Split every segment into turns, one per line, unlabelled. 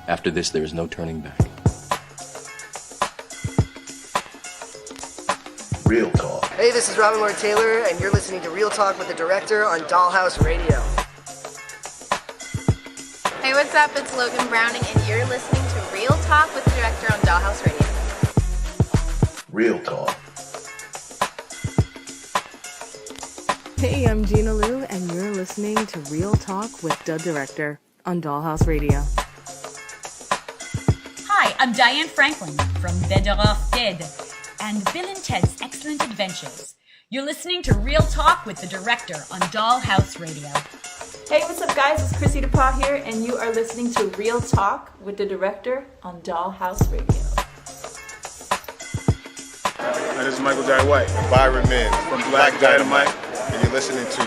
After this, there is no turning back.
Real Talk.
Hey, this is Robin Lord Taylor, and you're listening to Real Talk with the Director on Dollhouse Radio.
Hey, what's up? It's Logan Browning, and you're listening to Real Talk with the Director on Dollhouse Radio.
Real Talk.
Hey, I'm Gina Lou, and you're listening to Real Talk with the Director on Dollhouse Radio.
Hi, I'm Diane Franklin from Better Off Dead and Bill and Ted's Excellent Adventures. You're listening to Real Talk with the Director on Dollhouse Radio.
Hey, what's up, guys? It's Chrissy DePaul here, and you are listening to Real Talk with the Director on Dollhouse Radio.
Hi, this is Michael Jai White, Byron Min from Black Dynamite, and you're listening to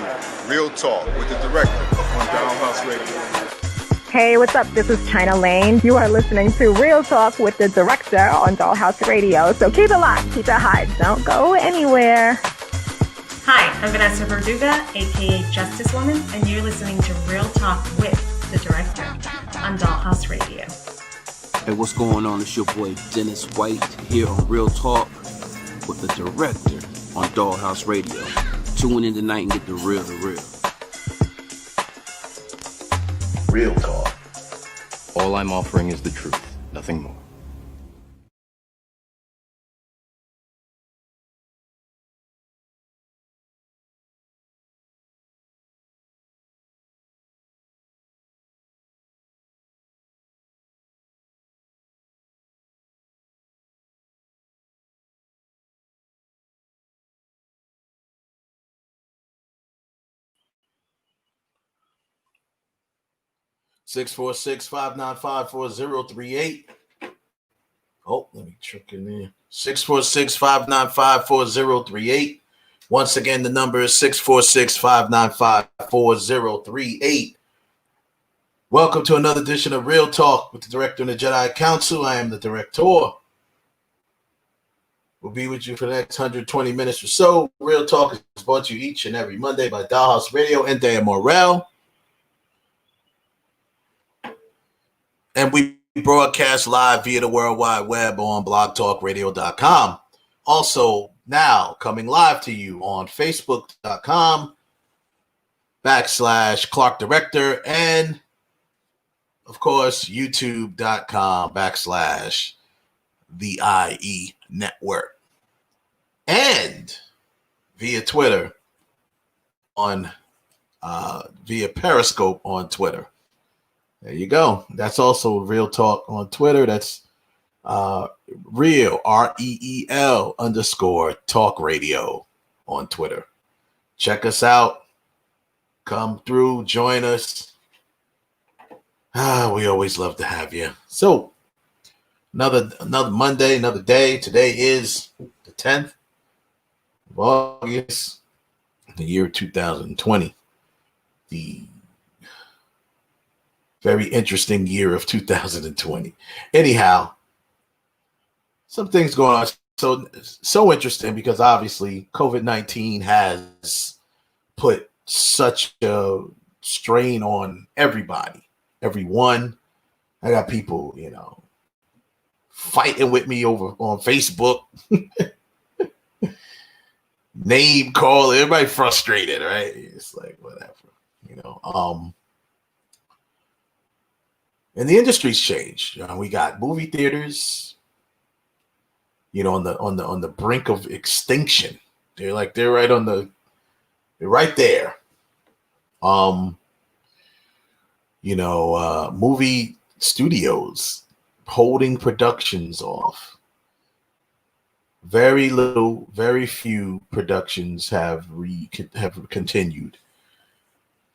Real Talk with the Director on Dollhouse Radio.
Hey, what's up? This is China Lane. You are listening to Real Talk with the Director on Dollhouse Radio. So keep it locked, keep it hot. Don't go anywhere.
Hi, I'm Vanessa Verduga, aka Justice Woman, and you're listening to Real Talk with the Director on Dollhouse Radio.
Hey, what's going on? It's your boy Dennis White here on Real Talk with the Director on Dollhouse Radio. Tune in tonight and get the real.
Real Talk.
All I'm offering is the truth, nothing more.
Six 646-595-4038. Oh, let me check in there. 646-595-4038. Once again, the number is 646-595-4038. Welcome to another edition of Real Talk with the Director and the Jedi Council. I am the Director. We'll be with you for the next 120 minutes or so. Real Talk is brought to you each and every Monday by Dollhouse Radio and Dan Morrell. And we broadcast live via the World Wide Web on blogtalkradio.com. Also, now coming live to you on Facebook.com/Clark Director and, of course, YouTube.com/The IE Network. And via Twitter on via Periscope on Twitter. There you go. That's also Real Talk on Twitter. That's Real, REEL _Talk Radio on Twitter. Check us out. Come through. Join us. We always love to have you. So, another Monday, another day. Today is the 10th of August, the year 2020. The very interesting year of 2020. Anyhow, some things going on. So interesting because obviously COVID-19 has put such a strain on everybody, everyone. I got people, fighting with me over on Facebook. Name call, everybody frustrated, right? It's like whatever, And the industry's changed. We got movie theaters, on the brink of extinction. They're right there. Movie studios holding productions off. Very few productions have continued.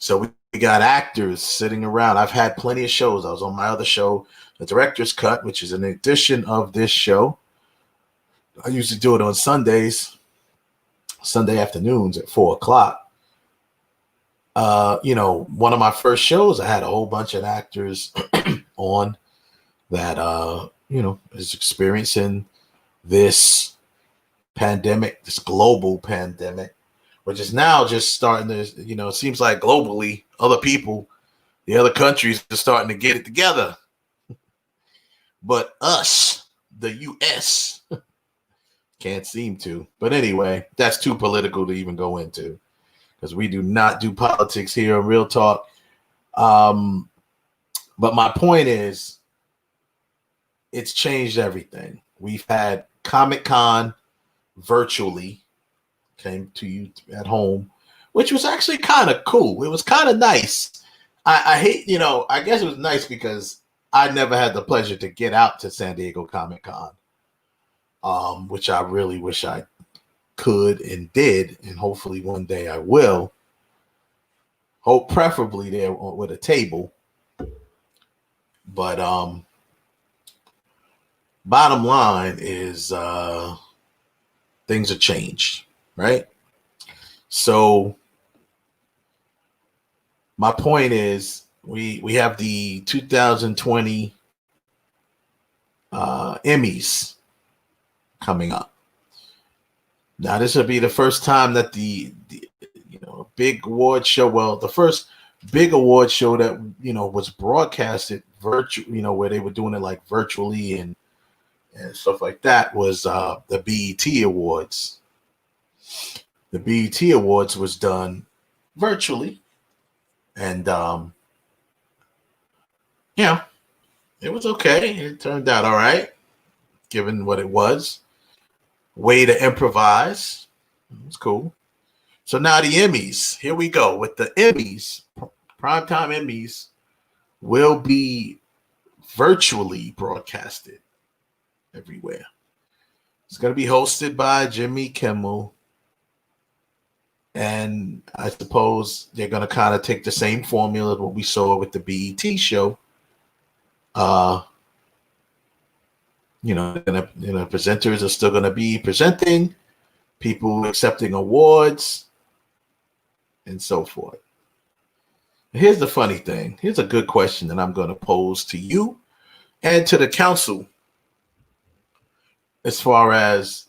So we got actors sitting around. I've had plenty of shows. I was on my other show, The Director's Cut, which is an edition of this show. I usually do it on Sundays, Sunday afternoons at 4:00. One of my first shows, I had a whole bunch of actors on that, is experiencing this pandemic, this global pandemic, which is now just starting to, it seems like globally, the other countries are starting to get it together. but us, the U.S., can't seem to. But anyway, that's too political to even go into because we do not do politics here on Real Talk. But my point is, it's changed everything. We've had Comic-Con virtually, came to you at home, which was actually kind of cool. It was kind of nice. I hate, I guess it was nice because I never had the pleasure to get out to San Diego Comic-Con, which I really wish I could and did, and hopefully one day I will. Hope preferably there with a table. But bottom line is things have changed, right? So my point is we have the 2020 Emmys coming up. Now this will be the first time that the big award show, well, the first big award show that was broadcasted virtual, where they were doing it like virtually and stuff like that, was the BET Awards. The BET Awards was done virtually, and it was okay. It turned out all right, given what it was. Way to improvise. It was cool. So now the Emmys. Here we go with the Emmys. Primetime Emmys will be virtually broadcasted everywhere. It's going to be hosted by Jimmy Kimmel. And I suppose they're going to kind of take the same formula of what we saw with the BET show. Presenters are still going to be presenting, people accepting awards, and so forth. Here's the funny thing. Here's a good question that I'm going to pose to you and to the council as far as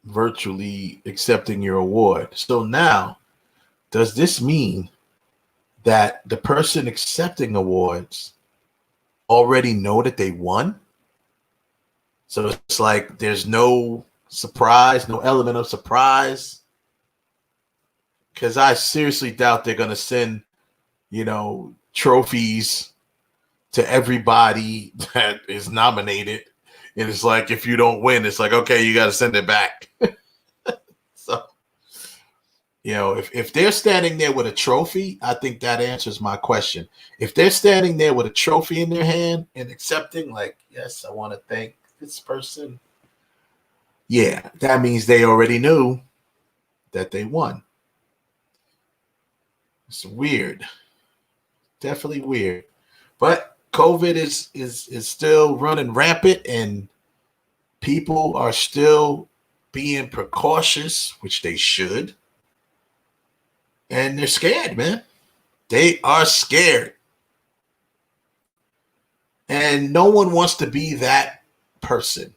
virtually accepting your award. So now, does this mean that the person accepting awards already know that they won? So it's like there's no surprise, no element of surprise. Because I seriously doubt they're going to send, trophies to everybody that is nominated. And it's like, if you don't win, it's like, okay, you got to send it back. So, if they're standing there with a trophy, I think that answers my question. If they're standing there with a trophy in their hand and accepting, like, yes, I want to thank this person. Yeah, that means they already knew that they won. It's weird. Definitely weird. But COVID is still running rampant, and people are still being precautious, which they should. And they're scared, man. They are scared. And no one wants to be that person,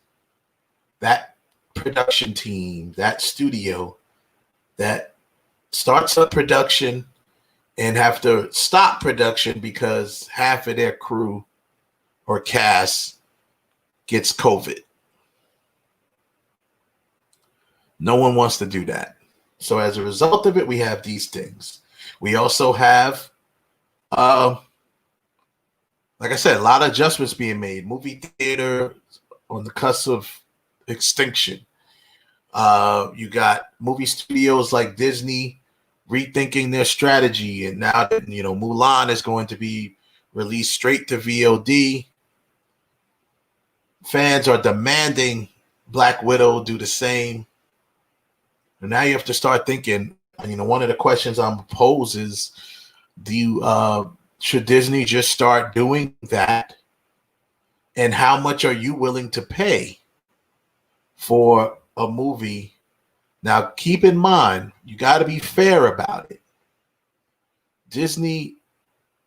that production team, that studio that starts up production and have to stop production because half of their crew or cast gets COVID. No one wants to do that. So as a result of it, we have these things. We also have, like I said, a lot of adjustments being made. Movie theater on the cusp of extinction. You got movie studios like Disney rethinking their strategy, and now that Mulan is going to be released straight to VOD. Fans are demanding Black Widow do the same. And now you have to start thinking, one of the questions I'm posed is, should Disney just start doing that? And how much are you willing to pay for a movie? Now, keep in mind, you got to be fair about it. Disney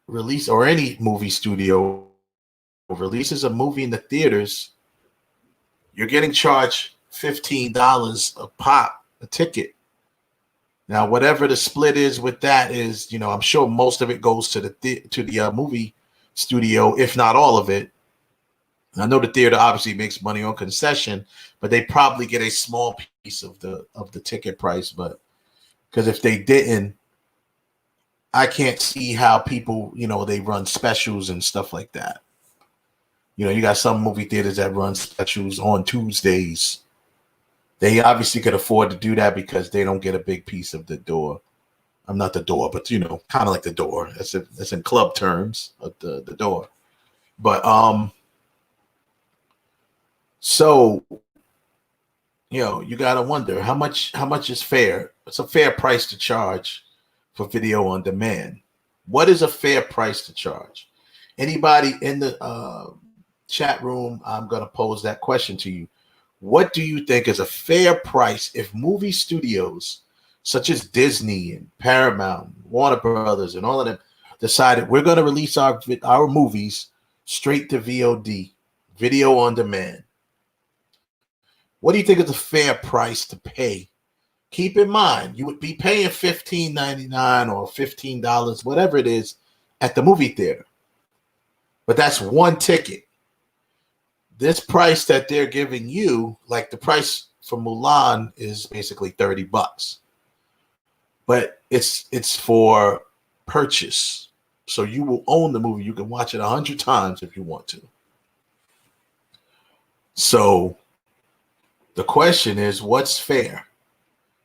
release, or any movie studio releases a movie in the theaters, you're getting charged $15 a pop, a ticket. Now, whatever the split is with that is, I'm sure most of it goes to the movie studio, if not all of it. I know the theater obviously makes money on concession, but they probably get a small piece of the ticket price. But because if they didn't, I can't see how people, they run specials and stuff like that. You got some movie theaters that run specials on Tuesdays. They obviously could afford to do that because they don't get a big piece of the door. I'm not the door, but kind of like the door. That's in club terms of the door. But so you gotta wonder how much is fair. It's a fair price to charge for video on demand. What is a fair price to charge? Anybody in the chat room, I'm gonna pose that question to you. What do you think is a fair price if movie studios such as Disney and Paramount, Warner Brothers, and all of them decided we're going to release our movies straight to VOD, video on demand? What do you think is a fair price to pay? Keep in mind, you would be paying $15.99 or $15, whatever it is, at the movie theater. But that's one ticket. This price that they're giving you, like the price for Mulan is basically $30. But it's for purchase. So you will own the movie. You can watch it 100 times if you want to. So the question is, what's fair?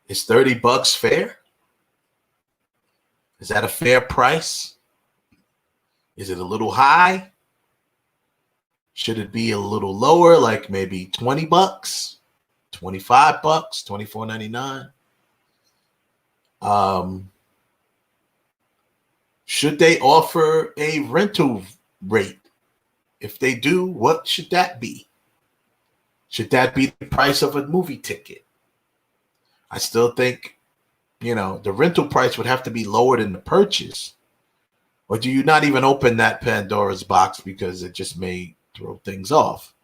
Is $30 fair? Is that a fair price? Is it a little high? Should it be a little lower, like maybe $20, $25, $24.99? Should they offer a rental rate? If they do, what should that be? Should that be the price of a movie ticket? I still think, the rental price would have to be lower than the purchase. Or do you not even open that Pandora's box because it just may throw things off?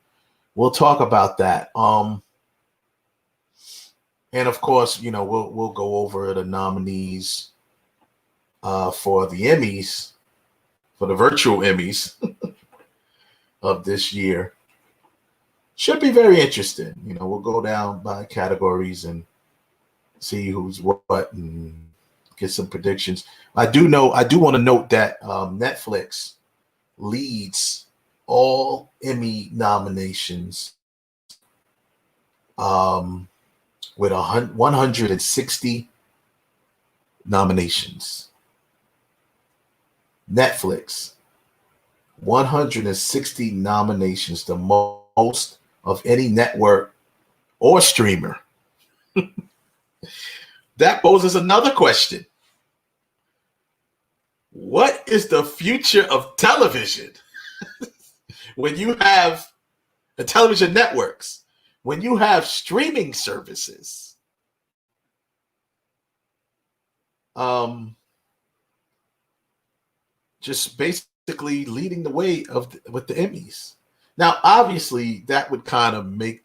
We'll talk about that. And of course, we'll go over the nominees for the Emmys, for the virtual Emmys of this year. Should be very interesting. We'll go down by categories and see who's what and get some predictions. I do want to note that Netflix leads all Emmy nominations with 160 nominations. Netflix, 160 nominations, the most of any network or streamer. That poses another question. What is the future of television? When you have the television networks, when you have streaming services, just basically leading the way with the Emmys. Now, obviously, that would kind of make,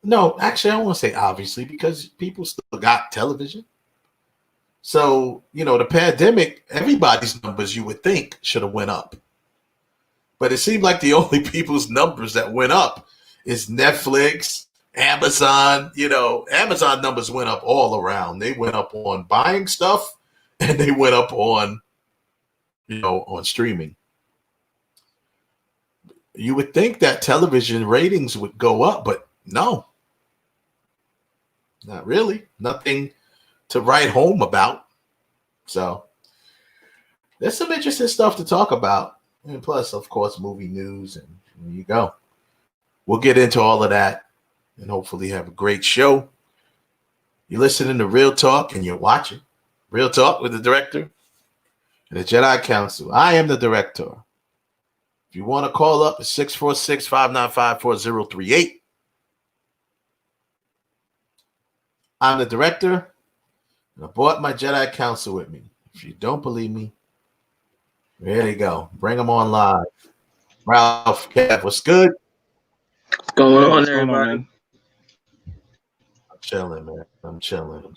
no, actually, I don't want to say obviously because people still got television. So, the pandemic, everybody's numbers you would think should have went up. But it seemed like the only people's numbers that went up is Netflix, Amazon. Amazon numbers went up all around. They went up on buying stuff and they went up on, on streaming. You would think that television ratings would go up, but no. Not really. Nothing to write home about. So there's some interesting stuff to talk about. And plus, of course, movie news. And there you go. We'll get into all of that and hopefully have a great show. You're listening to Real Talk and you're watching Real Talk with the director and the Jedi Council. I am the director. If you want to call up, it's 646-595-4038. I'm the director, and I brought my Jedi Council with me. If you don't believe me, there you go. Bring them on live. Ralph, Kev, what's good?
What's going on, everybody?
chilling, man. I'm chilling.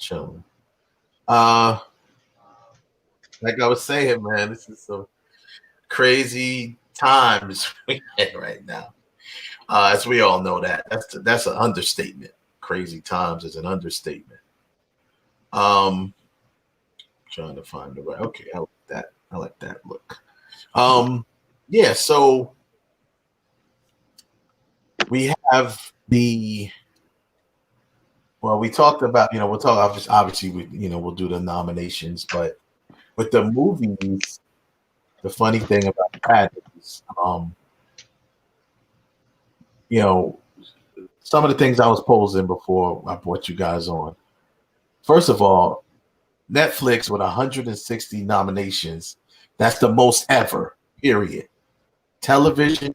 Like I was saying, man, this is some crazy times we in right now. As we all know that's an understatement. Crazy times is an understatement. Trying to find the right. Okay, I like that. I like that look. Yeah. So we have we talked about, we'll talk obviously we'll do the nominations, but with the movies, the funny thing about that is, some of the things I was posing before I brought you guys on. First of all, Netflix with 160 nominations, that's the most ever, period. Television,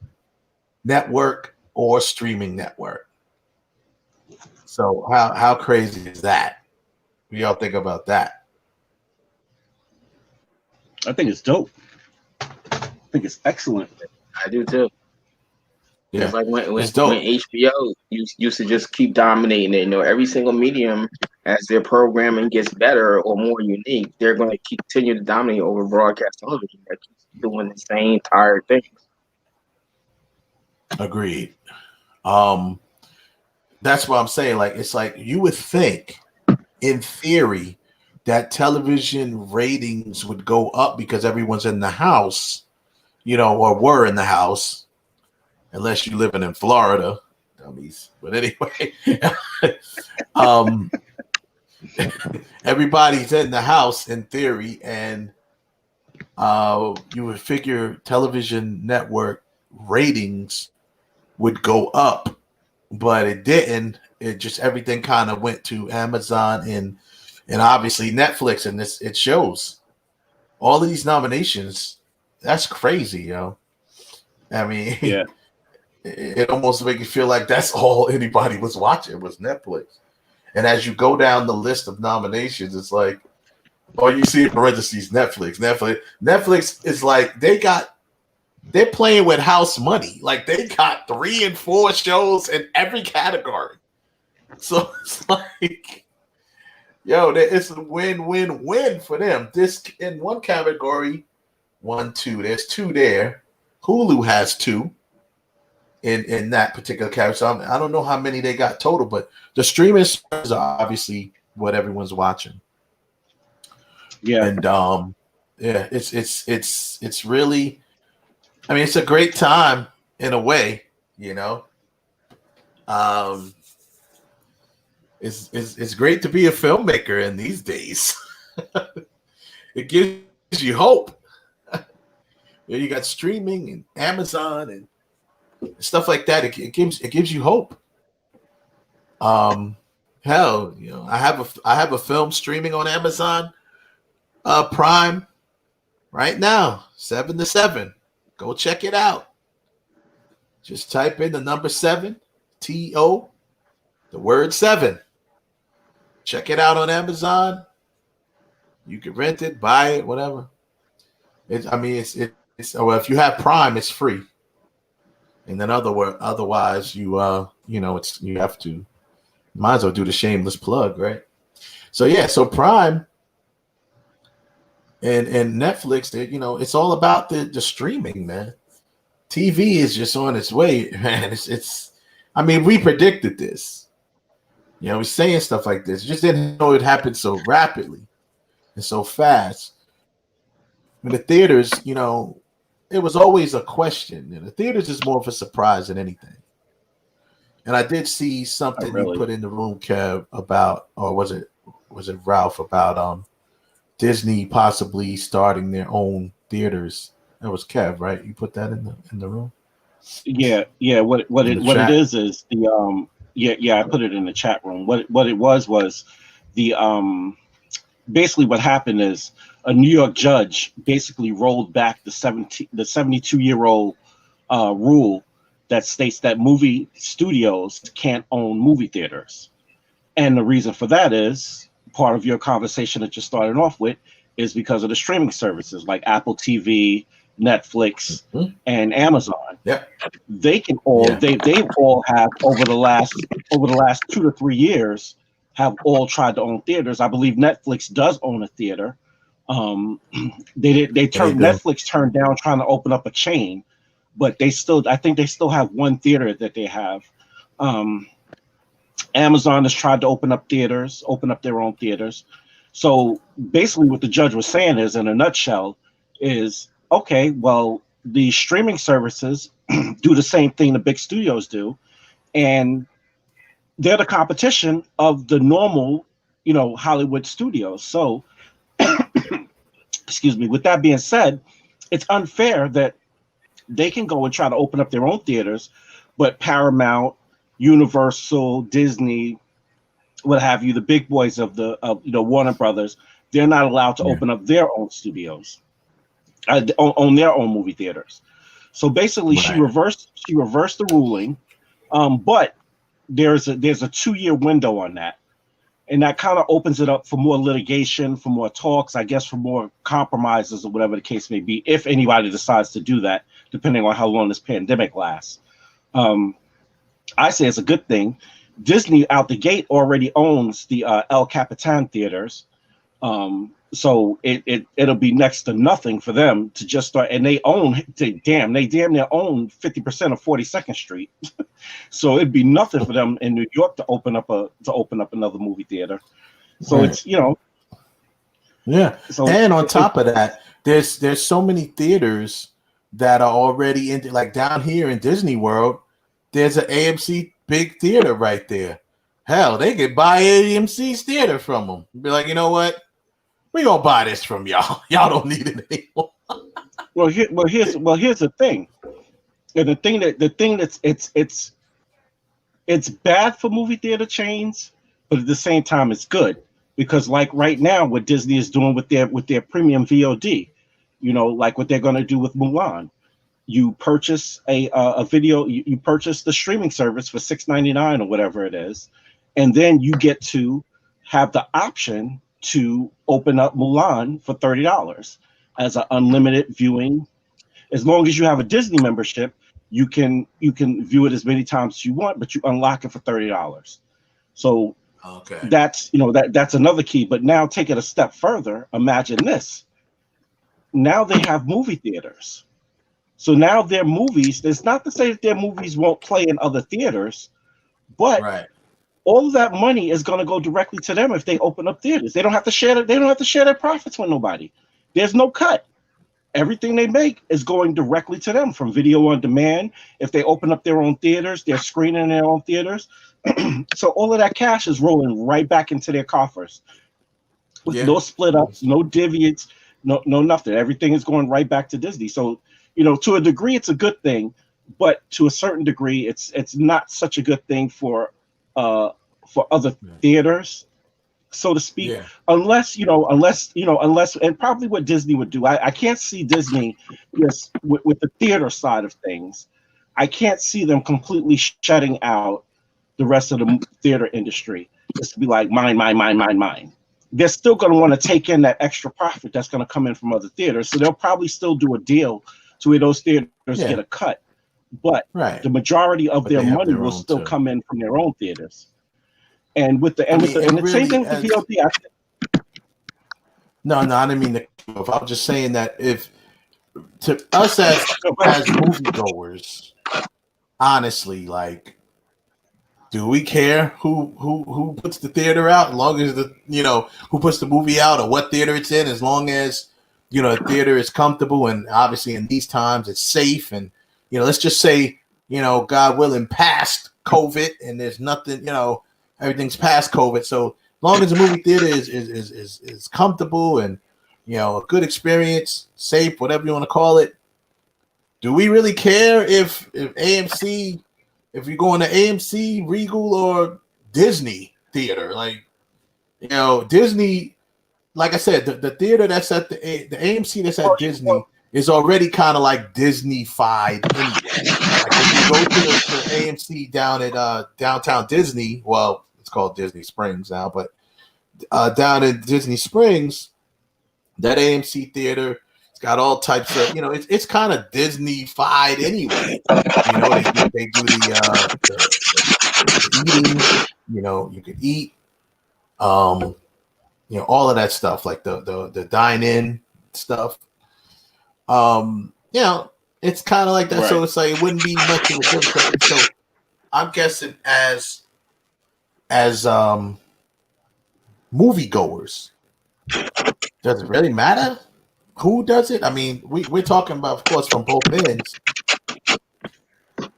network, or streaming network. So how crazy is that? What do y'all think about that?
I think it's dope. I think it's excellent.
I do too.
Yeah,
it's like when HBO used to just keep dominating it. Every single medium, as their programming gets better or more unique, they're going to continue to dominate over broadcast television that keeps doing the same tired things.
Agreed. That's what I'm saying. Like, it's like you would think, in theory, that television ratings would go up because everyone's in the house, or were in the house, unless you're living in Florida, dummies. But anyway, everybody's in the house in theory, and you would figure television network ratings would go up, but it didn't. It just, everything kind of went to Amazon and obviously Netflix, and it shows all of these nominations. That's crazy, yo. I mean,
yeah,
it almost makes you feel like that's all anybody was watching was Netflix. And as you go down the list of nominations, it's like, you see in parentheses Netflix. Netflix is like they're playing with house money. Like, they got 3 and 4 shows in every category. So it's like, it's a win-win-win for them. This in one category, 1, 2. There's 2 there. Hulu has 2 in that particular category. So I don't know how many they got total, but the streaming services are obviously what everyone's watching.
Yeah,
and it's really, I mean, it's a great time in a way, It's great to be a filmmaker in these days. It gives you hope. You got streaming and Amazon and stuff like that. It gives you hope. Hell, I have a film streaming on Amazon Prime right now, 7 to 7. Go check it out. Just type in the number 7, TO, the word 7. Check it out on Amazon. You can rent it, buy it, whatever. It's if you have Prime, it's free. And then otherwise, you have to, might as well do the shameless plug, right? So Prime and Netflix, it's all about the streaming, man. TV is just on its way, man. I mean, we predicted this. We're saying stuff like this. Just didn't know it happened so rapidly and so fast. In the theaters, it was always a question. The theaters is more of a surprise than anything. And I did see something you put in the room, Kev, about, or was it Ralph, about Disney possibly starting their own theaters. That was Kev, right? You put that in the room.
Yeah. What it is the I put it in the chat room. What it was the basically what happened is a New York judge basically rolled back the 72-year-old rule that states that movie studios can't own movie theaters. And the reason for that is, part of your conversation that you're starting off with, is because of the streaming services like Apple TV, Netflix, and Amazon.
Yep.
They can all they've all have over the last 2 to 3 years have all tried to own theaters. I believe Netflix does own a theater. Netflix turned down trying to open up a chain, but I think they still have one theater that they have. Amazon has tried to open up their own theaters. So basically what the judge was saying is, in a nutshell, is, okay, well, the streaming services do the same thing the big studios do, and they're the competition of the normal, Hollywood studios. So, excuse me, with that being said, it's unfair that they can go and try to open up their own theaters, but Paramount, Universal, Disney, what have you, the big boys of Warner Brothers, they're not allowed to open up their own studios, own their own movie theaters. So basically, she reversed the ruling, but there's a 2-year window on that, and that kind of opens it up for more litigation, for more talks, I guess, for more compromises or whatever the case may be, if anybody decides to do that, depending on how long this pandemic lasts. I say it's a good thing. Disney out the gate already owns the El Capitan theaters, so it'll be next to nothing for them to just start. And they damn near own 50% of 42nd Street, so it'd be nothing for them in New York to open up another movie theater. So
right.
It's
So, and on top of that, there's so many theaters that are already in, like down here in Disney World. There's an AMC big theater right there. Hell, they could buy AMC's theater from them. Be like, you know what? We gonna buy this from y'all. Y'all don't need it anymore.
Here's the thing. And the thing that's it's bad for movie theater chains, but at the same time it's good, because like right now what Disney is doing with their premium VOD, like what they're gonna do with Mulan. You purchase a video, you purchase the streaming service for $6.99 or whatever it is, and then you get to have the option to open up Mulan for $30 as an unlimited viewing. As long as you have a Disney membership, you can view it as many times as you want, but you unlock it for $30. So that's that's another key. But now take it a step further. Imagine this. Now they have movie theaters. So now their movies, it's not to say that their movies won't play in other theaters, but all of that money is going to go directly to them if they open up theaters. They don't have to share their profits with nobody. There's no cut. Everything they make is going directly to them from video on demand. If they open up their own theaters, they're screening in their own theaters. So all of that cash is rolling right back into their coffers with no split ups, no dividends, no nothing. Everything is going right back to Disney. So, to a degree, it's a good thing, but to a certain degree, it's not such a good thing for other theaters, so to speak. Unless, and probably what Disney would do. I can't see Disney just with the theater side of things. I can't see them completely shutting out the rest of the theater industry. Just to be like mine. They're still going to want to take in that extra profit that's going to come in from other theaters. So they'll probably still do a deal to where those theaters get a cut, but the majority of their money will still come in from their own theaters. And with the same thing with the VOD.
No, I didn't mean to. I'm just saying that if to us as moviegoers, honestly, like, do we care who puts the theater out? As long as who puts the movie out or what theater it's in, as long as the theater is comfortable, and obviously in these times it's safe, and let's just say God willing past COVID, and there's nothing, everything's past COVID. So as long as the movie theater is comfortable and a good experience, safe, whatever you want to call it, do we really care if AMC, if you're going to AMC, Regal, or Disney theater? Like, Disney. Like I said, the theater that's at the AMC that's at Disney is already kind of like Disney-fied anyway. Like if you go to the AMC down at downtown Disney, well, it's called Disney Springs now, but down in Disney Springs, that AMC theater, it's got all types of, it's kind of Disney-fied anyway. They do the eating, you could eat. All of that stuff, like the dine-in stuff. It's kind of like that.
Right.
So it's like it wouldn't be much of a difference. So I'm guessing as moviegoers, does it really matter who does it? I mean, we're talking about, of course, from both ends.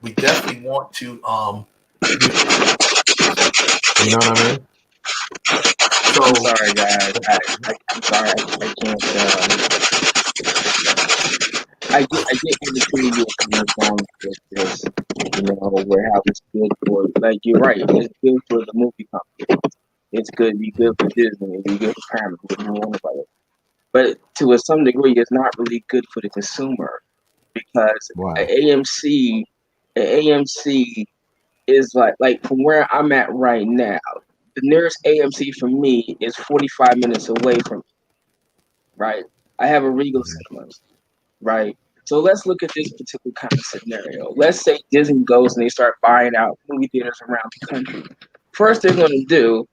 We definitely want to, you know what I mean? So,
I'm sorry, guys. I'm sorry. I can't. I get everything you're coming from with this. Where how it's good for, like, you're right. It's good for the movie company. It's good. Be good for Disney. It'd be good for Paramount. We don't want about it. But to some degree, it's not really good for the consumer because AMC is like from where I'm at right now. The nearest AMC for me is 45 minutes away from me. Right. I have a Regal Cinemas. Right. So let's look at this particular kind of scenario. Let's say Disney goes and they start buying out movie theaters around the country. First, they're going to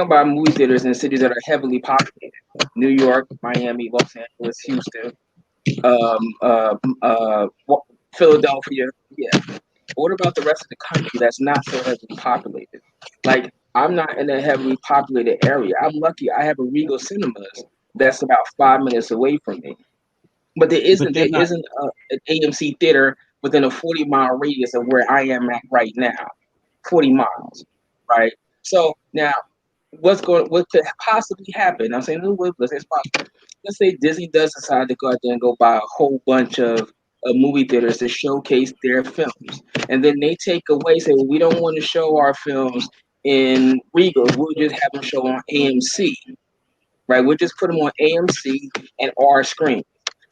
buy movie theaters in cities that are heavily populated: New York, Miami, Los Angeles, Houston, Philadelphia. Yeah. But what about the rest of the country that's not so heavily populated? Like, I'm not in a heavily populated area. I'm lucky I have a Regal Cinemas that's about 5 minutes away from me. But there isn't an AMC theater within a 40-mile radius of where I am at right now. 40 miles, right? So now, what could possibly happen? I'm saying, let's say it's possible. Let's say Disney does decide to go out there and go buy a whole bunch of movie theaters to showcase their films, and then they take away, say, well, we don't want to show our films in Regal. We'll just have them show on AMC, right? We'll just put them on AMC and our screen.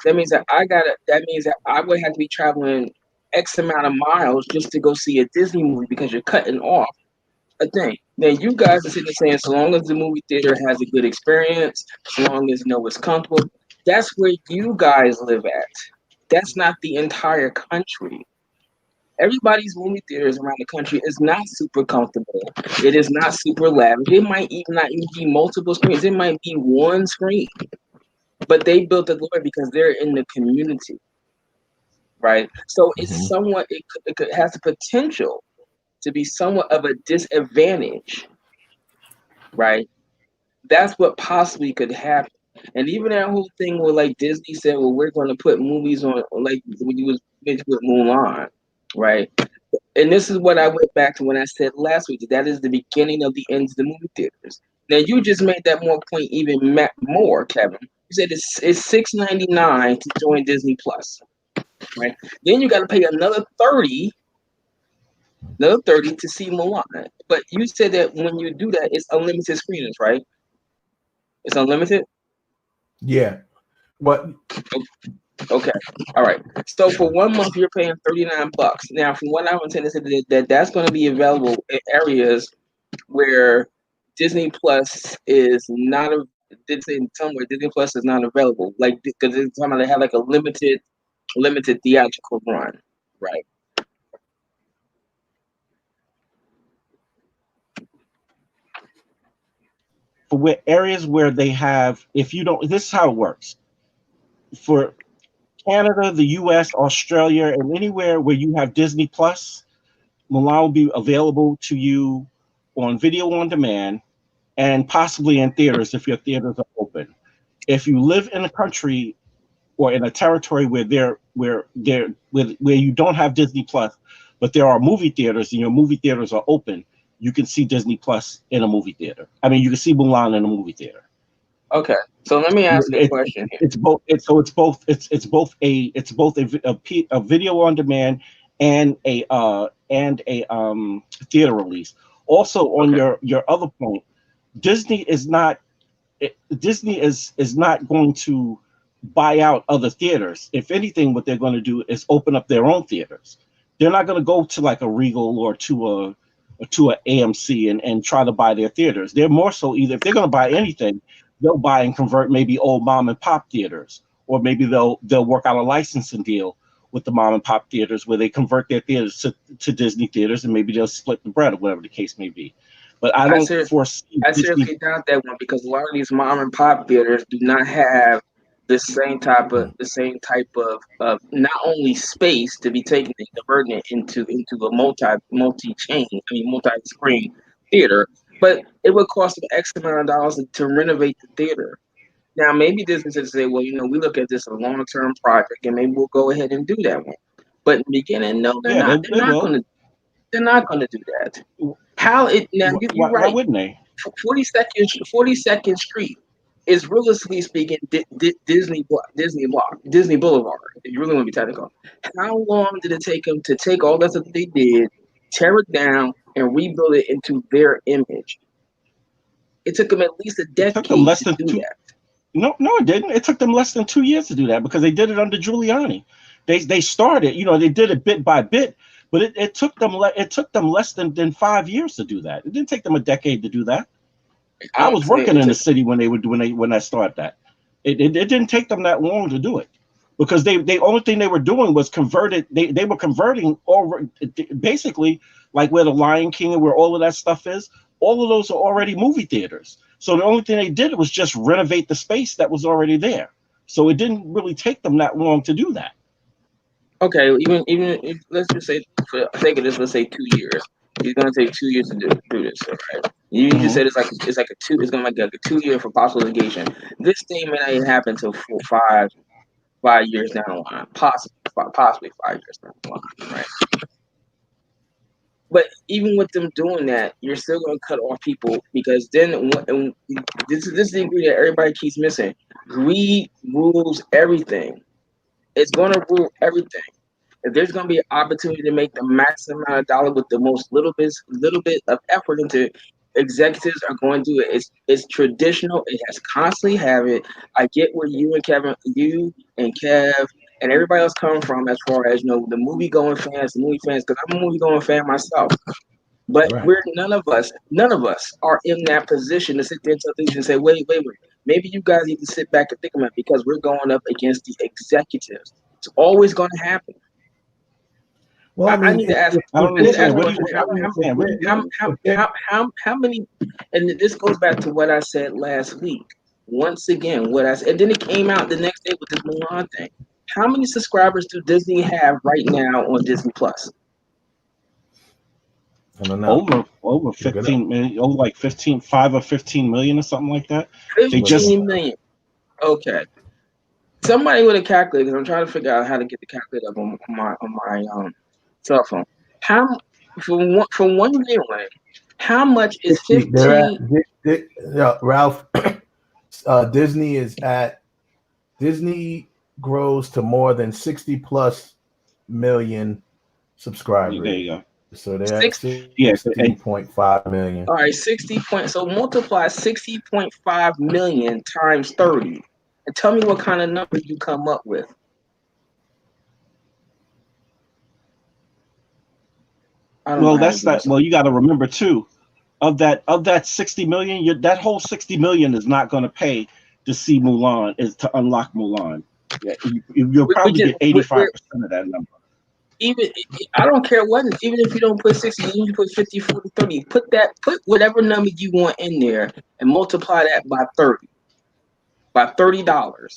That means that I would have to be traveling X amount of miles just to go see a Disney movie because you're cutting off a thing. Then you guys are sitting there saying, so long as the movie theater has a good experience, so long as it's comfortable, that's where you guys live at. That's not the entire country. Everybody's movie theaters around the country is not super comfortable. It is not super lavish. It might even not even be multiple screens. It might be one screen. But they built the lore because they're in the community, right? So it's somewhat, it has the potential to be somewhat of a disadvantage, right? That's what possibly could happen. And even that whole thing where, like, Disney said, well, we're going to put movies on, like when you was with Mulan, right? And this is what I went back to when I said last week, that is the beginning of the end of the movie theaters. Now, you just made that point even more, Kevin. You said it's $6.99 to join Disney Plus, right? Then you got to pay another $30 to see Mulan. But you said that when you do that, it's unlimited screenings, right? It's unlimited?
Yeah. What?
Okay. All right. So for 1 month, you're paying $39. Now, from what I understand, that's going to be available in areas where Disney Plus is not somewhere Disney Plus is not available, like because it's talking about they have like a limited theatrical run, right?
For areas where they have, if you don't, this is how it works. For Canada, the US, Australia, and anywhere where you have Disney Plus, Mulan will be available to you on video on demand and possibly in theaters if your theaters are open. If you live in a country or in a territory where you don't have Disney Plus, but there are movie theaters and your movie theaters are open, you can see Disney Plus in a movie theater. I mean, you can see Mulan in a movie theater.
Okay, so let me ask you a question here.
It's both a video on demand and a theater release. Also, on your other point, Disney is not going to buy out other theaters. If anything, what they're going to do is open up their own theaters. They're not going to go to like a Regal or to a AMC and try to buy their theaters. They're more so either if they're going to buy anything, they'll buy and convert maybe old mom and pop theaters, or maybe they'll work out a licensing deal with the mom and pop theaters where they convert their theaters to Disney theaters, and maybe they'll split the bread or whatever the case may be. But I don't foresee.
I seriously doubt that one because a lot of these mom and pop theaters do not have the same type of not only space to be taken and converting it into a multi-screen theater, but it would cost them X amount of dollars to renovate the theater. Now maybe Disney should say, well, we look at this as a long-term project and maybe we'll go ahead and do that one. But in the beginning, no, they're not. They're not going to do that. How it now? You're right.
Why wouldn't they?
42nd Street is realistically speaking Disney Boulevard. If you really want to be technical, how long did it take them to take all that stuff they did, tear it down, and rebuild it into their image? It took them at least a decade to do that.
No, it didn't. It took them less than 2 years to do that because they did it under Giuliani. They started, they did it bit by bit, but it took them less than 5 years to do that. It didn't take them a decade to do that. I was working in the city when I started that. It didn't take them that long to do it because the only thing they were doing was converted. They were converting over basically like where the Lion King and where all of that stuff is. All of those are already movie theaters. So the only thing they did was just renovate the space that was already there. So it didn't really take them that long to do that.
Okay, even if, let's just say for the sake of this, let's say 2 years. It's gonna take 2 years to do this, right? You just said it's gonna be like a 2 year for possible litigation. This thing may not even happen until 5 years down the line, possibly 5 years down the line, right? But even with them doing that, you're still going to cut off people because then this is the ingredient everybody keeps missing. Greed rules everything. It's going to rule everything. If there's going to be an opportunity to make the maximum amount of dollar with the most little bit of effort into, executives are going to do it. It's traditional. It has constantly have it. I get where you and Kev, and everybody else coming from as far as the movie going fans, because I'm a movie going fan myself. But none of us are in that position to sit there and tell things and say, wait. Maybe you guys need to sit back and think about it because we're going up against the executives. It's always going to happen. Well, I need to ask. How many? And this goes back to what I said last week. Once again, and then it came out the next day with this Mulan thing. How many subscribers do Disney have right now on Disney Plus?
I don't know.
Over 15 million, like 5 or 15 million or something like that.
15 million. Okay. Somebody with a calculator, because I'm trying to figure out how to get the calculator up on my cell phone. For one viewing, how much is 15?
Ralph, Disney grows to more than 60 plus million subscribers.
There you go.
So they're at 60.5 million.
All right, so multiply 60.5 million times 30. And tell me what kind of number you come up with.
Well, that's that. Well, you got to remember too, of that 60 million, that whole 60 million is not going to pay to see Mulan, is to unlock Mulan. Yeah, you'll probably get 85% of that number.
Even I don't care what, even if you don't put 60, you put 50, 40, 30. Put whatever number you want in there and multiply that by 30. By $30,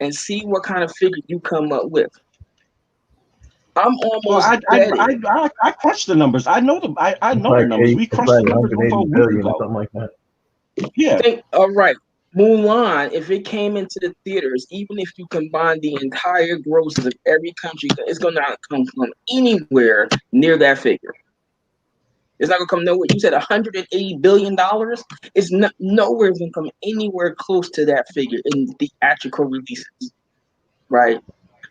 and see what kind of figure you come up with. I'm almost.
I crunched the numbers. I know them. I know the numbers. We crunched the numbers before a week ago.
Something like that.
Yeah.
All right. Mulan, if it came into the theaters, even if you combine the entire grosses of every country, it's going to not come from anywhere near that figure. It's not going to come nowhere. You said $180 billion. It's not nowhere going to come anywhere close to that figure in theatrical releases, right?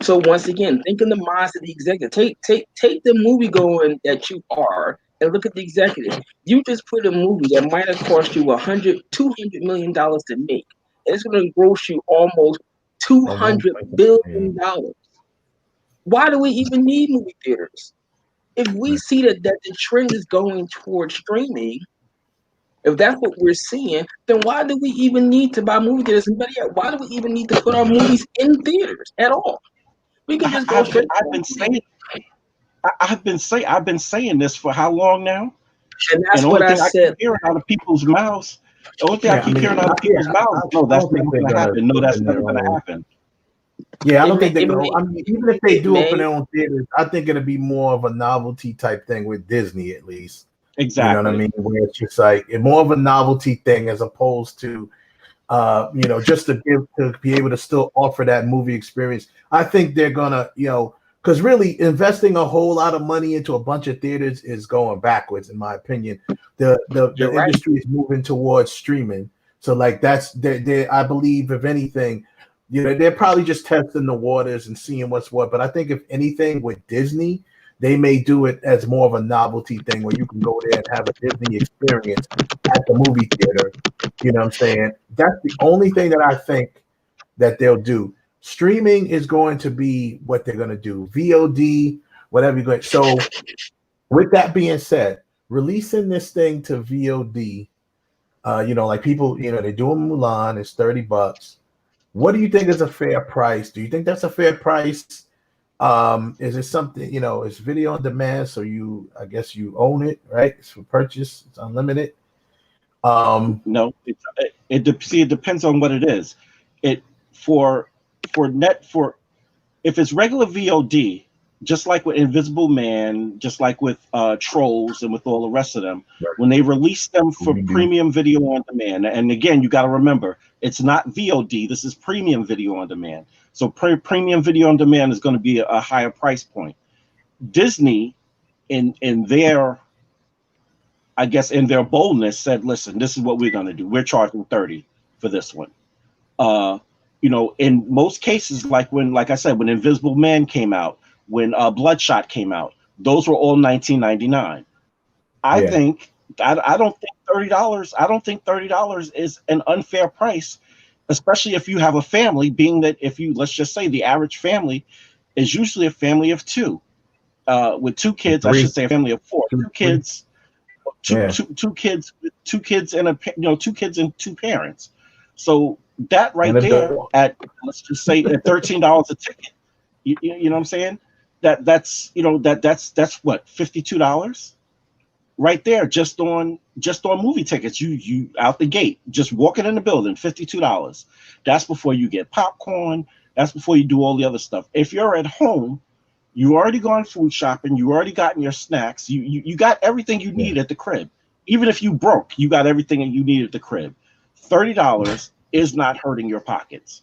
So once again, think in the minds of the executive. Take the movie going that you are and look at the executive. You just put a movie that might have cost you $200 million to make. And it's going to gross you almost $200 billion. Why do we even need movie theaters? If we see that the trend is going towards streaming, if that's what we're seeing, then why do we even need to buy movie theaters? And better yet, why do we even need to put our movies in theaters at all? We can just go straight.
I've been saying this for how long now?
And that's
the
what
only
I
thing I
said.
keep hearing out of people's mouths, the only thing I keep hearing out of people's mouths, no, that's never going to happen. No, that's never going to happen.
Yeah, I don't think they're going
may-
to. I mean, even if they
it
do
may.
open their own theaters, I think it'll be more of a novelty type thing with Disney, at least.
Exactly.
You know what I mean? Where it's just like more of a novelty thing as opposed to, just to be able to still offer that movie experience. I think they're gonna, because really investing a whole lot of money into a bunch of theaters is going backwards, in my opinion. The
You're
industry is moving towards streaming, so like that's they I believe if anything, they're probably just testing the waters and seeing what's what. But I think if anything with Disney, they may do it as more of a novelty thing where you can go there and have a Disney experience at the movie theater. You know what I'm saying? That's the only thing that I think that they'll do. Streaming is going to be what they're going to do. VOD, whatever you're going to. So with that being said, releasing this thing to VOD, like people, they're doing Mulan, it's $30. What do you think is a fair price? Do you think that's a fair price? Is it something, it's video on demand, so I guess you own it, right? It's for purchase, it's unlimited.
No, it depends on what it is. For if it's regular VOD, just like with Invisible Man, just like with Trolls and with all the rest of them, when they release them for premium video on demand, and again, you got to remember, it's not VOD, this is premium video on demand. So premium video on demand is going to be a higher price point. Disney, in their boldness, said, listen, this is what we're going to do. We're charging $30 for this one. In most cases, like I said, when Invisible Man came out, when Bloodshot came out, those were all $19.99. I don't think $30. I don't think $30 is an unfair price, especially if you have a family. Being that let's just say the average family is usually a family of two, with two kids. I should say a family of four. Two kids and two kids and two parents. So that right there at, let's just say, at $13 a ticket, you know what I'm saying? That's what, $52 right there just on movie tickets. You out the gate, just walking in the building, $52. That's before you get popcorn. That's before you do all the other stuff. If you're at home, you already gone food shopping, you already gotten your snacks, you got everything you need at the crib. Even if you broke, you got everything that you need at the crib. $30 is not hurting your pockets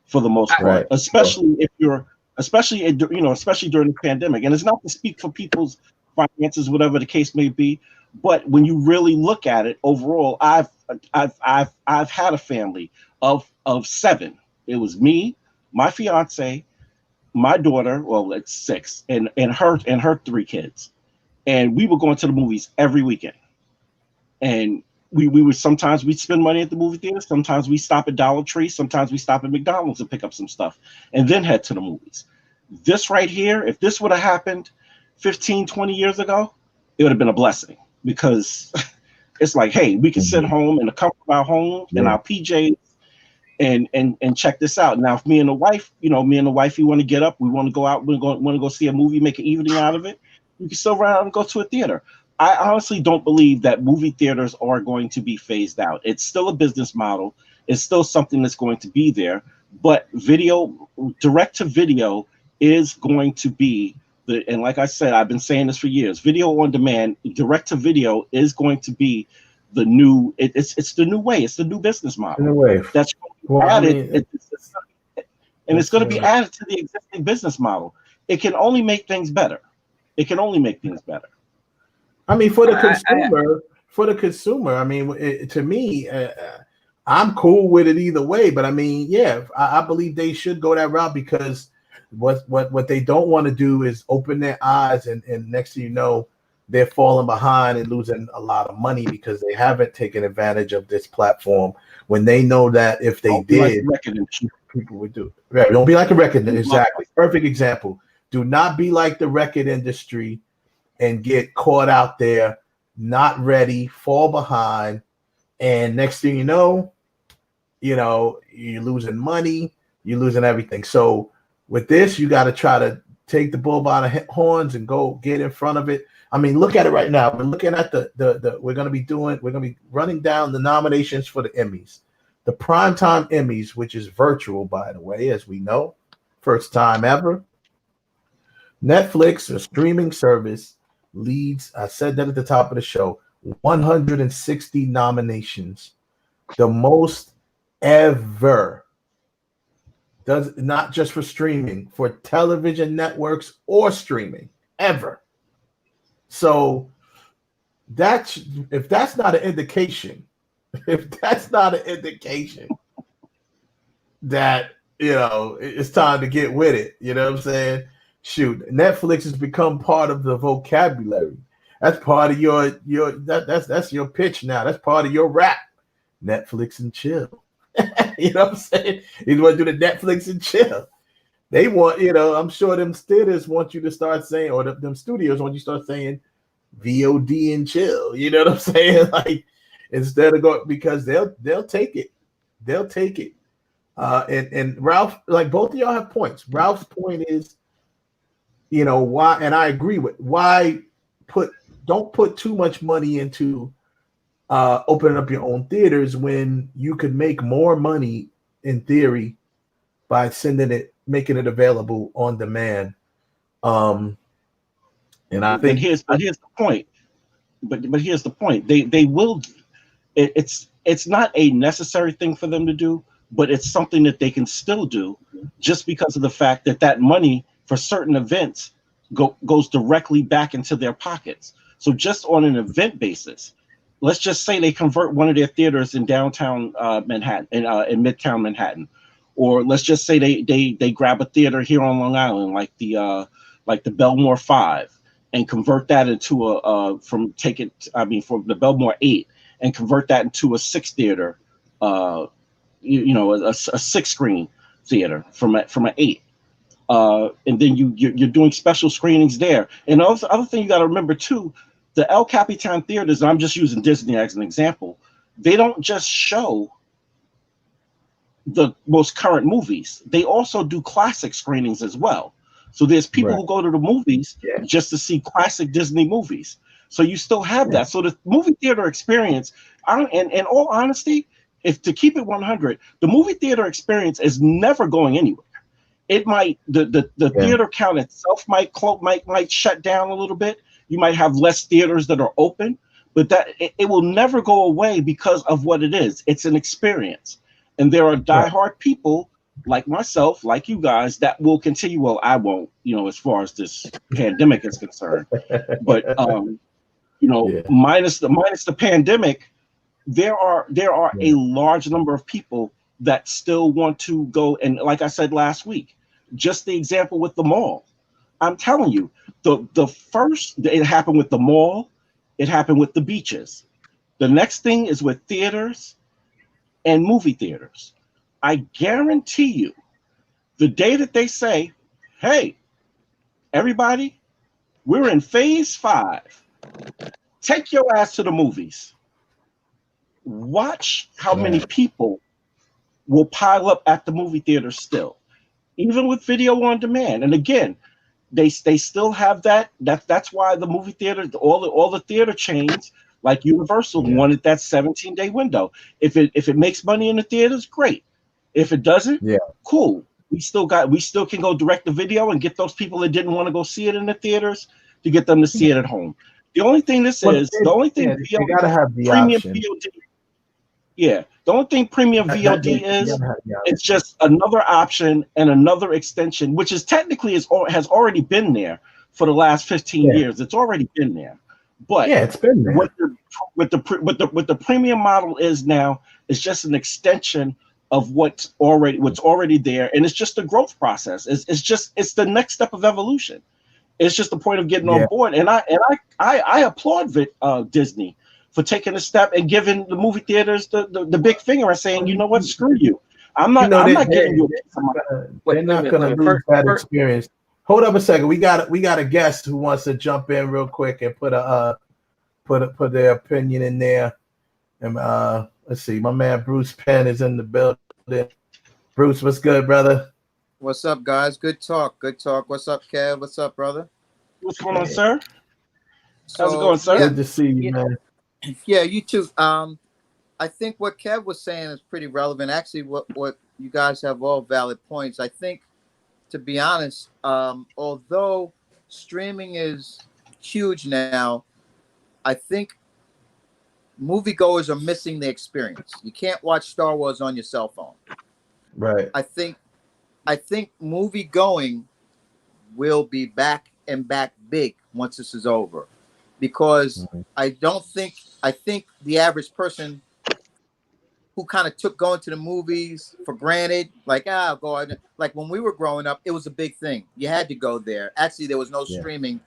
for the most part, especially during the pandemic. And it's not to speak for people's finances, whatever the case may be, but when you really look at it overall, I've had a family of 7. It was me, my fiance, my daughter, well, it's 6, and her 3 kids, and we were going to the movies every weekend. And we would sometimes we'd spend money at the movie theater, sometimes we stop at Dollar Tree, sometimes we stop at McDonald's and pick up some stuff, and then head to the movies. This right here, if this would have happened 15, 20 years ago, it would have been a blessing, because it's like, hey, we can sit home in the comfort of our home in our PJs and check this out. Now, if me and the wife, we want to get up, we want to go out, we want to go see a movie, make an evening out of it, we can still run out and go to a theater. I honestly don't believe that movie theaters are going to be phased out. It's still a business model. It's still something that's going to be there. But direct to video is going to be and like I said, I've been saying this for years, video on demand, direct to video is going to be the new, it's the new way. It's the new business model.
In a way.
That's added, and it's going to be added to the existing business model. It can only make things better. It can only make things better.
I mean, for the consumer, I mean, to me, I'm cool with it either way. But I mean, I believe they should go that route, because what they don't want to do is open their eyes and next thing you know, they're falling behind and losing a lot of money because they haven't taken advantage of this platform, when they know that if they did, people would do it. Right? Don't be like a record. Exactly. Perfect example. Do not be like the record industry and get caught out there, not ready, fall behind, and next thing you know, you're losing money, you're losing everything. So with this, you got to try to take the bull by the horns and go get in front of it. I mean, look at it right now. We're looking at we're going to be running down the nominations for the Emmys. The Primetime Emmys, which is virtual, by the way, as we know, first time ever. Netflix, a streaming service, leads, I said that at the top of the show, 160 nominations, the most ever. Does not just for streaming, for television networks or streaming, ever. So if that's not an indication that, you know, it's time to get with it, you know what I'm saying? Shoot, Netflix has become part of the vocabulary. That's part of that's your pitch now. That's part of your rap. Netflix and chill. You know what I'm saying? You want to do the Netflix and chill. They want, you know, I'm sure them theaters want you to start saying, or them studios want you to start saying VOD and chill. You know what I'm saying? Like, instead of going, because they'll take it. They'll take it. And Ralph, like, both of y'all have points. Ralph's point is, you know, why, and I agree with why don't put too much money into opening up your own theaters when you could make more money in theory by making it available on demand. And I think
here's the point. But here's the point. They will. It's not a necessary thing for them to do, but it's something that they can still do, just because of the fact that money for certain events goes directly back into their pockets. So just on an event basis, let's just say they convert one of their theaters in downtown Manhattan, in Midtown Manhattan, or let's just say they grab a theater here on Long Island, like the Belmore 5, and convert that into from the Belmore 8, and convert that into a 6 theater, a 6 screen theater from an 8. And then you're doing special screenings there. And also, other thing you got to remember too, the El Capitan theaters, and I'm just using Disney as an example, they don't just show the most current movies. They also do classic screenings as well. So there's people who go to the movies just to see classic Disney movies. So you still have that. So the movie theater experience, in all honesty, if to keep it 100, the movie theater experience is never going anywhere. It might, the theater count itself might shut down a little bit. You might have less theaters that are open, but it will never go away because of what it is. It's an experience. And there are diehard people like myself, like you guys, that will continue. Well, I won't, as far as this pandemic is concerned. But minus the pandemic, there are a large number of people that still want to go. And like I said last week, just the example with the mall. I'm telling you, the first, it happened with the mall, it happened with the beaches. The next thing is with theaters and movie theaters. I guarantee you, the day that they say, hey, everybody, we're in phase 5. Take your ass to the movies. Watch how many people will pile up at the movie theater still, even with video on demand. And again, they still have that. That's why the movie theater, all the theater chains like Universal wanted that 17-day window. If it makes money in the theaters, great. If it doesn't, cool. We still can go direct to video and get those people that didn't want to go see it in the theaters to get them to see it at home. The only thing they gotta have the premium option. VOD. Yeah, the only thing premium VOD is, it's just another option and another extension, which is technically has already been there for the last 15 years. It's already been there, but
it's been there.
What the premium model is now is just an extension of what's already there, and it's just a growth process. It's the next step of evolution. It's just the point of getting on board, and I applaud Disney for taking a step and giving the movie theaters the big finger and saying, you know what, screw you. I'm not getting you.
They're not going to lose that experience. Hold up a second. We got a guest who wants to jump in real quick and put their opinion in there. And let's see, my man Bruce Penn is in the building. Bruce, what's good, brother?
What's up, guys? Good talk. Good talk. What's up, Kev? What's up, brother?
What's going on, sir?
So,
How's it going, sir?
Good to see you, man.
Yeah, you too. I think what Kev was saying is pretty relevant. Actually, what you guys have all valid points. I think, to be honest, although streaming is huge now, I think moviegoers are missing the experience. You can't watch Star Wars on your cell phone.
Right.
I think movie going will be back and back big once this is over, because I think the average person who kind of took going to the movies for granted, like I'll go out. Like when we were growing up, it was a big thing. You had to go there. Actually, there was no streaming,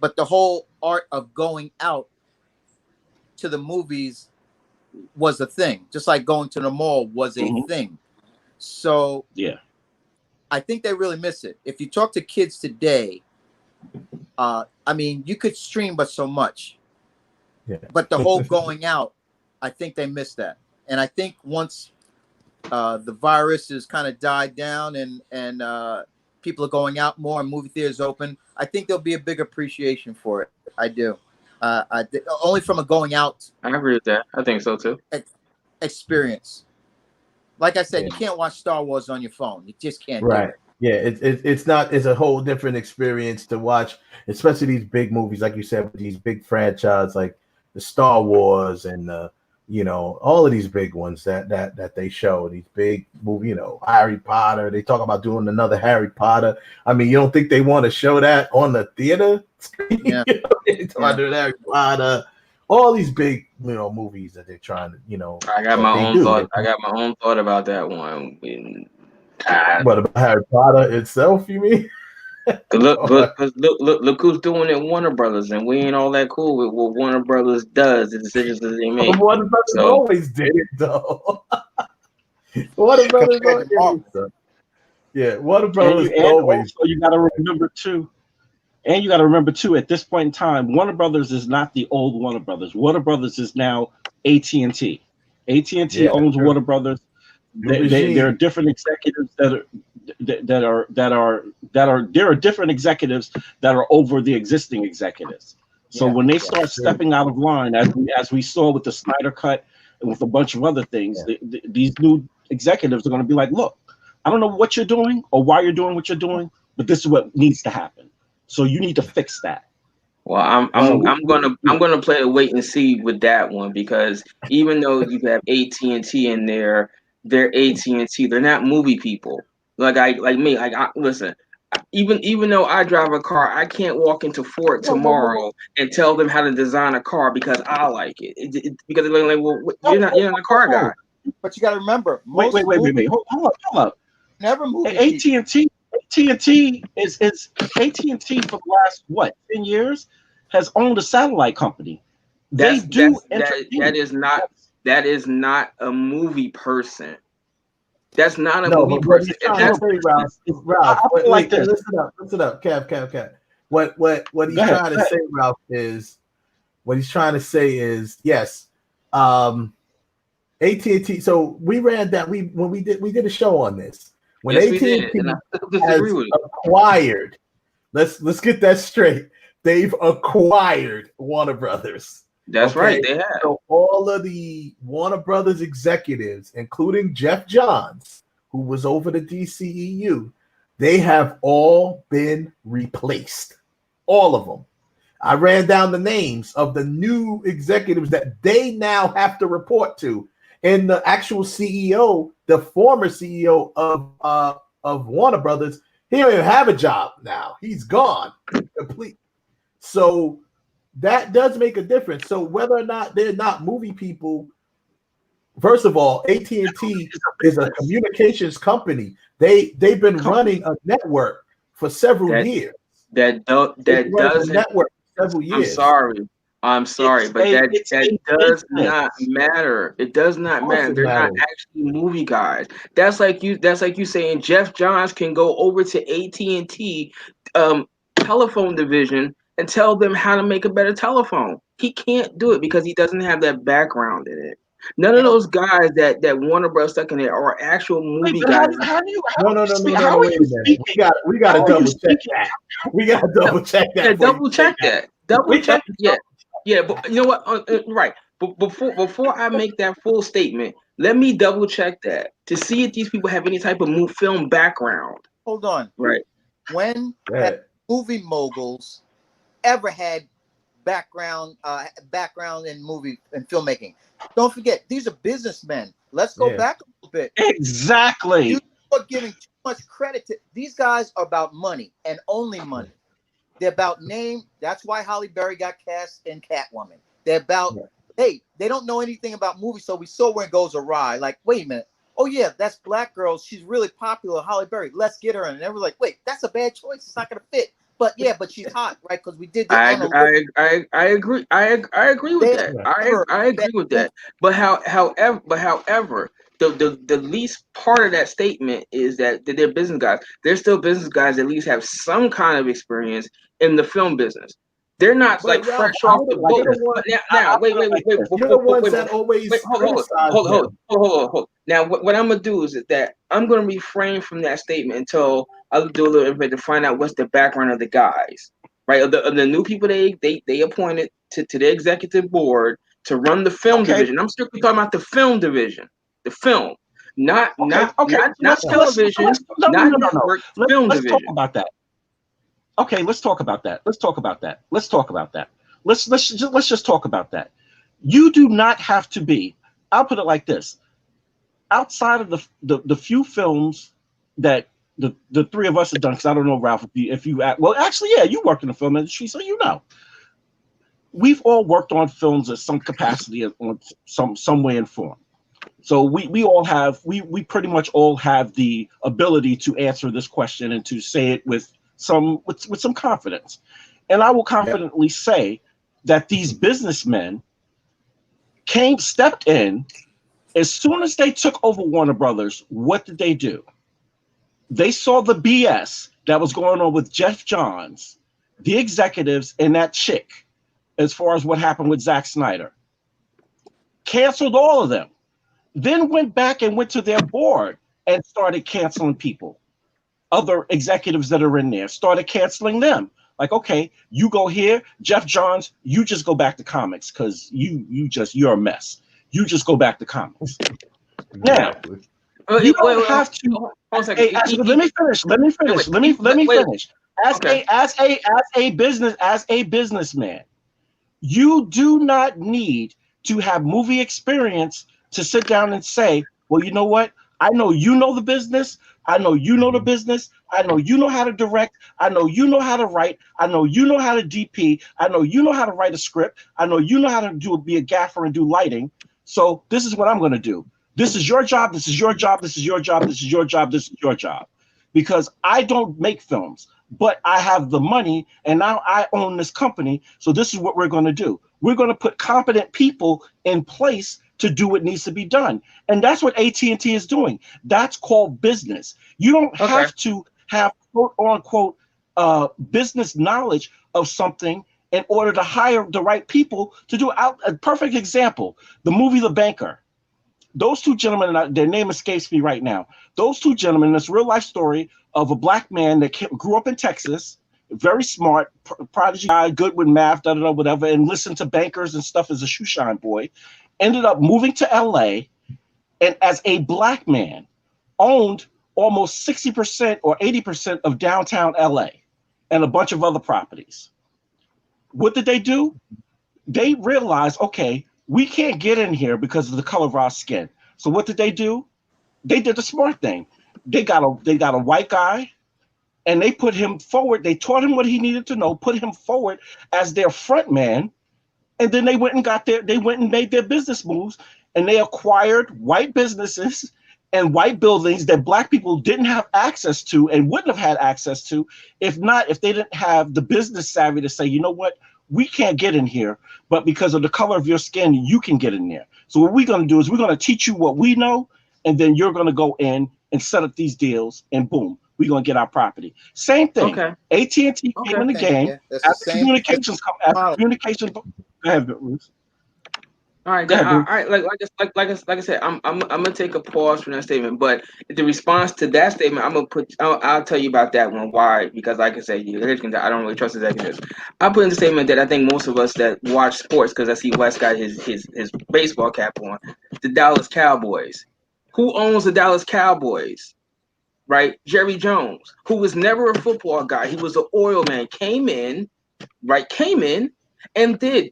but the whole art of going out to the movies was a thing, just like going to the mall was a thing. So
yeah,
I think they really miss it. If you talk to kids today, I mean, you could stream but so much.
Yeah.
But the whole going out, I think they miss that. And I think once the virus has kind of died down and people are going out more and movie theaters open, I think there'll be a big appreciation for it. I do. Only from a going out.
I agree with that. I think so too.
Experience. Like I said, you can't watch Star Wars on your phone. You just can't.
Right.
Do it.
Yeah. It's not. It's a whole different experience to watch, especially these big movies, like you said, with these big franchises like the Star Wars and all of these big ones that they show. These big movie, Harry Potter. They talk about doing another Harry Potter. I mean, you don't think they want to show that on the theater screen?
Yeah.
They talk about doing Harry Potter. All these big, movies that they're trying to,
I got my own thought. I got my own thought about that one.
What about Harry Potter itself? You mean?
Look who's doing it, Warner Brothers, and we ain't all that cool with what Warner Brothers does, the decisions that they make.
Warner Brothers always did it though. Warner Brothers always did it. Yeah, Warner Brothers always.
Also, you got to remember too. And you got to remember too, at this point in time, Warner Brothers is not the old Warner Brothers. Warner Brothers is now AT&T. AT&T owns Warner Brothers. There are different executives there are different executives that are over the existing executives. So when they start stepping out of line, as we saw with the Snyder Cut and with a bunch of other things, these new executives are going to be like, look, I don't know what you're doing or why you're doing what you're doing, but this is what needs to happen. So you need to fix that.
Well, I'm gonna play a wait and see with that one, because even though you have AT&T in there, they're AT&T. They're not movie people. Listen. Even though I drive a car, I can't walk into Ford tomorrow and tell them how to design a car because I like it. Because they're like, well, you're not a car guy.
But you got to remember,
wait. Hold up.
Never movie.
AT&T is AT&T for the last 10 years has owned a satellite company. That
is not a movie person. That's not a movie
person.
Ralph,
listen up, Kev. What he's trying to say, Ralph, is yes, AT&T. So we ran that when we did a show on this. When AT&T has acquired, let's get that straight. They've acquired Warner Brothers.
That's right, they have.
So all of the Warner Brothers executives, including Jeff Johns, who was over the DCEU, they have all been replaced. All of them. I ran down the names of the new executives that they now have to report to. And the actual CEO, the former CEO of Warner Brothers, he don't even have a job now. He's gone complete. So that does make a difference. So whether or not they're not movie people, first of all, AT&T is a communications company. They've been running a network for several years.
That doesn't
network for several years.
I'm sorry, but that does not matter. It does not matter. They're not actually movie guys. That's like you saying Jeff Johns can go over to AT&T telephone division and tell them how to make a better telephone. He can't do it because he doesn't have that background in it. None of those guys that Warner Bros. Stuck in there are actual movie guys.
How do you?
No. Wait a minute. We got to double check that. We got to double check that.
Yeah, double check that. Double check. Yeah. But you know what? Right. But before I make that full statement, let me double check that to see if these people have any type of film background.
Hold on.
Right.
When have movie moguls ever had background in movie and filmmaking? Don't forget, these are businessmen. Let's go back a little bit.
Exactly.
You are giving too much credit to these guys. Are about money and only money. They're about name. That's why Halle Berry got cast in Catwoman. They're about hey, they don't know anything about movies, so we saw where it goes awry. Like, wait a minute. Oh yeah, that's black girl. She's really popular, Halle Berry. Let's get her in. And everyone's like, wait, that's a bad choice. It's not gonna fit. But yeah, but she's hot, right? Because we did.
I agree. I agree with that. I agree with that. But however, the least part of that statement is that they're business guys. They're still business guys. That at least have some kind of experience in the film business. They're not like fresh off the boat. Now, wait.
You're the ones that always
Hold. Now, what I'm gonna do is that I'm gonna refrain from that statement until I do a little bit to find out what's the background of the guys, right? Of the new people they appointed to the executive board to run the film division. I'm strictly talking about the film division, the film, not television, not network, film division.
Let's talk about that. Okay, let's talk about that. Let's just talk about that. You do not have to be. I'll put it like this: outside of the few films that the three of us have done, because I don't know, Ralph, if you well, actually, yeah, you worked in the film industry, so you know. We've all worked on films at some capacity, on some way and form. So we all have we pretty much all have the ability to answer this question and to say it with some confidence. And I will confidently say that these businessmen stepped in as soon as they took over Warner Brothers. What did they do? They saw the BS that was going on with Jeff Johns, the executives, and that chick, as far as what happened with Zack Snyder. Canceled all of them. Then went back and went to their board and started canceling people. Other executives that are in there started canceling them. Like, okay, you go here, Jeff Johns, you just go back to comics because you're a mess. You just go back to comics. Now, you don't have to. Let me finish. As a businessman, you do not need to have movie experience to sit down and say, well, you know what? I know you know the business. I know you know the business. I know you know how to direct. I know you know how to write. I know you know how to DP. I know you know how to write a script. I know you know how to be a gaffer and do lighting. So this is what I'm going to do. This is your job. This is your job. This is your job. This is your job. This is your job. Because I don't make films, but I have the money and now I own this company. So this is what we're going to do. We're going to put competent people in place to do what needs to be done. And that's what AT&T is doing. That's called business. You don't have to have quote unquote business knowledge of something in order to hire the right people to do a perfect example. The movie The Banker. Those two gentlemen, their name escapes me right now. Those two gentlemen, this real life story of a black man that grew up in Texas, very smart, prodigy guy, good with math, whatever, and listened to bankers and stuff as a shoeshine boy, ended up moving to LA, and as a black man, owned almost 60% or 80% of downtown LA and a bunch of other properties. What did they do? They realized, okay, we can't get in here because of the color of our skin. So what did they do? They did the smart thing. They got a white guy, and they put him forward. They taught him what he needed to know, put him forward as their front man, and then they went and made their business moves, and they acquired white businesses and white buildings that black people didn't have access to and wouldn't have had access to if they didn't have the business savvy to say, you know what, we can't get in here, but because of the color of your skin, you can get in there. So what we're going to do is we're going to teach you what we know, and then you're going to go in and set up these deals, and boom, we're going to get our property. Same thing. Okay. AT&T came in the game. As the communications come, go ahead, Bruce.
All right, all right. Like I said, I'm gonna take a pause from that statement. But the response to that statement, I'll tell you about that one. Why? Because like I said, I don't really trust executives. I put in the statement that I think most of us that watch sports, because I see Wes got his baseball cap on, the Dallas Cowboys. Who owns the Dallas Cowboys? Right, Jerry Jones, who was never a football guy. He was an oil man. Came in and did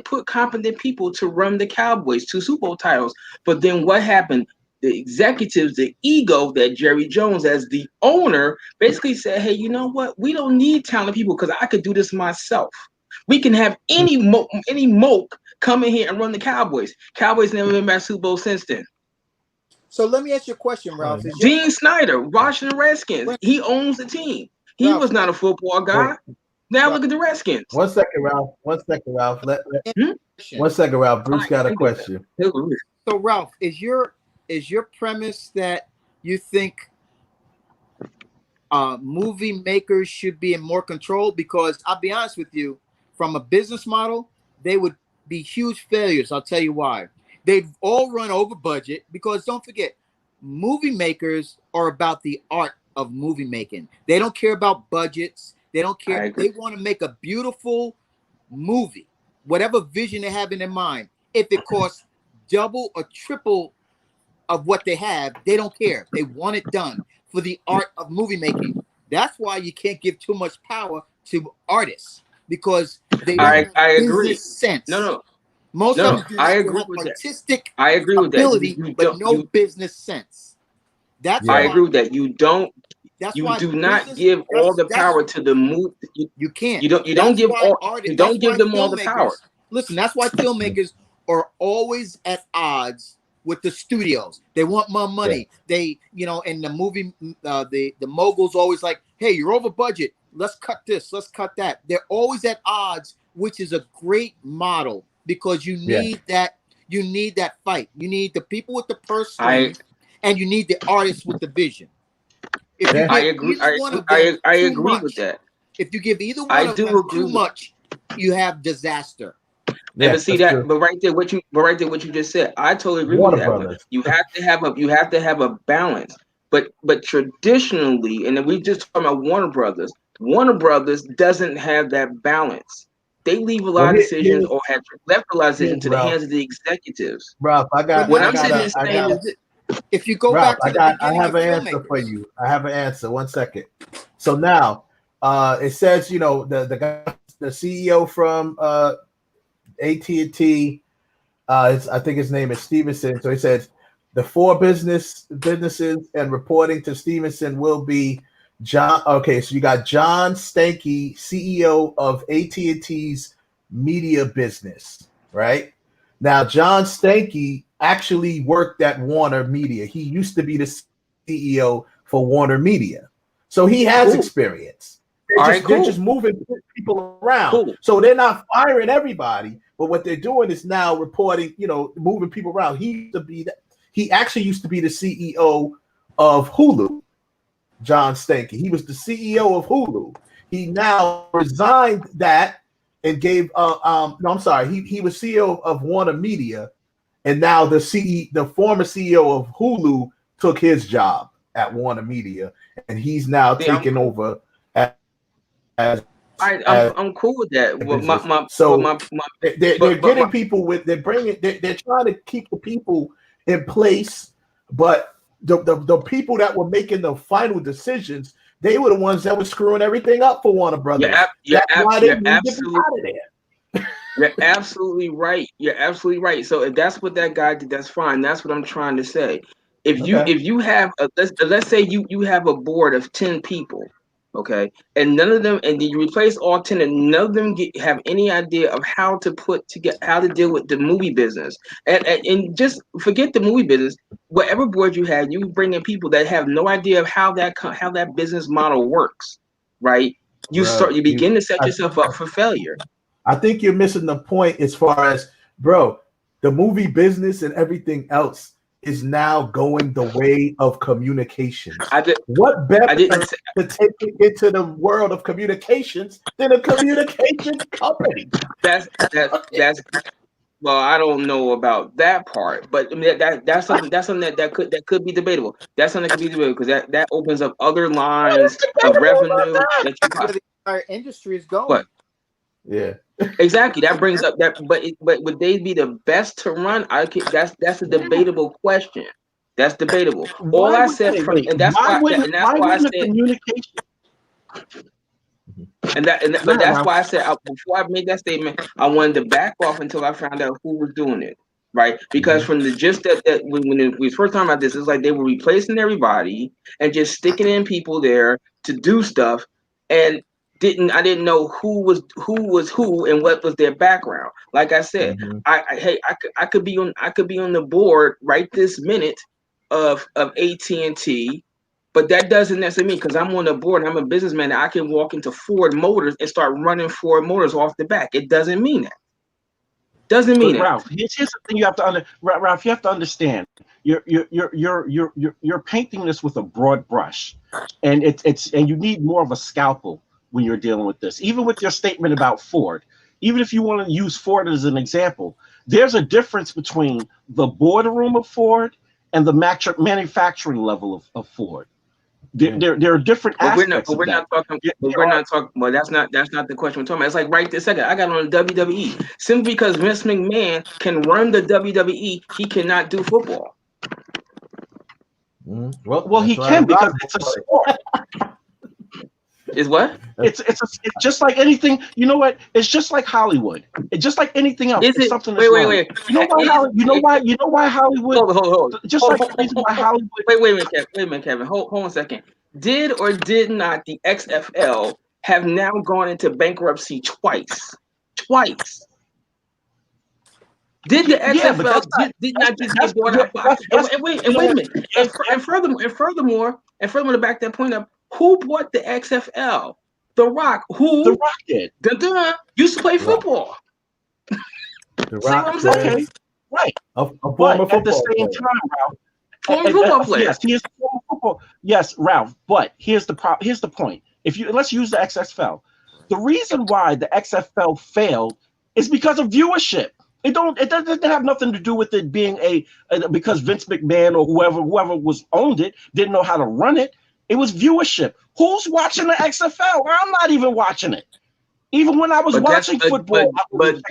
put competent people to run the Cowboys to Super Bowl titles. But then what happened? The executives, the ego that Jerry Jones, as the owner, basically said, hey, you know what? We don't need talented people because I could do this myself. We can have any moke come in here and run the Cowboys. Cowboys never been back to Super Bowl since then.
So let me ask you a question, Ralph.
Gene Snyder, Washington Redskins, he owns the team. He was not a football guy. Now look at the Redskins.
One second, Ralph. One second, Ralph. Bruce got a question.
So, Ralph, is your premise that you think movie makers should be in more control? Because I'll be honest with you, from a business model, they would be huge failures. I'll tell you why. They'd all run over budget because don't forget, movie makers are about the art of movie making. They don't care about budgets. They don't care. They want to make a beautiful movie, whatever vision they have in their mind. If it costs double or triple of what they have, they don't care. They want it done for the art of movie making. That's why you can't give too much power to artists because they don't have business sense.
No.
Most of them do
I agree with
artistic
that. I agree with
ability,
that.
but no business sense. That's
I agree with that. You don't. You do not give all the power to the movie.
You can't.
You don't give all. You don't give them all the power.
Listen, that's why filmmakers are always at odds with the studios. They want more money. They, and the movie, the moguls always like, hey, you're over budget. Let's cut this. Let's cut that. They're always at odds, which is a great model because you need that. You need that fight. You need the people with the purse strings, and you need the artists with the vision. If you
I agree. I agree with that.
If you give either one of them too much, you have disaster.
Yeah, but see that, but right there, what you just said, I totally agree with that one. You have to have a balance. But traditionally, and then we just talking about Warner Brothers. Warner Brothers doesn't have that balance. They leave a lot of decisions or have left a lot of decisions to the hands of the executives.
Ralph,
if you go back to
I have an answer for you. I have an answer. 1 second. So now, it says the guy, the CEO from AT&T, I think his name is Stevenson. So he says the four businesses and reporting to Stevenson will be John. Okay, so you got John Stankey, CEO of AT&T's media business, right? Now, John Stankey actually worked at Warner Media. He used to be the CEO for Warner Media. So he has experience. They're just moving people around. So they're not firing everybody, but what they're doing is now reporting, moving people around. He actually used to be the CEO of Hulu, John Stankey. He was the CEO of Hulu. He now resigned that and gave he was CEO of Warner Media. And now the former CEO of Hulu took his job at Warner Media, and he's now taking over.
I'm cool with that.
They're trying to keep the people in place, but the people that were making the final decisions, they were the ones that were screwing everything up for Warner Brothers. That's why they need to be out of there.
You're absolutely right. You're absolutely right. So if that's what that guy did, that's fine. That's what I'm trying to say. If you have let's say you have a board of 10 people, okay, and none of them, and then you replace all 10, and none of them have any idea of how to deal with the movie business, and just forget the movie business. Whatever board you have, you bring in people that have no idea of how that business model works, right? You begin to set yourself up for failure.
I think you're missing the point as far as, bro, the movie business and everything else is now going the way of communications. What better to take it into the world of communications than a communications company?
That's Well, I don't know about that part, but I mean, that's something that could be debatable. That's something that could be debatable because that opens up other lines of revenue that you
Where the entire industry is going.
What?
Yeah.
Exactly. That brings up that, but would they be the best to run? That's a debatable question. That's debatable. All I said and that's why I said
communication.
But that's why I said before I made that statement, I wanted to back off until I found out who was doing it, right? Because from the gist that when we first talking about this, it's like they were replacing everybody and just sticking in people there to do stuff, and I didn't know who was who and what was their background. Like I said, I could be on the board right this minute of AT&T. But that doesn't necessarily mean because I'm on the board and I'm a businessman that I can walk into Ford Motors and start running Ford Motors off the back. It doesn't mean that. Doesn't mean that.
Ralph, here's the thing you have to Ralph, you have to understand. You're painting this with a broad brush, and and you need more of a scalpel when you're dealing with this. Even with your statement about Ford, even if you want to use Ford as an example, there's a difference between the boardroom of Ford and the manufacturing level of Ford. There are different aspects.
We're not talking. Well, that's not the question we're talking about. It's like right this second, I got on the WWE simply because Vince McMahon can run the WWE. He cannot do football.
Well, he can because it's a sport.
Is what?
It's just like anything. You know what? It's just like Hollywood. It's just like anything else. It's something that's wrong. You know why Hollywood?
Hold.
Just like the reason why Hollywood.
Wait a minute, Kevin. Hold on a second. Did or did not the XFL have now gone into bankruptcy twice? Twice. Did the XFL did not just get bought out by? Wait a minute. And furthermore, to back that point up, who bought the XFL? The Rock. Who?
The Rock did.
Used to play football.
The Rock.
See what I'm saying?
Right.
But
at the same time, Ralph.
Former football player.
Yes, he is former football. Yes, Ralph. But here's the point. Let's use the XFL. The reason why the XFL failed is because of viewership. It doesn't have nothing to do with it being because Vince McMahon or whoever owned it didn't know how to run it. It was viewership. Who's watching the XFL? I'm not even watching it. Even when I was watching football.
But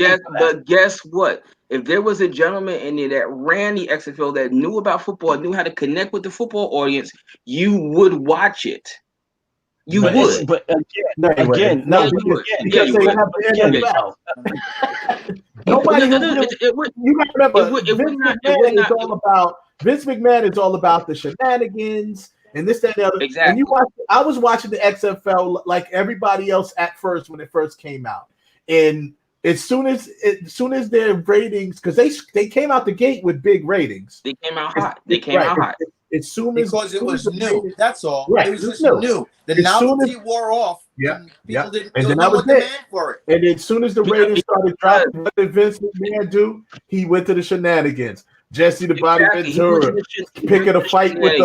guess what? If there was a gentleman in there that ran the XFL that knew about football, knew how to connect with the football audience, you would watch it. You would.
But because they have the NFL.
Nobody. You got to remember, Vince McMahon is all about the shenanigans and this, that, and the other.
Exactly.
I was watching the XFL like everybody else at first when it first came out, and as soon as their ratings, because they came out the gate with big ratings.
They came out hot.
As soon as
because it was new. That's all.
Right.
It was just new. The novelty wore off.
Yeah.
People didn't
And then
know what demand for it.
And as soon as the ratings started dropping, what did Vince McMahon do? He went to the shenanigans. Jesse the Body Ventura picking a fight with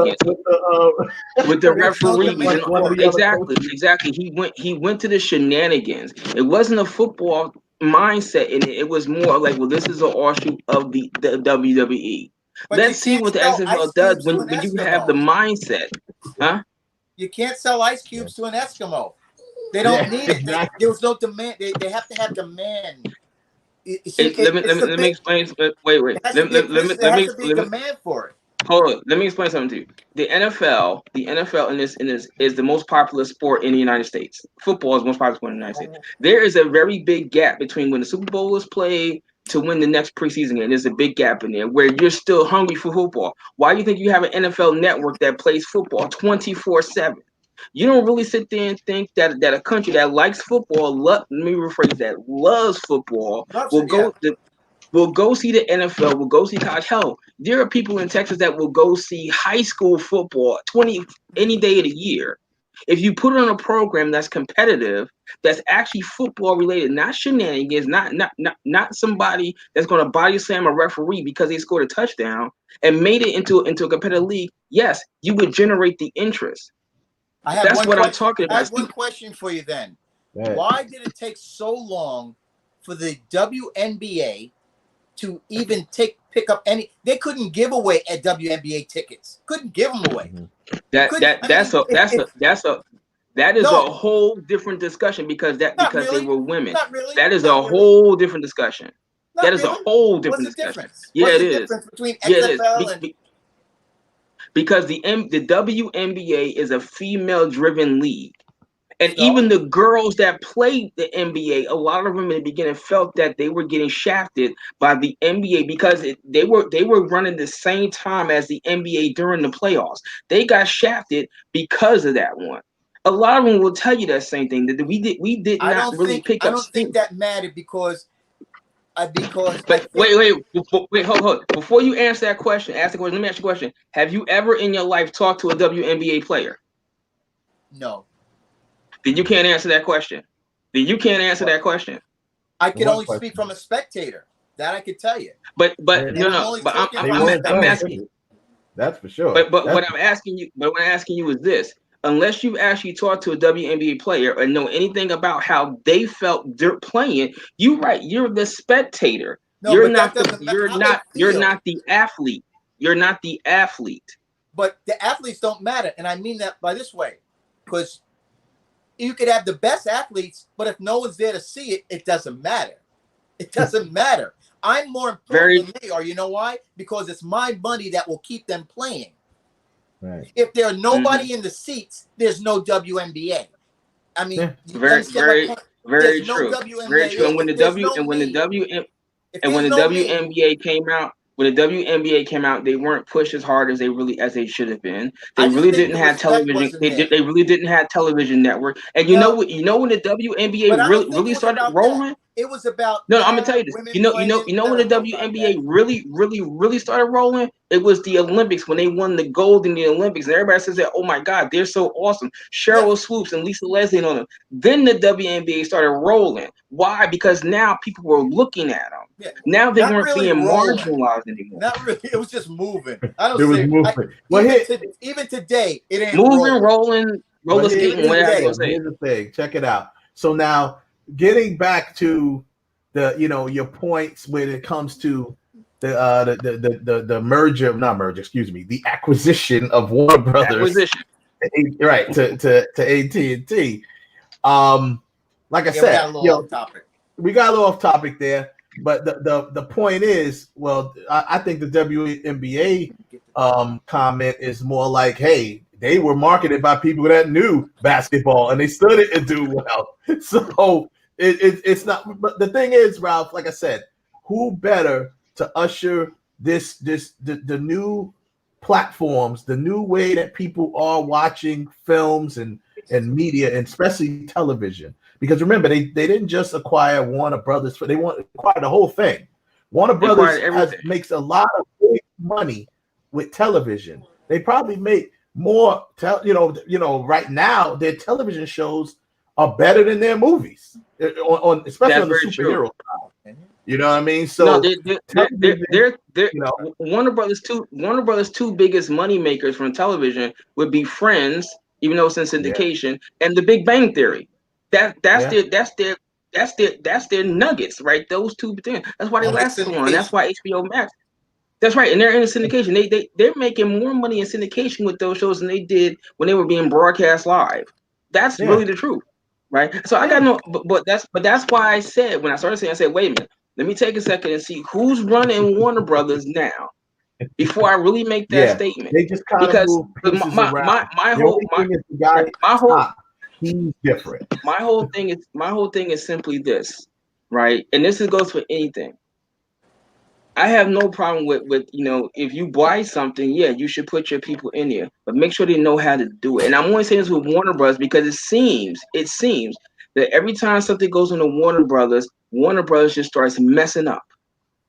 the referee. Exactly. He went to the shenanigans. It wasn't a football mindset, and it was more like, well, this is an offshoot of the WWE.
But
let's see what the XFL does when you have the mindset, huh?
You can't sell ice cubes to an Eskimo. They don't need it. There was no demand. They have to have demand.
Let me explain. Wait. Let me
demand for it.
Hold on. Let me explain something to you. The NFL in this is the most popular sport in the United States. Football is the most popular sport in the United States. There is a very big gap between when the Super Bowl is played to win the next preseason game. There's a big gap in there where you're still hungry for football. Why do you think you have an NFL network that plays football 24/7? You don't really sit there and think that a country that likes football, let me rephrase that, loves football, will go see the NFL, will go see college. Hell, there are people in Texas that will go see high school football any day of the year. If you put it on a program that's competitive, that's actually football related, not shenanigans, not somebody that's going to body slam a referee because they scored a touchdown and made it into a competitive league, yes, you would generate the interest. That's what I'm talking about.
I have one question for you then. Why did it take so long for the WNBA to even pick up any. They couldn't give away at WNBA tickets. Couldn't give them away.
That is a whole different discussion because they were women. That is a whole different discussion. That is a whole different discussion. Yeah, it is.
Between XFL and
because the WNBA is a female-driven league. And even the girls that played the NBA, a lot of them in the beginning felt that they were getting shafted by the NBA because they were running the same time as the NBA during the playoffs. They got shafted because of that one. A lot of them will tell you that same thing, that we did not really pick up.
I don't think that mattered because.
Wait, hold. Before you answer that question, let me ask you a question. Have you ever in your life talked to a WNBA player?
No.
Then you can't answer that question.
I can only speak from a spectator. That I could tell you.
But I'm asking you.
That's for sure.
But what I'm asking you is this. Unless you actually talked to a WNBA player or know anything about how they felt playing, you're the spectator. You're not the athlete. You're not the athlete.
But the athletes don't matter, and I mean that by this way, because you could have the best athletes, but if no one's there to see it, it doesn't matter. It doesn't matter. I'm more important than they are. You know why? Because it's my money that will keep them playing.
Right.
If there are nobody in the seats, there's no WNBA. I mean,
very true. Very true. And when the WNBA came out, they weren't pushed as hard as they should have been. They really didn't have television. They really didn't have television network. And you know when the WNBA really started rolling.
It was about
I'm gonna tell you this. You know when the WNBA really started rolling? It was the Olympics when they won the gold in the Olympics, and everybody says that, oh my God, they're so awesome. Cheryl Swoops and Lisa Leslie on them. Then the WNBA started rolling. Why? Because now people were looking at them.
Yeah.
Now they weren't being marginalized anymore.
Not really. It was just moving. Even today, it ain't
rolling, roller skating, whatever you say.
Here's the thing. Check it out. So now, getting back to your points when it comes to the the acquisition of Warner Brothers, right, to AT&T. Like I said, we got a little off topic there, but the point is, I think the WNBA comment is more like, hey, they were marketed by people that knew basketball and they still didn't do well. So it's not. But the thing is, Ralph, like I said, who better to usher the new platforms, the new way that people are watching films and media, and especially television? Because remember, they didn't just acquire Warner Brothers, they acquired the whole thing. Warner Brothers makes a lot of big money with television. They probably make more. Right now their television shows are better than their movies, especially on the superhero side. You know what I mean? So
they're Warner Brothers' two biggest money makers from television would be Friends, even though it's in syndication, and The Big Bang Theory. That's their nuggets, right? Those two things. That's why they last so long. That's why HBO Max. That's right, and they're in syndication. They're making more money in syndication with those shows than they did when they were being broadcast live. That's really the truth, right? So I got no, but that's why I said, when I started saying, I said, wait a minute, let me take a second and see who's running Warner Brothers now before I really make that statement.
They just kind of move pieces around. He's different.
My whole thing is simply this, right? And this goes for anything. I have no problem with if you buy something, you should put your people in there, but make sure they know how to do it. And I'm only saying this with Warner Brothers because it seems that every time something goes into Warner Brothers just starts messing up.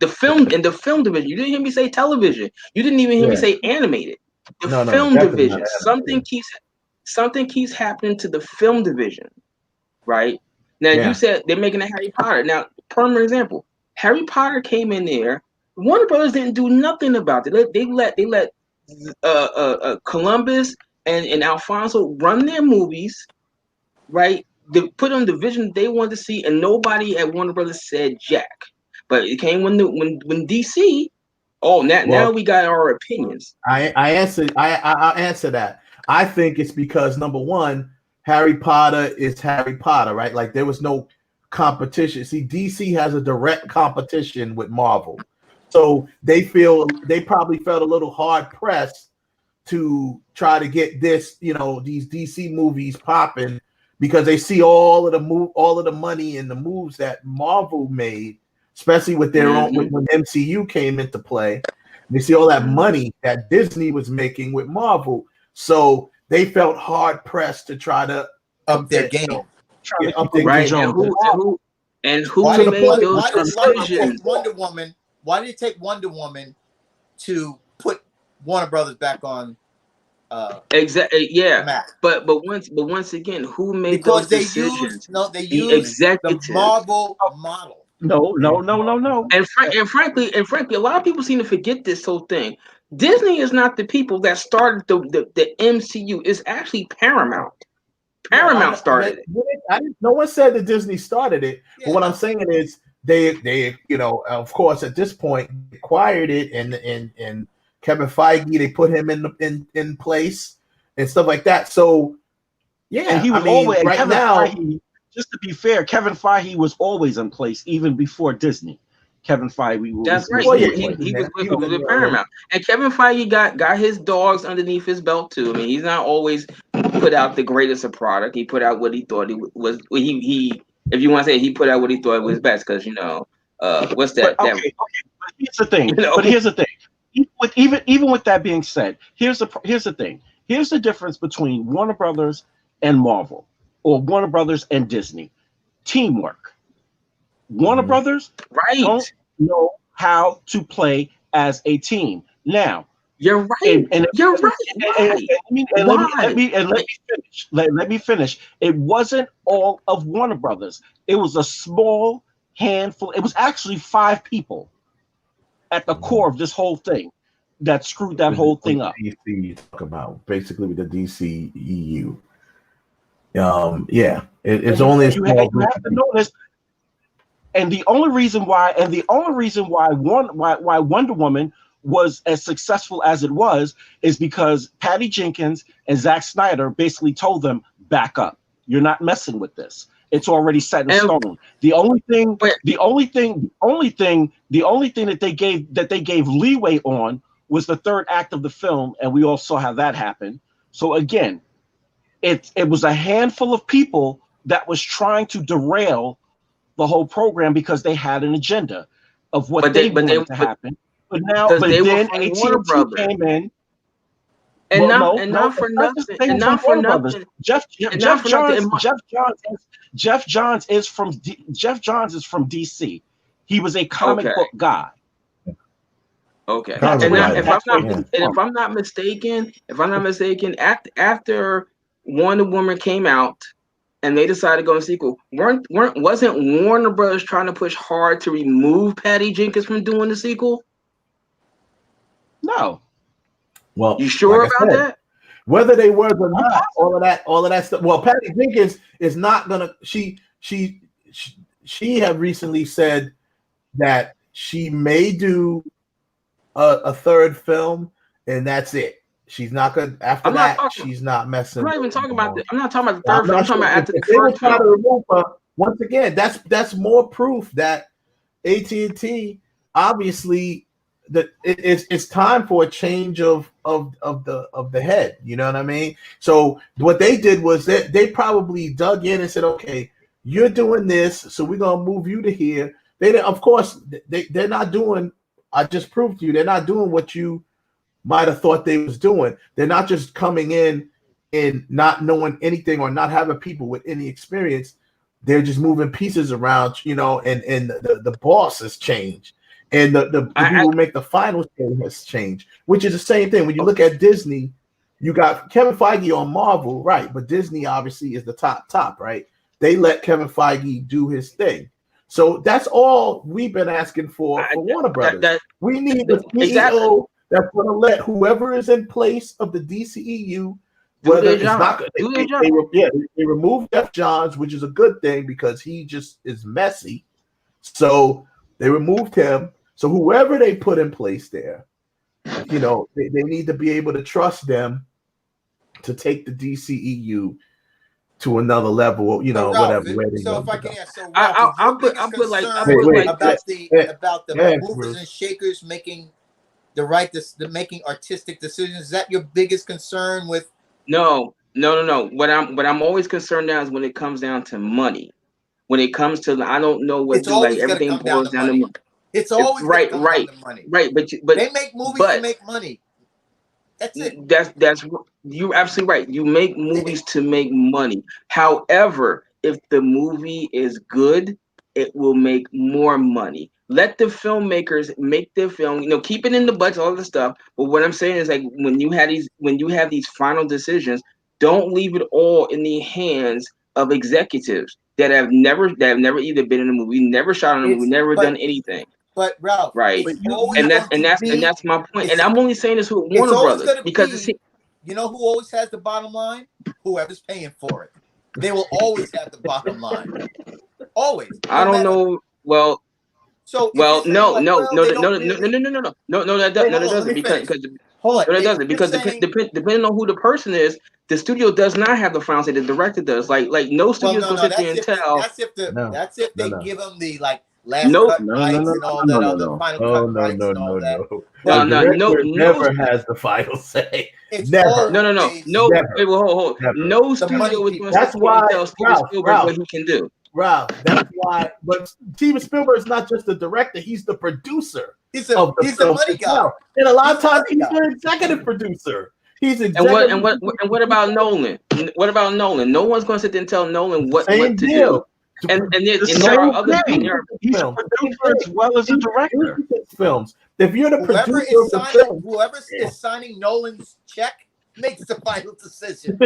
The film division. You didn't hear me say television. You didn't even hear me say animated. The film division. Something keeps happening to the film division, right? Now you said they're making a Harry Potter. Now, prime example, Harry Potter came in there. Warner Brothers didn't do nothing about it. They let Columbus and Alfonso run their movies, right? They put on the vision they wanted to see, and nobody at Warner Brothers said jack. But it came when DC. Oh, now we got our opinions.
I answer that. I think it's because number one, Harry Potter is Harry Potter, right? Like there was no competition. See, DC has a direct competition with Marvel, so they probably felt a little hard pressed to try to get these DC movies popping because they see all of the money and the moves that Marvel made, especially with their own when MCU came into play. They see all that money that Disney was making with Marvel, so they felt hard pressed to try to
up their game.
Right. And who made those decisions?
Why did it take Wonder Woman to put Warner Brothers back on?
Exactly. Yeah. But once again, who made those decisions?
They used the Marvel model.
No.
And frankly, a lot of people seem to forget this whole thing. Disney is not the people that started the MCU. It's actually Paramount. Paramount started it.
No one said that Disney started it. Yeah. But what I'm saying is they of course at this point acquired it and Kevin Feige, they put him in place and stuff like that. So yeah,
and he was always right now. Feige, just to be fair, Kevin Feige was always in place even before Disney. Kevin Feige.
That's right. He was with Paramount, and Kevin Feige got his dogs underneath his belt too. I mean, he's not always put out the greatest of product. He put out what he thought he was. He if you want to say he put out what he thought was best, because what's that?
But here's the thing. But here's the thing. Even with that being said, here's the thing. Here's the difference between Warner Brothers and Marvel, or Warner Brothers and Disney. Teamwork. Warner Brothers don't know how to play as a team. Now,
you're right. You're right.
Let me finish. It wasn't all of Warner Brothers. It was a small handful. It was actually 5 people at the core of this whole thing that screwed that whole thing up.
DC you talk about basically with the DC EU. It's only a small group.
You have to know this. And the only reason why Wonder Woman was as successful as it was is because Patty Jenkins and Zack Snyder basically told them, back up. You're not messing with this. It's already set in stone. The only thing that they gave leeway on was the third act of the film, and we all saw how that happened. So again, it was a handful of people that was trying to derail the whole program because they had an agenda of what they wanted to happen. But then AT&T came in,
not for nothing.
Jeff Johns is from DC. He was a comic book guy.
Okay. If I'm not mistaken, after Wonder Woman came out and they decided to go in sequel, wasn't Warner Brothers trying to push hard to remove Patty Jenkins from doing the sequel?
No.
Well,
you sure about that?
Whether they were or not, all of that stuff. Well, Patty Jenkins is not gonna. She have recently said that she may do a third film, and that's it. She's not gonna. After that, she's not messing.
I'm not even talking about. I'm not talking about the third film. I'm talking about after the first film.
To remove her, once again, that's more proof that AT&T obviously that it's time for a change of the head. You know what I mean? So what they did was they probably dug in and said, okay, you're doing this, so we're gonna move you to here. Of course, they're not doing. I just proved to you they're not doing what you might have thought they was doing. They're not just coming in and not knowing anything or not having people with any experience. They're just moving pieces around, and the boss has changed. And the people who make the final show has changed, which is the same thing. When you look at Disney, you got Kevin Feige on Marvel, right? But Disney obviously is the top, right? They let Kevin Feige do his thing. So that's all we've been asking for Warner Brothers. We need the CEO that's going to let whoever is in place of the DCEU, whether it's not they removed Jeff Johns, which is a good thing because he just is messy. So They removed him. So whoever they put in place there, you know, they need to be able to trust them to take the DCEU to another level, you know,
Ralph,
whatever. Where they
so
want
if I
to
can
go.
ask, so Ralph,
I'll put like
about the movers
Bruce.
and shakers making the making artistic decisions. Is that your biggest concern with?
No. What I'm always concerned now is when it comes down to money. When it comes to, I don't know what
It's always
everything
come down
boils
to
down to
money.
money.
It's always
right.
down to money.
Right. But
they make movies to make money. That's it.
That's you're absolutely right. You make movies to make money. However, if the movie is good, it will make more money. Let the filmmakers make their film. You know, keep it in the budget, all the stuff. But what I'm saying is, like, when you have these final decisions, don't leave it all in the hands of executives that have never either been in a movie, never shot in a movie, never done anything.
But Ralph,
right, and that's my point. And I'm only saying this with
it's
Warner
always
Brothers because
you know who always has the bottom line? Whoever's paying for it. They will always have the bottom line. Always.
I don't know. Well,
so
no, that doesn't because depending on who the person is, the studio does not have the final say. The director does. Like no studio's gonna sit there and tell.
That's if they give them the last cut rights and all that other final cut rights and all that.
No, never has the final say.
It's
never.
No. Wait, hold.
Never.
No studio is going
That's
to
why
tell Steven Spielberg what he can do.
Ralph, that's why. But Steven Spielberg is not just the director; he's the producer.
He's the money guy.
And a lot of times, he's the executive producer. He's executive.
And what about Nolan? What about Nolan? No one's going to sit there and tell Nolan what to do. And there are other
he's a producer as well as a director.
Films. If you're the
whoever
producer of the film,
whoever is signing Nolan's check makes the final decision.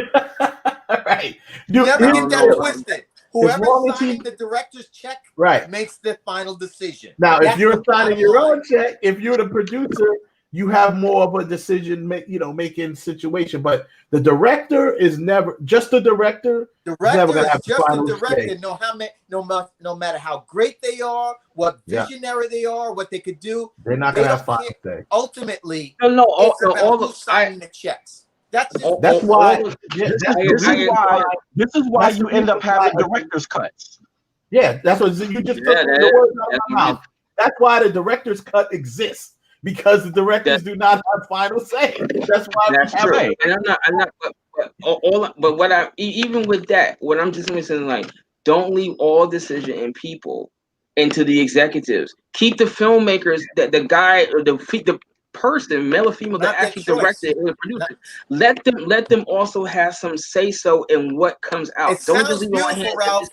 Right.
Never get that twisted. Whoever's signing the director's check makes the final decision.
Now, if you're signing your own check, if you're the producer, you have more of a making situation. But the director is never just the director.
Director is just the director. No matter how great they are, what visionary they are, what they could do,
they're not going to have final say.
Ultimately,
it's
about who's signing the checks. That's
why.
This is why you end up having director's cuts.
Yeah, that's what you just took the words out of my mouth. That's why the director's cut exists. Because the directors do not have final say. That's why.
That's true. And I'm not. But what I even with that, what I'm just saying, like, don't leave all decision and people into the executives. Keep the filmmakers, the guy or the person, male or female, that actually directed and produced it. Let them also have some say so in what comes out.
It
Don't
sounds
just leave
beautiful, Ralph,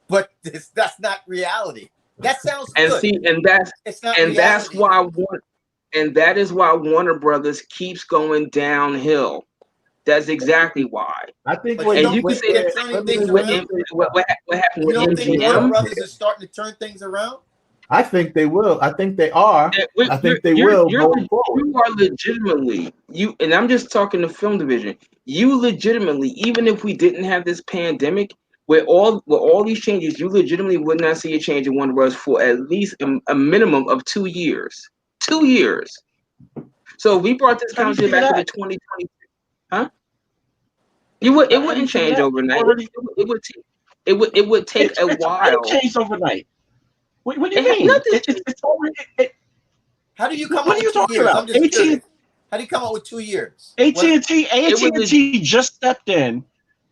but that's not reality. That sounds
and
good.
See, and that's why. And that is why Warner Brothers keeps going downhill. That's exactly why.
I think.
And you can say that what happened with MGM.
Think Warner Brothers is starting to turn things around?
I think they will. I think they are. I think they will going forward.
You are legitimately and I'm just talking the film division. You legitimately, even if we didn't have this pandemic, with all these changes, you legitimately would not see a change in Warner Bros. For at least a minimum of 2 years. 2 years. So we brought this conversation back to the 2020, huh? It wouldn't change overnight. It would take a while.
It changed overnight. What do you mean? It's already.
How do you come?
What are you talking about?
How do you come up with 2 years?
AT&T just stepped in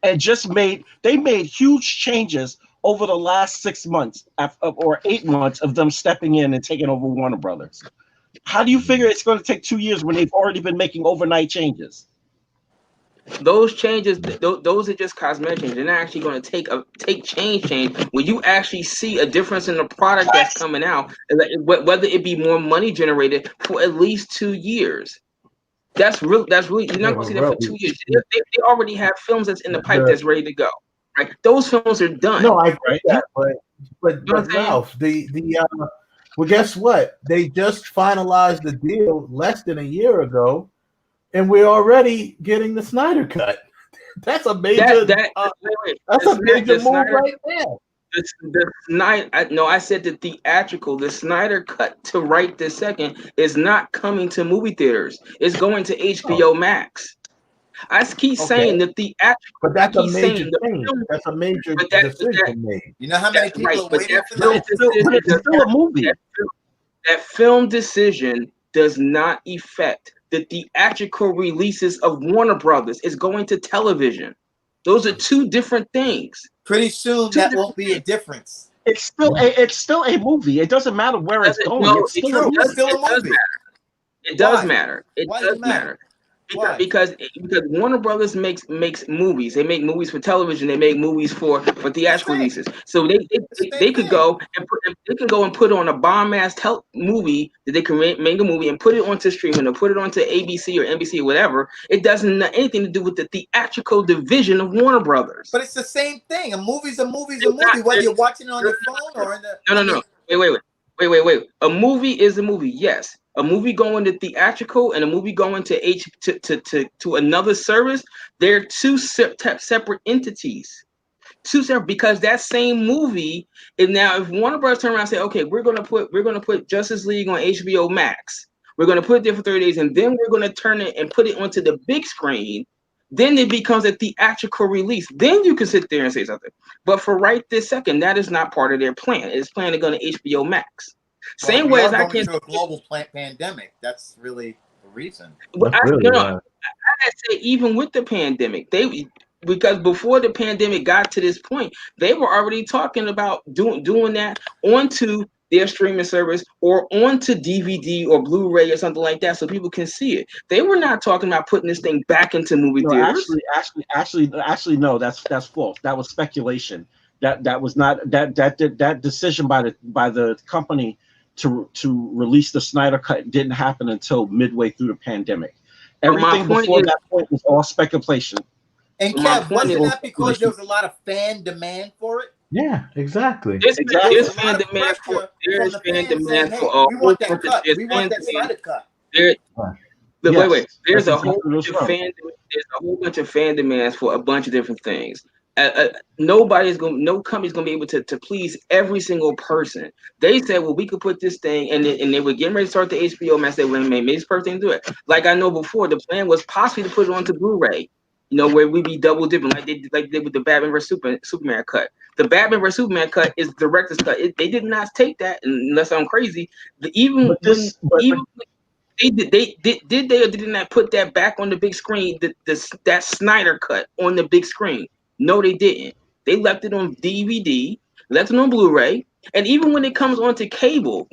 and made huge changes over the last 6 months or 8 months of them stepping in and taking over Warner Brothers. How do you figure it's going to take 2 years when they've already been making overnight changes?
Those changes, those are just cosmetic changes. They're not actually going to take change. When you actually see a difference in the product that's coming out, whether it be more money generated for at least 2 years. That's really you're not going to see that for 2 years. They already have films that's in the pipe that's ready to go. Right? Those films are done.
No, I agree that, but Ralph, well, guess what? They just finalized the deal less than a year ago, and we're already getting the Snyder cut. That's a major. That's a major move right there.
The Snyder, I said the theatrical, the Snyder cut to right this second is not coming to movie theaters. It's going to HBO Max. I keep saying that the theatrical,
but that's a major
saying the
thing.
film,
That's a major
but
decision made.
You know how many people
right,
are
but
waiting
that
for
film
that?
decision
But it's still a movie.
That film decision does not affect the theatrical releases of Warner Brothers. It's going to television. Those are two different things.
Pretty soon that won't be a difference.
It's still a movie. It doesn't matter where it's going.
No,
It's still a movie.
It's still a movie.
It does
Why?
matter. It
Why
does
does it matter?
matter.
Why?
Because Warner Brothers makes movies. They make movies for television. They make movies for theatrical releases. So they could go and put on a bomb ass movie that they can make a movie and put it onto streaming or put it onto ABC or NBC or whatever. It doesn't have anything to do with the theatrical division of Warner Brothers.
But it's the same thing. A movie's a movie's a movie, whether you're watching it on your phone or in the.
No. Wait. A movie is a movie. Yes. A movie going to theatrical and a movie going to another service, they're two separate entities. Two separate, because that same movie is now, if Warner Bros. Turn around and say, okay, we're gonna put Justice League on HBO Max. We're gonna put it there for 30 days, and then we're gonna turn it and put it onto the big screen. Then it becomes a theatrical release. Then you can sit there and say something. But for right this second, that is not part of their plan. It's plan to go to HBO Max. Same way as I can't.
Through a global pandemic. That's really the reason.
But I say even with the pandemic, because before the pandemic got to this point, they were already talking about doing that onto their streaming service or onto DVD or Blu-ray or something like that, so people can see it. They were not talking about putting this thing back into movie theaters.
Actually, no. That's false. That was speculation. That was not that decision by the company to release the Snyder Cut didn't happen until midway through the pandemic. Everything before that point was all speculation.
And Kev, wasn't that because there was a lot of fan demand for it?
Yeah, exactly.
There's fan demand for
we want that cut. We want that Snyder cut.
Wait. There's a whole bunch of fan demands for a bunch of different things. No company's gonna be able to please every single person. They said, well, we could put this thing, and they were getting ready to start the HBO Max. They went, maybe this person do it. Like I know before, the plan was possibly to put it onto Blu-ray. Where we be double dipping, like they did with the Batman vs Superman cut. The Batman vs Superman cut is the director's cut. They did not take that, unless I'm crazy. They did not put that back on the big screen. That Snyder cut on the big screen. No, they didn't. They left it on DVD, left it on Blu-ray, and even when it comes onto cable,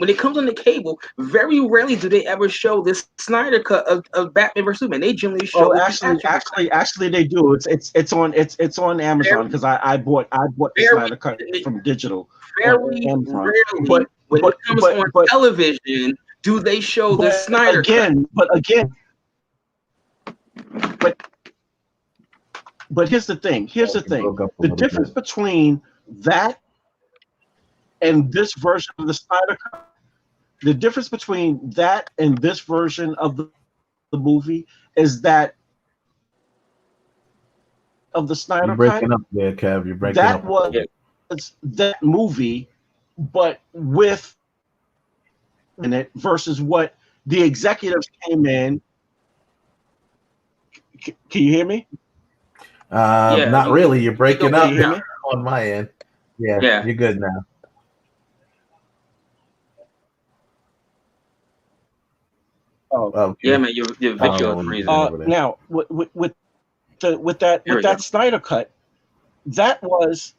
very rarely do they ever show this Snyder cut of Batman vs Superman. They generally show.
Actually, they do. It's on Amazon because I bought the Snyder cut from digital.
Very rarely, when it comes on television, do they show the Snyder cut?
But here's the thing. The difference between that and this version of the Snyder Cut, the difference between that and this version of the movie is that of the Snyder
You're breaking
Cut.
up there, Kev. You're breaking
that
up.
was that movie, but with in it versus what the executives came in. Can you hear me?
Not really. You're breaking up on my end. Yeah, you're good now.
Yeah, man, your video is freezing.
Now, with that Snyder cut, that was.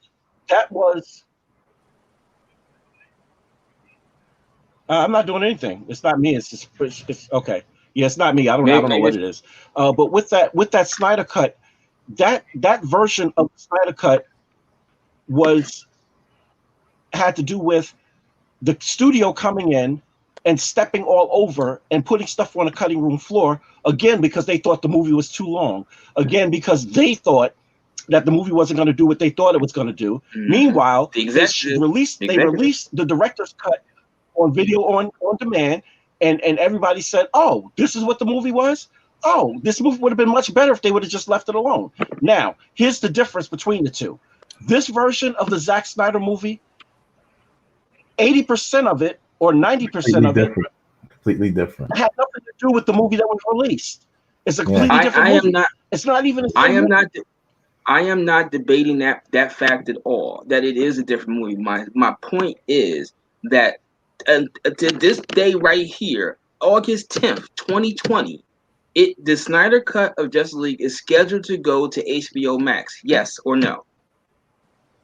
I'm not doing anything. It's not me. It's just it's okay. Yeah, it's not me. I don't know what it is. But with that Snyder cut, that version of the Snyder cut had to do with the studio coming in and stepping all over and putting stuff on the cutting room floor, again because they thought the movie was too long, again because they thought that the movie wasn't going to do what they thought it was going to do. Meanwhile, they released the director's cut on video on demand, and everybody said, oh, this is what the movie was? Oh, this movie would have been much better if they would have just left it alone. Now, here's the difference between the two. This version of the Zack Snyder movie, 80% of it or 90% of it
completely different.
had nothing to do with the movie that was released. It's a completely different movie. It's not even a
I am not debating that fact at all. That it is a different movie. My point is that to this day right here, August 10th, 2020, the Snyder Cut of Justice League is scheduled to go to HBO Max. Yes or no?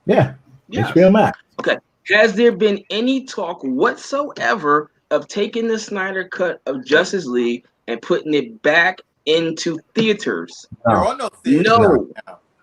Yeah.
Yes.
HBO Max.
Okay. Has there been any talk whatsoever of taking the Snyder Cut of Justice League and putting it back into theaters?
There are no theaters.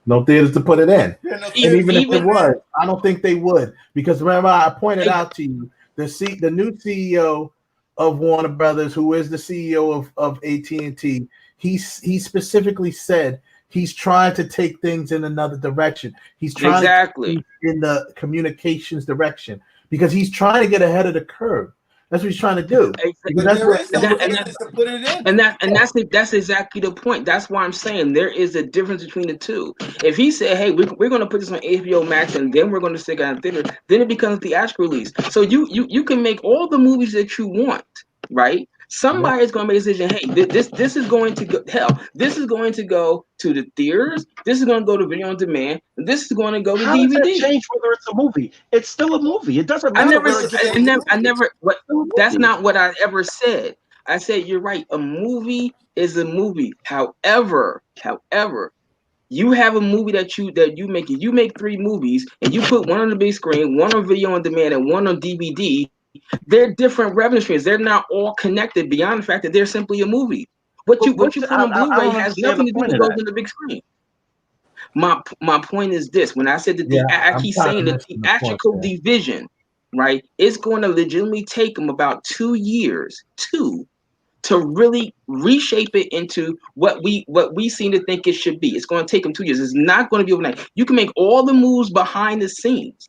No theaters to put it in.
No
And even if it was, I don't think they would. Because remember, I pointed out to you the new CEO of Warner Brothers, who is the CEO of AT&T, he specifically said he's trying to take things in another direction. He's trying to take things in the communications direction because he's trying to get ahead of the curve. That's what he's trying to do.
That's exactly the point. That's why I'm saying there is a difference between the two. If he said, "Hey, we're going to put this on HBO Max and then we're going to stick it on theater," then it becomes a theatrical release. So you can make all the movies that you want, right? Somebody is going to make a decision. Hey, this is going to go. Hell, this is going to go to the theaters. This is going to go to video on demand. This is going to go to
How
DVD.
does that change whether it's a movie? It's still a movie. It doesn't matter.
That's not what I ever said. I said you're right. A movie is a movie. However, you have a movie that you make. You make 3 movies and you put one on the big screen, one on video on demand, and one on DVD. They're different revenue streams. They're not all connected beyond the fact that they're simply a movie. What you put on Blu-ray has nothing to do with what's on the big screen. My point is this: when I said that I keep saying that the theatrical division, right, it's going to legitimately take them about 2 years to really reshape it into what we seem to think it should be. It's going to take them 2 years. It's not going to be overnight. You can make all the moves behind the scenes,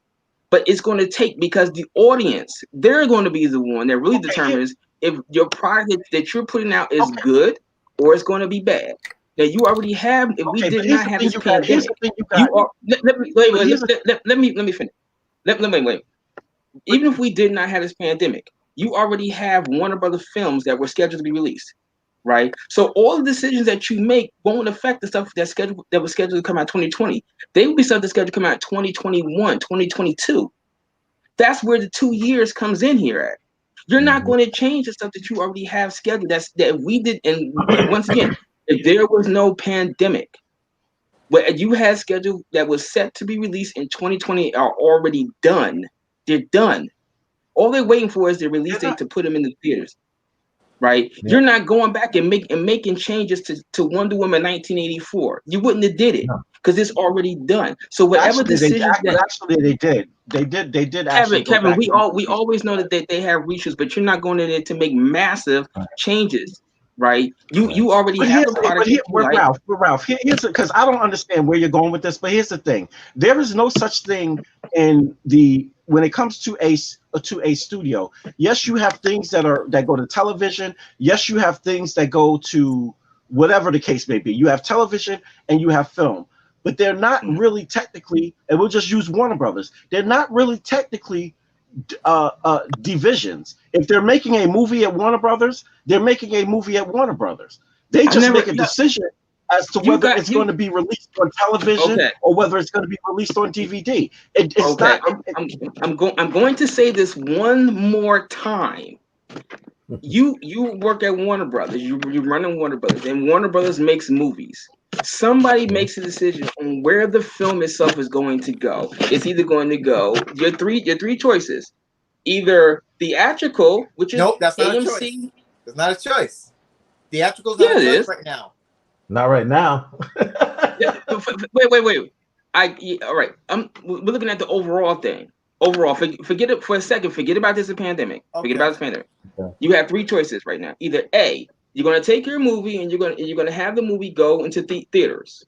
but it's going to take, because the audience, they're going to be the one that really determines if your product that you're putting out is good or it's going to be bad. Now you already have. If we did not have this pandemic, let me finish. Wait. Even if we did not have this pandemic, you already have Warner Brothers films that were scheduled to be released, right? So all the decisions that you make won't affect the stuff that was scheduled to come out 2020. They will be stuff that's scheduled to come out 2021, 2022. That's where the 2 years comes in here at. You're not going to change the stuff that you already have scheduled. That we did. And once again, if there was no pandemic, what you had scheduled that was set to be released in 2020 are already done. They're done. All they're waiting for is the release date to put them in the theaters, right? Yeah. You're not going back and making changes to Wonder Woman 1984. You wouldn't have did it because it's already done. So whatever decisions
they did.
Kevin, we always know that they have reshoots, but you're not going in there to make massive changes. Right, you already have a product.
Ralph, here's because I don't understand where you're going with this, but here's the thing: there is no such thing when it comes to a studio. Yes, you have things that go to television. Yes, you have things that go to whatever the case may be. You have television and you have film, but they're not really technically. And we'll just use Warner Brothers. They're not really technically divisions. If they're making a movie at Warner Brothers, they're making a movie at Warner Brothers. They just make a decision as to whether it's going to be released on television or whether it's going to be released on DVD.
I'm going to say this one more time. You work at Warner Brothers. You run in Warner Brothers, and Warner Brothers makes movies. Somebody makes a decision on where the film itself is going to go. It's either going to go your three choices, either theatrical, which is
that's not
AMC.
A choice. It's not a choice. Theatrical's not a choice right now.
Not right now.
Wait. All right. We're looking at the overall thing. Overall, forget it for a second. Forget about this pandemic. Forget about this pandemic. Okay. You have 3 choices right now. Either A, you're going to take your movie and you're going to have the movie go into theaters.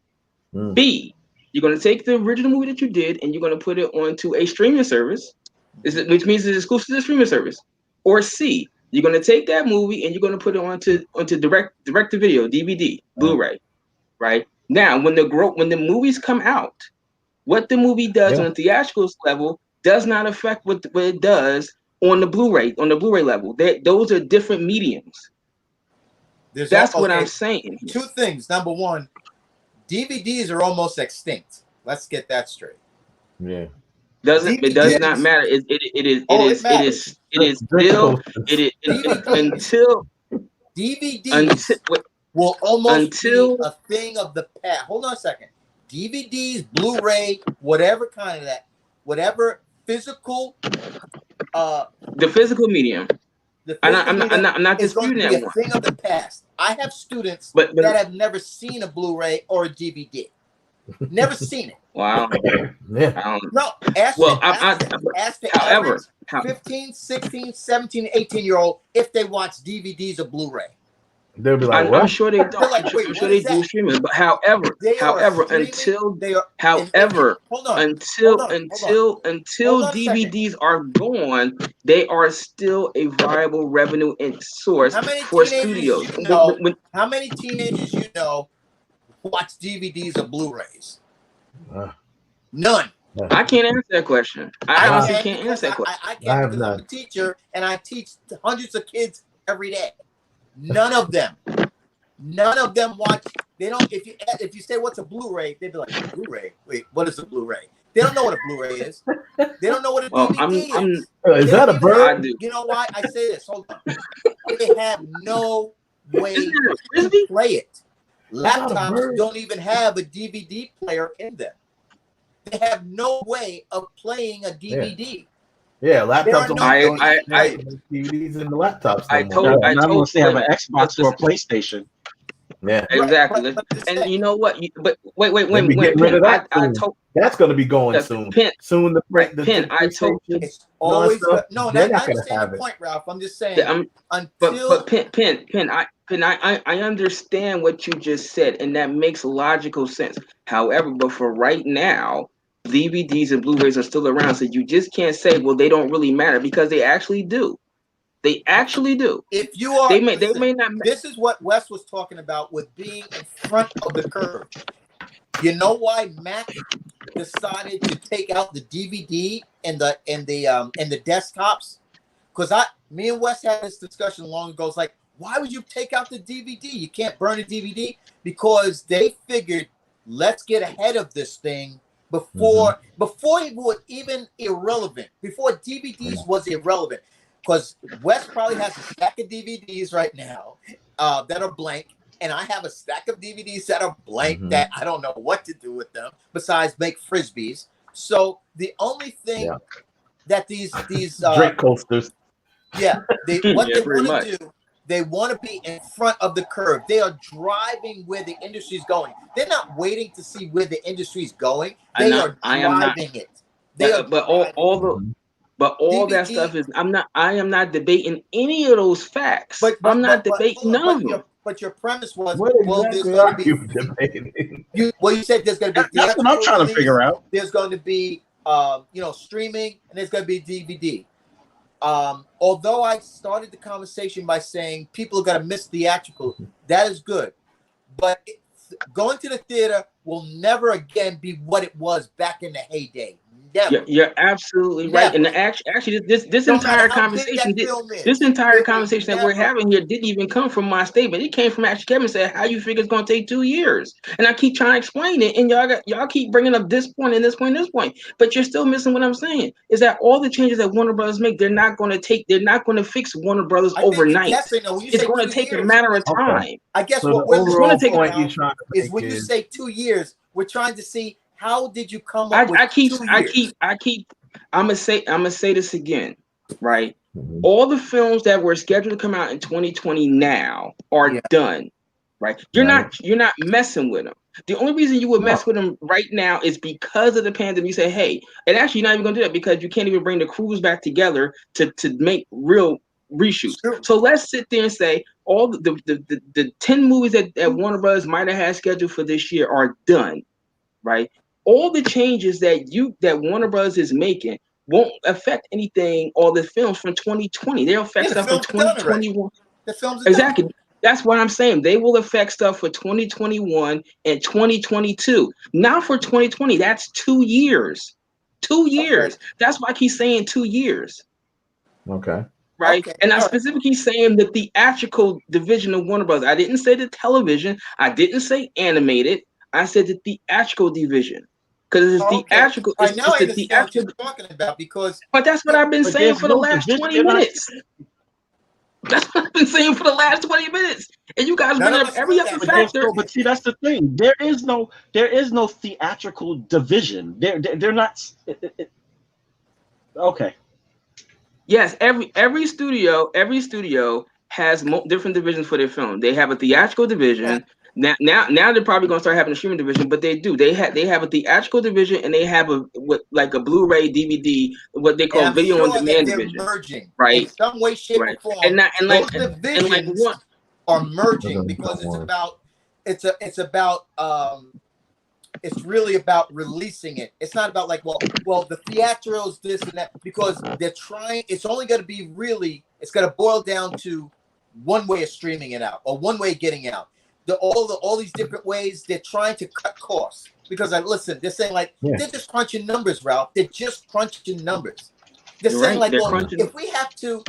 B, you're going to take the original movie that you did and you're going to put it onto a streaming service, which means it's exclusive to the streaming service. Or C, you're going to take that movie and you're going to put it onto direct to video, DVD, Blu-ray, right? Now, when the movies come out, What the movie does on a theatrical level does not affect what it does on the Blu-ray level. Those are different mediums. That's what I'm saying.
Two things. Number one, DVDs are almost extinct. Let's get that straight.
Yeah.
It does not matter. It is still until
DVDs will almost be a thing of the past. Hold on a second. DVDs, Blu-ray, whatever kind of that, whatever physical,
the physical medium. I'm not disputing that one.
A thing of the past. I have students that have never seen a Blu-ray or a DVD. Never seen it.
Wow.
Yeah.
No, ask the average 15, 16, 17, 18-year-old if they watch DVDs or Bluray.
They'll be like,
I'm sure they don't.
Like,
I'm sure they do streaming, but however, until DVDs are gone, they are still a viable revenue source for studios.
How many teenagers you know watch DVDs or Blu-rays? None.
I can't answer that question. I honestly can't answer that question.
I can't because I'm a teacher and I teach hundreds of kids every day. None of them watch. They don't. If you say what's a Blu-ray, they'd be like, Blu-ray. Wait, what is a Blu-ray? They don't know what a Blu-ray is. They don't know what a DVD is.
Is that a bird?
You know why I say this? Hold on. They have no way to play it. Laptops don't even have a DVD player in them. They have no way of playing a DVD.
Yeah, laptops don't DVDs in the laptops.
I told unless they have an Xbox or a PlayStation.
Yeah,
exactly. And you know what? But wait.
That's going to be going soon. Soon.
I told you.
It's always no. They're not going to have it. Point, Ralph. I'm just saying.
But I understand what you just said, and that makes logical sense. However, but for right now, DVDs and Blu-rays are still around, so you just can't say, well, they don't really matter, because they actually do. They actually do.
If you are,
they may not.
This is what Wes was talking about with being in front of the curve. You know why Mac decided to take out the DVD and the desktops? Because me and Wes had this discussion long ago. It's like, why would you take out the DVD? You can't burn a DVD, because they figured, let's get ahead of this thing before it was even irrelevant. Before DVDs was irrelevant. Because Wes probably has a stack of DVDs right now that are blank, and I have a stack of DVDs that are blank that I don't know what to do with them besides make frisbees. So the only thing that these
drink coasters,
they want to do, they want to be in front of the curve. They are driving where the industry is going. They're not waiting to see where the industry is going. They are driving it.
But all that stuff is I am not debating any of those facts. But I'm not debating none of them.
But your premise was,
you debating?
You said there's going to be.
That's what I'm trying to figure out.
There's going to be, streaming, and there's going to be DVD. Although I started the conversation by saying people are going to miss theatrical, that is good. But going to the theater will never again be what it was back in the heyday.
You're absolutely right. And actually, this entire conversation, that we're having here, didn't even come from my statement. It came from actually Kevin said, "How you figure it's going to take 2 years?" And I keep trying to explain it, and y'all keep bringing up this point and this point and this point, but you're still missing what I'm saying. Is that all the changes that Warner Brothers make, they're not going to fix Warner Brothers overnight. It's going to take a matter of time.
I guess what we're going to take is when you say 2 years, we're trying to see. How did you come up with 2 years?
I'm gonna say this again, right? All the films that were scheduled to come out in 2020 now are done, right? You're not messing with them. The only reason you would mess with them right now is because of the pandemic. You say, hey, and actually you're not even gonna do that because you can't even bring the crews back together to make real reshoots. So let's sit there and say all the 10 movies that Warner Brothers might have had scheduled for this year are done, right? All the changes that Warner Bros. Is making won't affect anything. All the films from 2020, they'll affect stuff from 2021.
The films
exactly. That's what I'm saying. They will affect stuff for 2021 and 2022. Not for 2020. That's 2 years. 2 years. Okay. That's why I keep saying 2 years.
Okay.
Right. Okay. And I'm specifically saying the theatrical division of Warner Bros. I didn't say the television. I didn't say animated. I said the theatrical division. Because it's theatrical.
I know I understand what you're talking about because.
But that's what I've been saying for the last 20 minutes. That's what I've been saying for the last 20 minutes. And you guys bring up every other factor.
But see, that's the thing. There is no theatrical division. They're not. Okay.
Yes, every studio has different divisions for their film. They have a theatrical division. Now they're probably going to start having a streaming division, but they do. They have a theatrical division and they have a Blu-ray, DVD, what they call video on demand division. Merging,
right? In some way, shape, or form.
Those divisions
are merging because it's really about releasing it. It's not about well, the theatricals, this and that, because they're trying. It's only going to be it's going to boil down to one way of streaming it out or one way of getting out. All these different ways they're trying to cut costs because they're saying they're just crunching numbers, Ralph. They're just crunching numbers. They're saying if we have to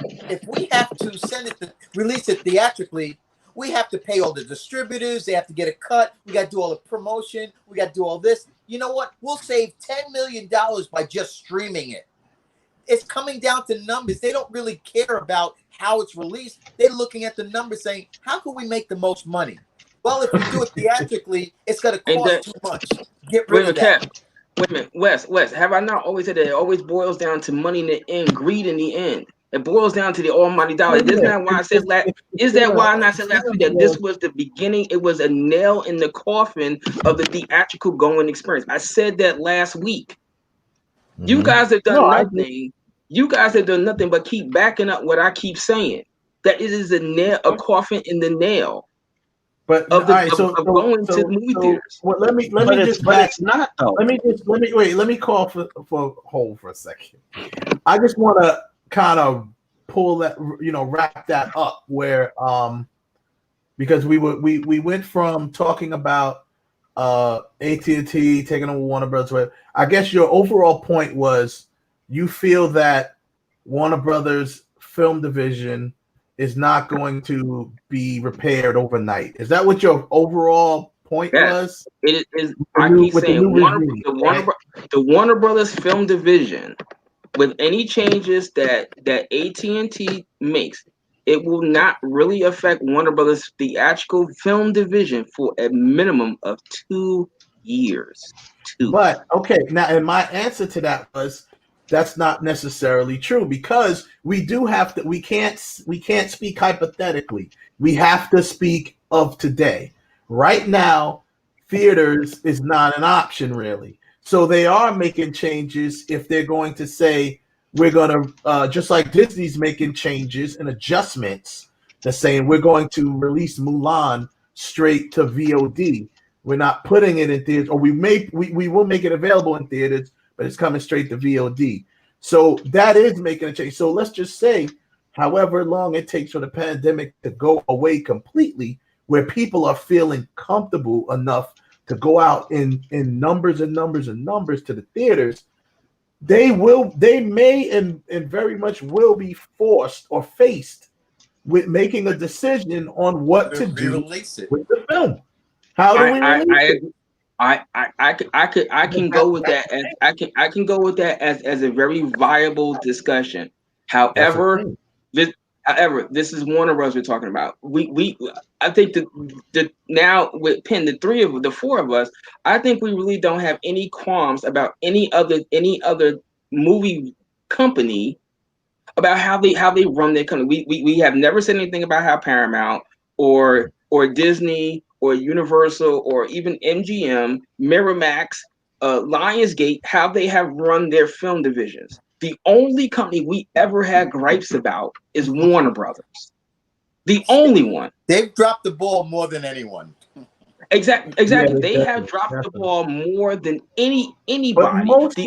release it theatrically, we have to pay all the distributors. They have to get a cut. We got to do all the promotion. We got to do all this. You know what? We'll save $10 million by just streaming it. It's coming down to numbers. They don't really care about how it's released. They're looking at the numbers saying, how can we make the most money? Well, if we do it theatrically, it's going to cost too much. Get rid of that.
Wait a minute, Wes, have I not always said that it always boils down to money in the end, greed in the end? It boils down to the almighty dollar. Isn't that why I said is that why I not said last week that this was the beginning? It was a nail in the coffin of the theatrical going experience. I said that last week. Mm-hmm. You guys have done nothing. You guys have done nothing but keep backing up what I keep saying. That it is a coffin in the nail.
But
of going to movie theaters.
Well, let me just.
But it's not though.
Let me call for hold for a second. I just want to kind of pull that, wrap that up where because we went from talking about AT&T taking over Warner Brothers. I guess your overall point was you feel that Warner Brothers film division is not going to be repaired overnight. Is that what your overall point was?
It is. I keep saying the Warner Brothers film division, with any changes that AT&T makes, it will not really affect Warner Brothers theatrical film division for a minimum of 2 years.
But okay, now and my answer to that was that's not necessarily true because we do have to. We can't speak hypothetically. We have to speak of today. Right now, theaters is not an option really. So they are making changes if they're going to say we're going to just like Disney's making changes and adjustments. They're saying we're going to release Mulan straight to VOD. We're not putting it in theaters, or we will make it available in theaters, but it's coming straight to VOD. So that is making a change. So let's just say, however long it takes for the pandemic to go away completely, where people are feeling comfortable enough to go out in numbers and numbers and numbers to the theaters, they may and very much will be forced or faced with making a decision on what to do with the film. How do we release it?
I can go with that as I can go with that as a very viable discussion. However, this is Warner Bros. We're talking about. I think the now with Penn, the four of us, I think we really don't have any qualms about any other movie company about how they run their company. We have never said anything about how Paramount or Disney or Universal or even MGM, Miramax, Lionsgate, how they have run their film divisions. The only company we ever had gripes about is Warner Brothers. The only one.
They've dropped the ball more than anyone.
Exactly. Yeah, they have dropped the ball more than anybody.
But mostly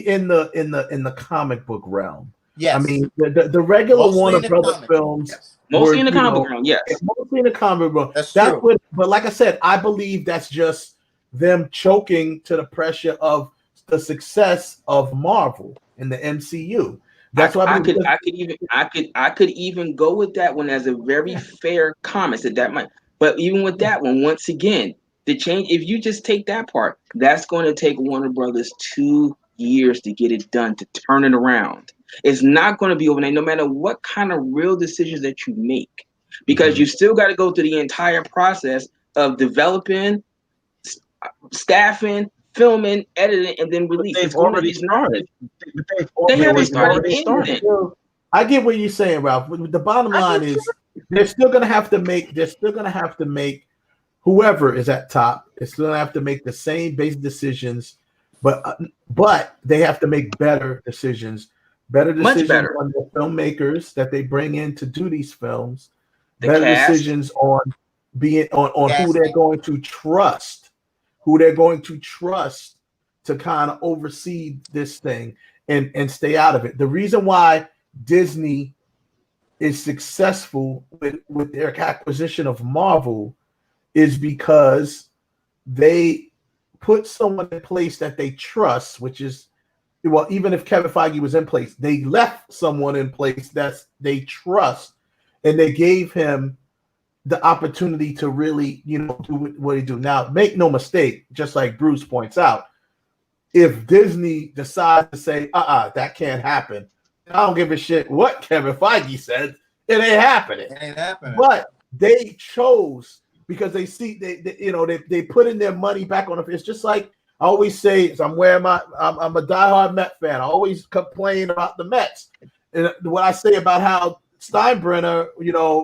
in the comic book realm.
Yes.
I mean, the regular
Mostly
Warner
in the
Brothers
comic.
films.
Yes.
Mostly in the
you
comic
know,
book realm, yes.
Mostly in the comic book.
That's
That's
true.
what, but like I said, I believe that's just them choking to the pressure of the success of Marvel in the MCU. That's why
I could even go with that one as a very fair comment that might. But even with that one, once again, the change. If you just take that part, that's going to take Warner Brothers 2 years to get it done, to turn it around. It's not going to be overnight, no matter what kind of real decisions that you make, because you still got to go through the entire process of developing, staffing, filming, editing, and then release.
They've
It's going to
already
be
started.
They haven't started
already started.
I get what you're saying, Ralph. But the bottom line is they're still gonna have to make whoever is at top. It's still gonna have to make the same basic decisions, but they have to make better decisions. Better decisions on the filmmakers that they bring in to do these films. Better decisions on who they're going to trust. Who they're going to trust to kind of oversee this thing and stay out of it. The reason why Disney is successful with their acquisition of Marvel is because they put someone in place that they trust, which is, well, even if Kevin Feige was in place, they left someone in place that they trust, and they gave him the opportunity to really, do what he do. Now, make no mistake, just like Bruce points out, if Disney decides to say, that can't happen, I don't give a shit what Kevin Feige said, it ain't happening.
It ain't happening.
But they chose because they see they put in their money back on it. It's just like I always say, I'm a diehard Met fan. I always complain about the Mets. And what I say about how Steinbrenner,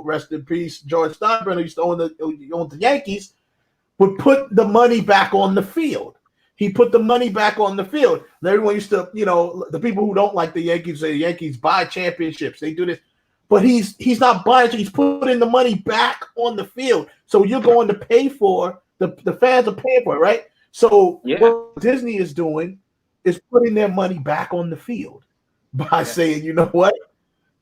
rest in peace, George Steinbrenner used to own the Yankees, would put the money back on the field. He put the money back on the field. And everyone used to, the people who don't like the Yankees say the Yankees buy championships. They do this. But he's not buying. He's putting the money back on the field. So you're going to pay for, the fans are paying for it, right? So what Disney is doing is putting their money back on the field by saying, you know what,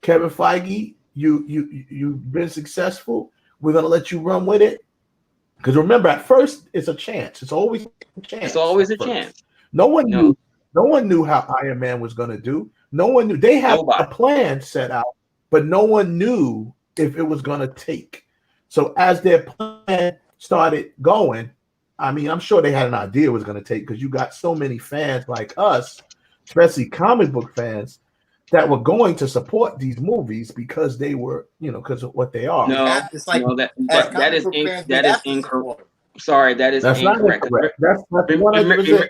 Kevin Feige, you've been successful. We're going to let you run with it. Because remember, at first, it's a chance. It's always a chance.
It's always a chance.
No one knew how Iron Man was going to do. No one knew. They had a plan set out, but no one knew if it was going to take. So as their plan started going, I mean, I'm sure they had an idea it was going to take, because you got so many fans like us, especially comic book fans, that were going to support these movies because they were, because of what they are.
That is incorrect. Sorry, that's incorrect.
That's 100%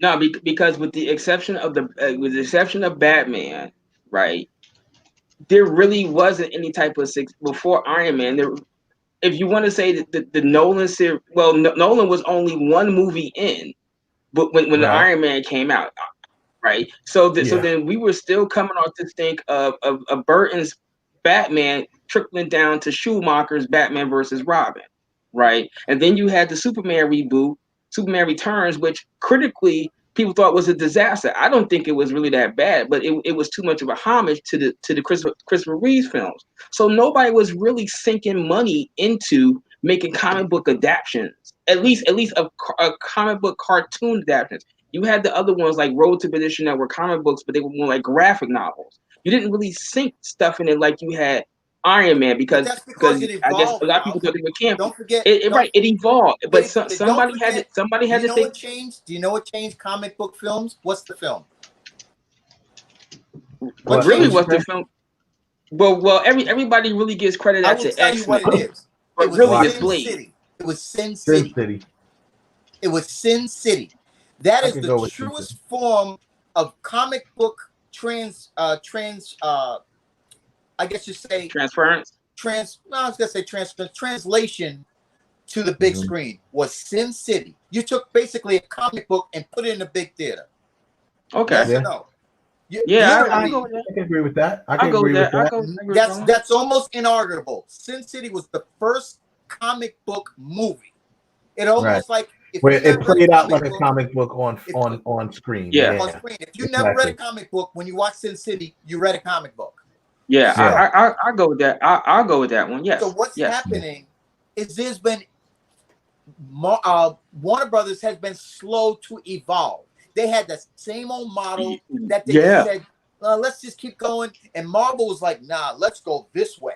No, because with the exception of Batman, right? There really wasn't any type of before Iron Man. If you want to say that the Nolan series, well, Nolan was only one movie in, but when the Iron Man came out. Right, so then we were still coming off to think of Burton's Batman trickling down to Schumacher's Batman versus Robin, right? And then you had the Superman reboot, Superman Returns, which critically people thought was a disaster. I don't think it was really that bad, but it was too much of a homage to the Christopher Reeve films. So nobody was really sinking money into making comic book adaptations, at least a comic book cartoon adaptations. You had the other ones like Road to Perdition that were comic books, but they were more like graphic novels. You didn't really sink stuff in it like you had Iron Man because
it evolved,
I guess a lot of people thought they were campy.
Don't forget,
it evolved, but somebody had to say.
What changed? Do you know what changed comic book films? What's the film?
What's the film? Well, everybody really gives credit to Xfl.
What it is.
But really, it's Blade.
It was Sin City. It was Sin City. That is the truest form of comic book I guess you say
transference.
Translation to the big screen was Sin City. You took basically a comic book and put it in a big theater.
Okay.
Yes or no?
I can agree with that. I can agree with that.
That's almost inarguable. Sin City was the first comic book movie. It almost like
where it played out like a comic book on screen.
Yeah.
On screen. If you never read a comic book, when you watch Sin City, you read a comic book.
Yeah, I go with that. I'll go with that one. Yes.
So what's happening is there's been Warner Brothers has been slow to evolve. They had the same old model that they said, let's just keep going. And Marvel was like, nah, let's go this way.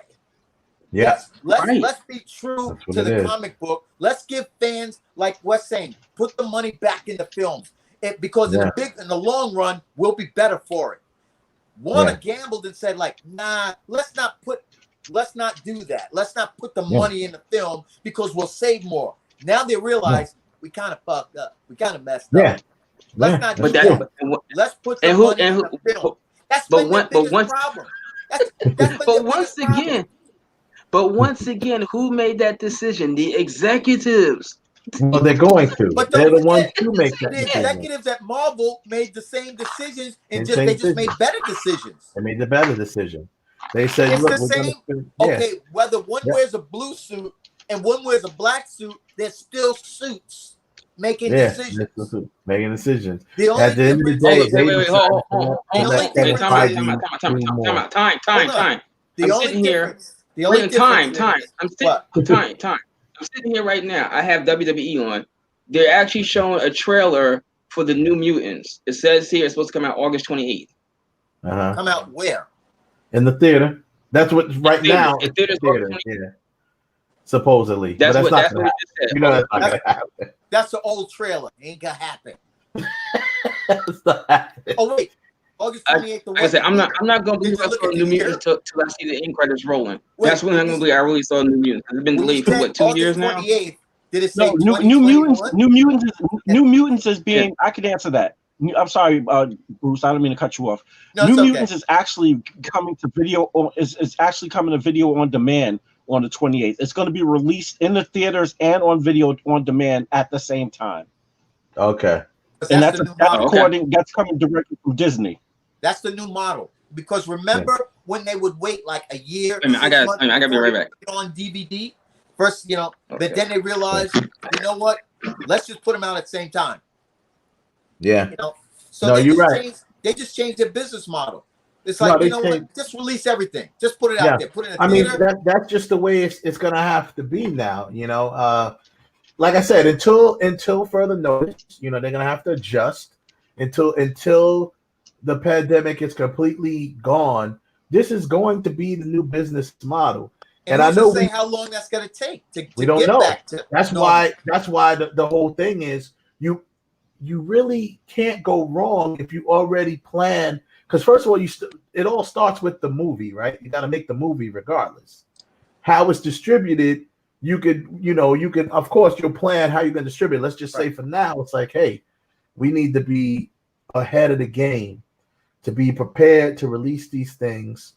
Yes.
Let's be true to the comic book. Let's give fans, like Wes saying, put the money back in the films. Because in the long run, we'll be better for it. Warner gambled and said, like, nah, let's not do that. Let's not put the money in the film because we'll save more. Now they realize we kind of fucked up. We kind of messed up. Let's not do that. Let's put the money in the film. That's been the biggest problem.
But once again, who made that decision? The executives.
Well, they're going to. But they're the ones who make that
decision.
decision.
The executives at Marvel made the same decisions, and they just made better decisions.
They made the better decision. They said,
it's
"Look,
the same." Okay, whether one wears a blue suit and one wears a black suit, they're still suits making decisions.
Making decisions.
At the end of the day,
wait, hold on. Time. I'm sitting here. I'm sitting here right now. I have WWE on. They're actually showing a trailer for the New Mutants. It says here it's supposed to come out August 28th.
Come out where?
In the theater. That's what now.
In theaters.
Yeah. Supposedly.
That's what it
said. You know that's not gonna happen.
That's the old trailer. Ain't gonna happen.
That's not happening.
Oh wait. August 28th.
Like I said, I'm not gonna believe I saw New Mutants till I see the end credits rolling. That's when I'm gonna believe I really saw New Mutants. It's been delayed for what, 2 years now?
Did it say
New Mutants is being. I could answer that. I'm sorry, Bruce. I don't mean to cut you off.
No,
New Mutants is actually coming to video. Is actually coming to video on demand on the 28th. It's going to be released in the theaters and on video on demand at the same time.
Okay.
And that's coming directly from Disney.
That's the new model. Because remember when they would wait like a year?
I gotta be right back.
On DVD first, but then they realized, you know what? Let's just put them out at the same time.
Yeah.
So
you're right.
They just changed their business model. It's like, what? Just release everything. Just put it out there. Put it in a theater.
That's just the way it's gonna have to be now. Like I said, until further notice, they're gonna have to adjust until the pandemic is completely gone. This is going to be the new business model. And I know
how long that's gonna take to
we don't
get
know.
back to
that's
normal.
why the whole thing is you really can't go wrong if you already plan. Because first of all, it all starts with the movie, right? You got to make the movie regardless. How it's distributed, you can, of course, you'll plan how you're going to distribute. Let's just say for now, it's like, hey, we need to be ahead of the game to be prepared to release these things,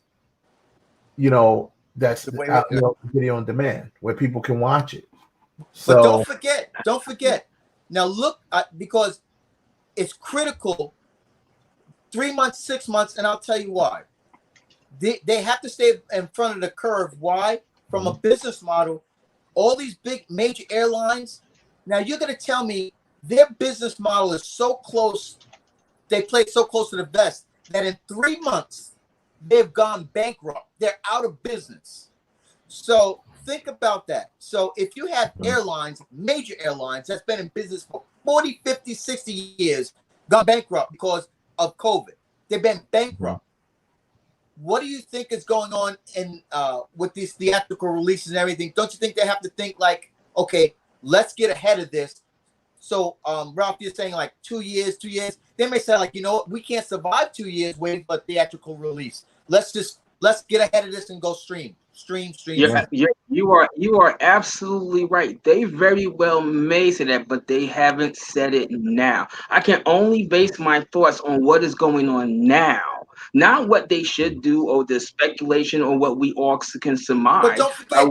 that's video on demand where people can watch it.
But don't forget. Now look, because it's critical. 3 months, 6 months, and I'll tell you why. They have to stay in front of the curve. Why? From a business model, all these big major airlines. Now you're going to tell me their business model is so close. They play so close to the vest that in 3 months they've gone bankrupt. They're out of business. So think about that. So if you have airlines, major airlines that's been in business for 40, 50, 60 years, gone bankrupt because of COVID. They've been bankrupt. What do you think is going on in with these theatrical releases and everything? Don't you think they have to think like, okay, let's get ahead of this? So Ralph, you're saying like 2 years. They may say like, we can't survive 2 years waiting for a theatrical release. Let's get ahead of this and go stream.
Yeah, you are absolutely right. They very well may say that, but they haven't said it now. I can only base my thoughts on what is going on now, not what they should do or the speculation or what we all can surmise.
But don't forget,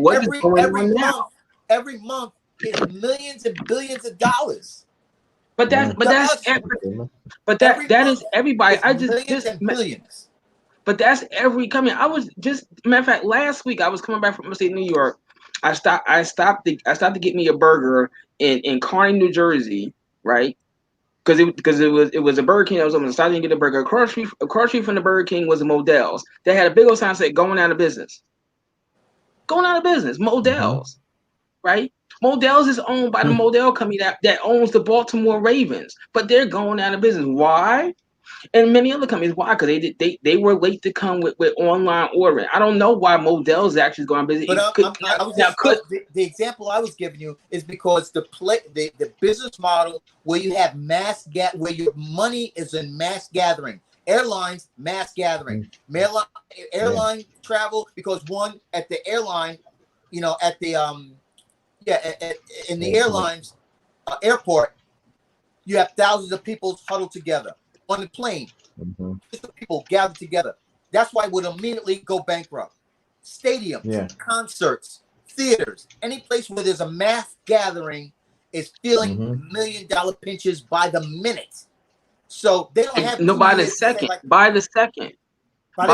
every month is millions and billions of dollars.
But that is everybody.
Billions.
But that's every coming. I was just, matter of fact, last week I was coming back from upstate New York, I stopped to get me a burger in Kearney, New Jersey, right? Because it was a Burger King. I was deciding to get a burger. Across street from the Burger King was a Modell's. They had a big old sign saying going out of business. Going out of business. Modell's, right? Modell's is owned by the Modell company that owns the Baltimore Ravens, but they're going out of business. Why? And many other companies. Why? Because they were late to come with online ordering. I don't know why Modell's actually going busy.
But the example I was giving you is because the business model where you have where your money is in mass gathering. Airlines, mass gathering. Airline travel, because one at the airline, at the in the airlines airport, you have thousands of people huddled together. On the plane, people gathered together. That's why it would immediately go bankrupt. Stadiums, concerts, theaters, any place where there's a mass gathering is feeling $1 million pinches by the minute. So they don't have
by the second. By the second.
So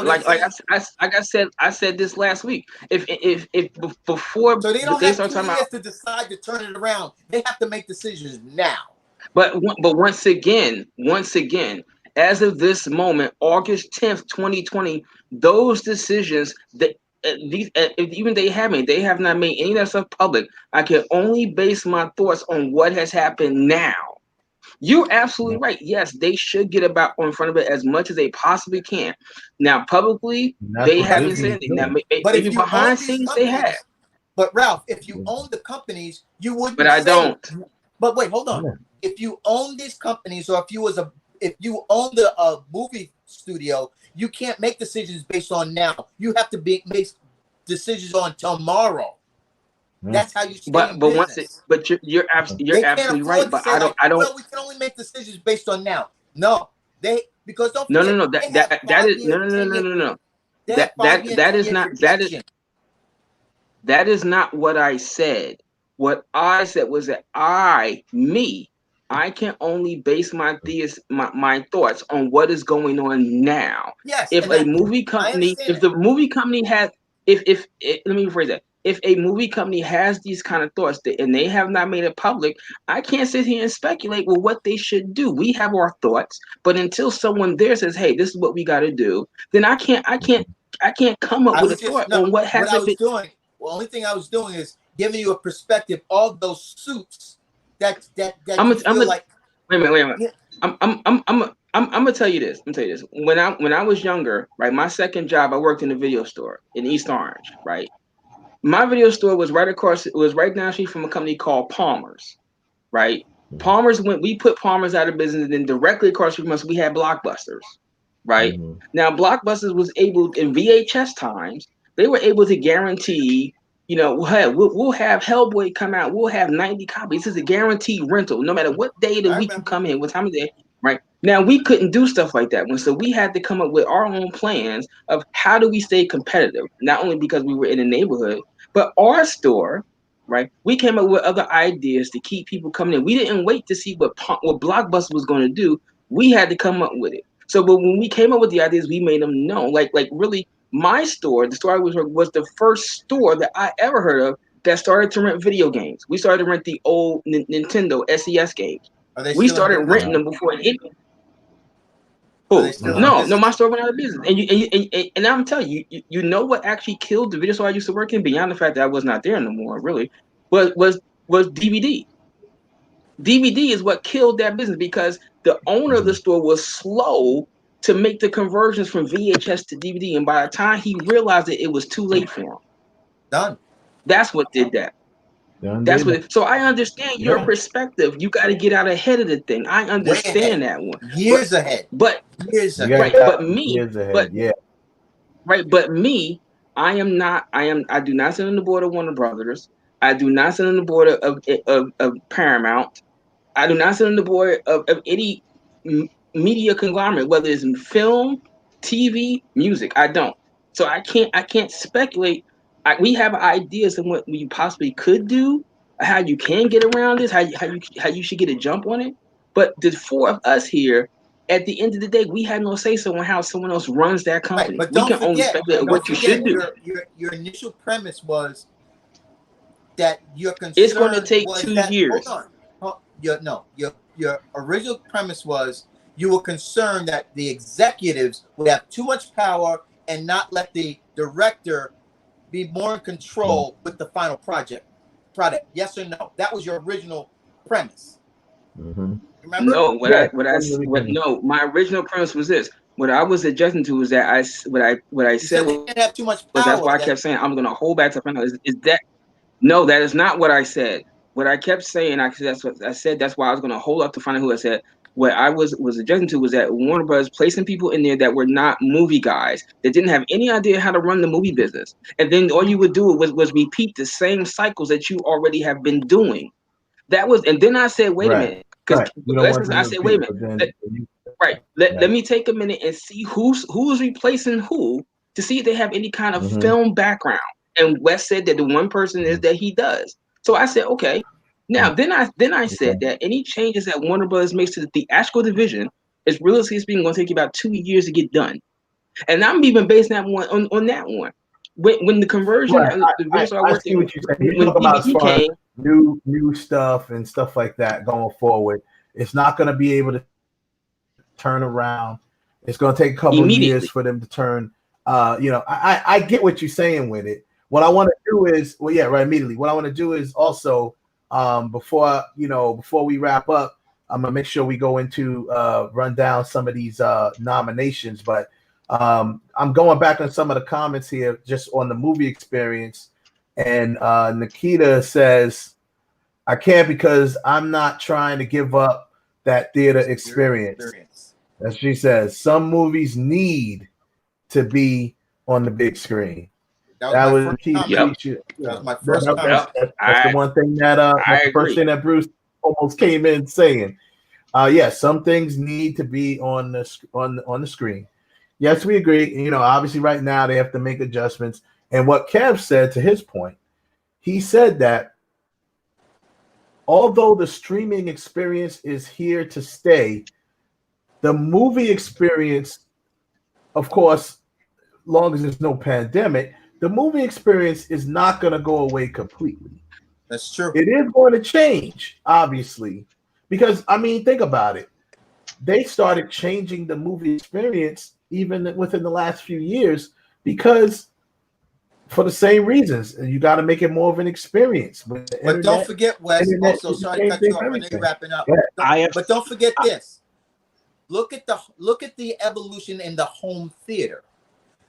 like I said this last week. If before
so they don't
they
have
start
2
talking
years
about
to decide to turn it around. They have to make decisions now.
But once again, as of this moment, August 10th, 2020, those decisions that even they have not made any of that stuff public. I can only base my thoughts on what has happened now. You're absolutely right. Yes, they should get about in front of it as much as they possibly can. Now, publicly, they haven't said anything. Now, maybe behind scenes they have.
But Ralph, if you own the companies, you wouldn't.
But I don't.
But wait, hold on. If you own these companies, or if you own the movie studio, you can't make decisions based on now. You have to make decisions on tomorrow. That's how you stay in business.
You're absolutely right. But I don't.
Well, we can only make decisions based on now. No, because don't
no.
forget,
That is no. That is not what I said. What I said was that I can only base my thoughts on what is going on now.
Yes.
If a movie company, let me rephrase that. If a movie company has these kind of thoughts and they have not made it public, I can't sit here and speculate what they should do. We have our thoughts, but until someone there says, "Hey, this is what we got to do," then I can't come up with a thought on what hasn't been
doing. Well, the only thing I was doing is giving you a perspective of those suits that wait
a minute. I'm gonna tell you this. When I was younger, right, my second job, I worked in a video store in East Orange, right. My video store was right down the street from a company called Palmer's, right. We put Palmer's out of business, and then directly across from us we had Blockbusters, right. Now Blockbusters was able, in VHS times, they were able to guarantee, we'll have Hellboy come out. We'll have 90 copies. This is a guaranteed rental, no matter what day of the week you come in, what time of day, right? Now, we couldn't do stuff like that. So we had to come up with our own plans of how do we stay competitive, not only because we were in the neighborhood, but our store, right? We came up with other ideas to keep people coming in. We didn't wait to see what Blockbuster was going to do. We had to come up with it. So, but when we came up with the ideas, we made them known. Like really, my store, the store I was the first store that I ever heard of that started to rent video games. We started to rent the old Nintendo SES games. We started renting them before it hit. No, my store went out of business. And I'm telling you, you know what actually killed the video store I used to work in, beyond the fact that I was not there no more, really, was DVD. DVD is what killed that business, because the owner of the store was slow to make the conversions from VHS to DVD, and by the time he realized it was too late for him.
Done.
That's what did that. So I understand your perspective. You got to get out ahead of the thing. I understand that one.
Years ahead.
But
right.
But me, But me, I do not sit on the board of Warner Brothers. I do not sit on the board of Paramount. I do not sit on the board of any media conglomerate, whether it's in film, TV, music. I don't. So I can't speculate. We have ideas of what we possibly could do, how you can get around this, how you should get a jump on it. But the four of us here, at the end of the day, we have no say so on how someone else runs that company.
Right, but
we can only speculate what you should do.
Your initial premise was that your concern
It's going to take
was
2
that,
years.
Hold on. Your original premise was you were concerned that the executives would have too much power and not let the director be more in control with the final product. Yes or no? That was your original premise.
Mm-hmm.
Remember?
No, my original premise was this. What I was adjusting to was that what I said
they didn't have too much
was that's
power,
why I kept saying I'm going to hold back to find out. Is that no? That is not what I said. What I kept saying, that's what I said. That's why I was going to hold up to find out who I said. What I was adjusting to was that Warner Bros. Placing people in there that were not movie guys, that didn't have any idea how to run the movie business, and then all you would do was repeat the same cycles that you already have been doing. That was, and then I said, wait a minute, because I said, wait a minute, let me take a minute and see who's replacing who to see if they have any kind of film background. And Wes said that the one person is that he does. So I said, okay. Now then I said that any changes that Warner Bros. Makes to the theatrical division is realistically speaking going to take you about 2 years to get done. And I'm even basing that one on that one. When the conversion,
I see what you're saying. You're talking about as far as new stuff and stuff like that going forward. It's not going to be able to turn around. It's going to take a couple of years for them to turn. I get what you're saying with it. What I want to do is, immediately. What I want to do is also, before we wrap up, I'm gonna make sure we go into run down some of these nominations. But I'm going back on some of the comments here, just on the movie experience. And Nikita says, "I can't because I'm not trying to give up that theater experience." As she says, some movies need to be on the big screen. That was my first comment. That's the one thing that that's the first thing that Bruce almost came in saying. Some things need to be on the screen. Yes, we agree. Obviously right now they have to make adjustments. And what Kev said, to his point, he said that although the streaming experience is here to stay, the movie experience, of course, long as there's no pandemic, the movie experience is not going to go away completely.
That's true.
It is going to change, obviously, because, think about it. They started changing the movie experience even within the last few years because for the same reasons. You got to make it more of an experience.
But don't forget, Wes, also, sorry to cut you off. I know you're wrapping up. But don't forget this. Look at the evolution in the home theater.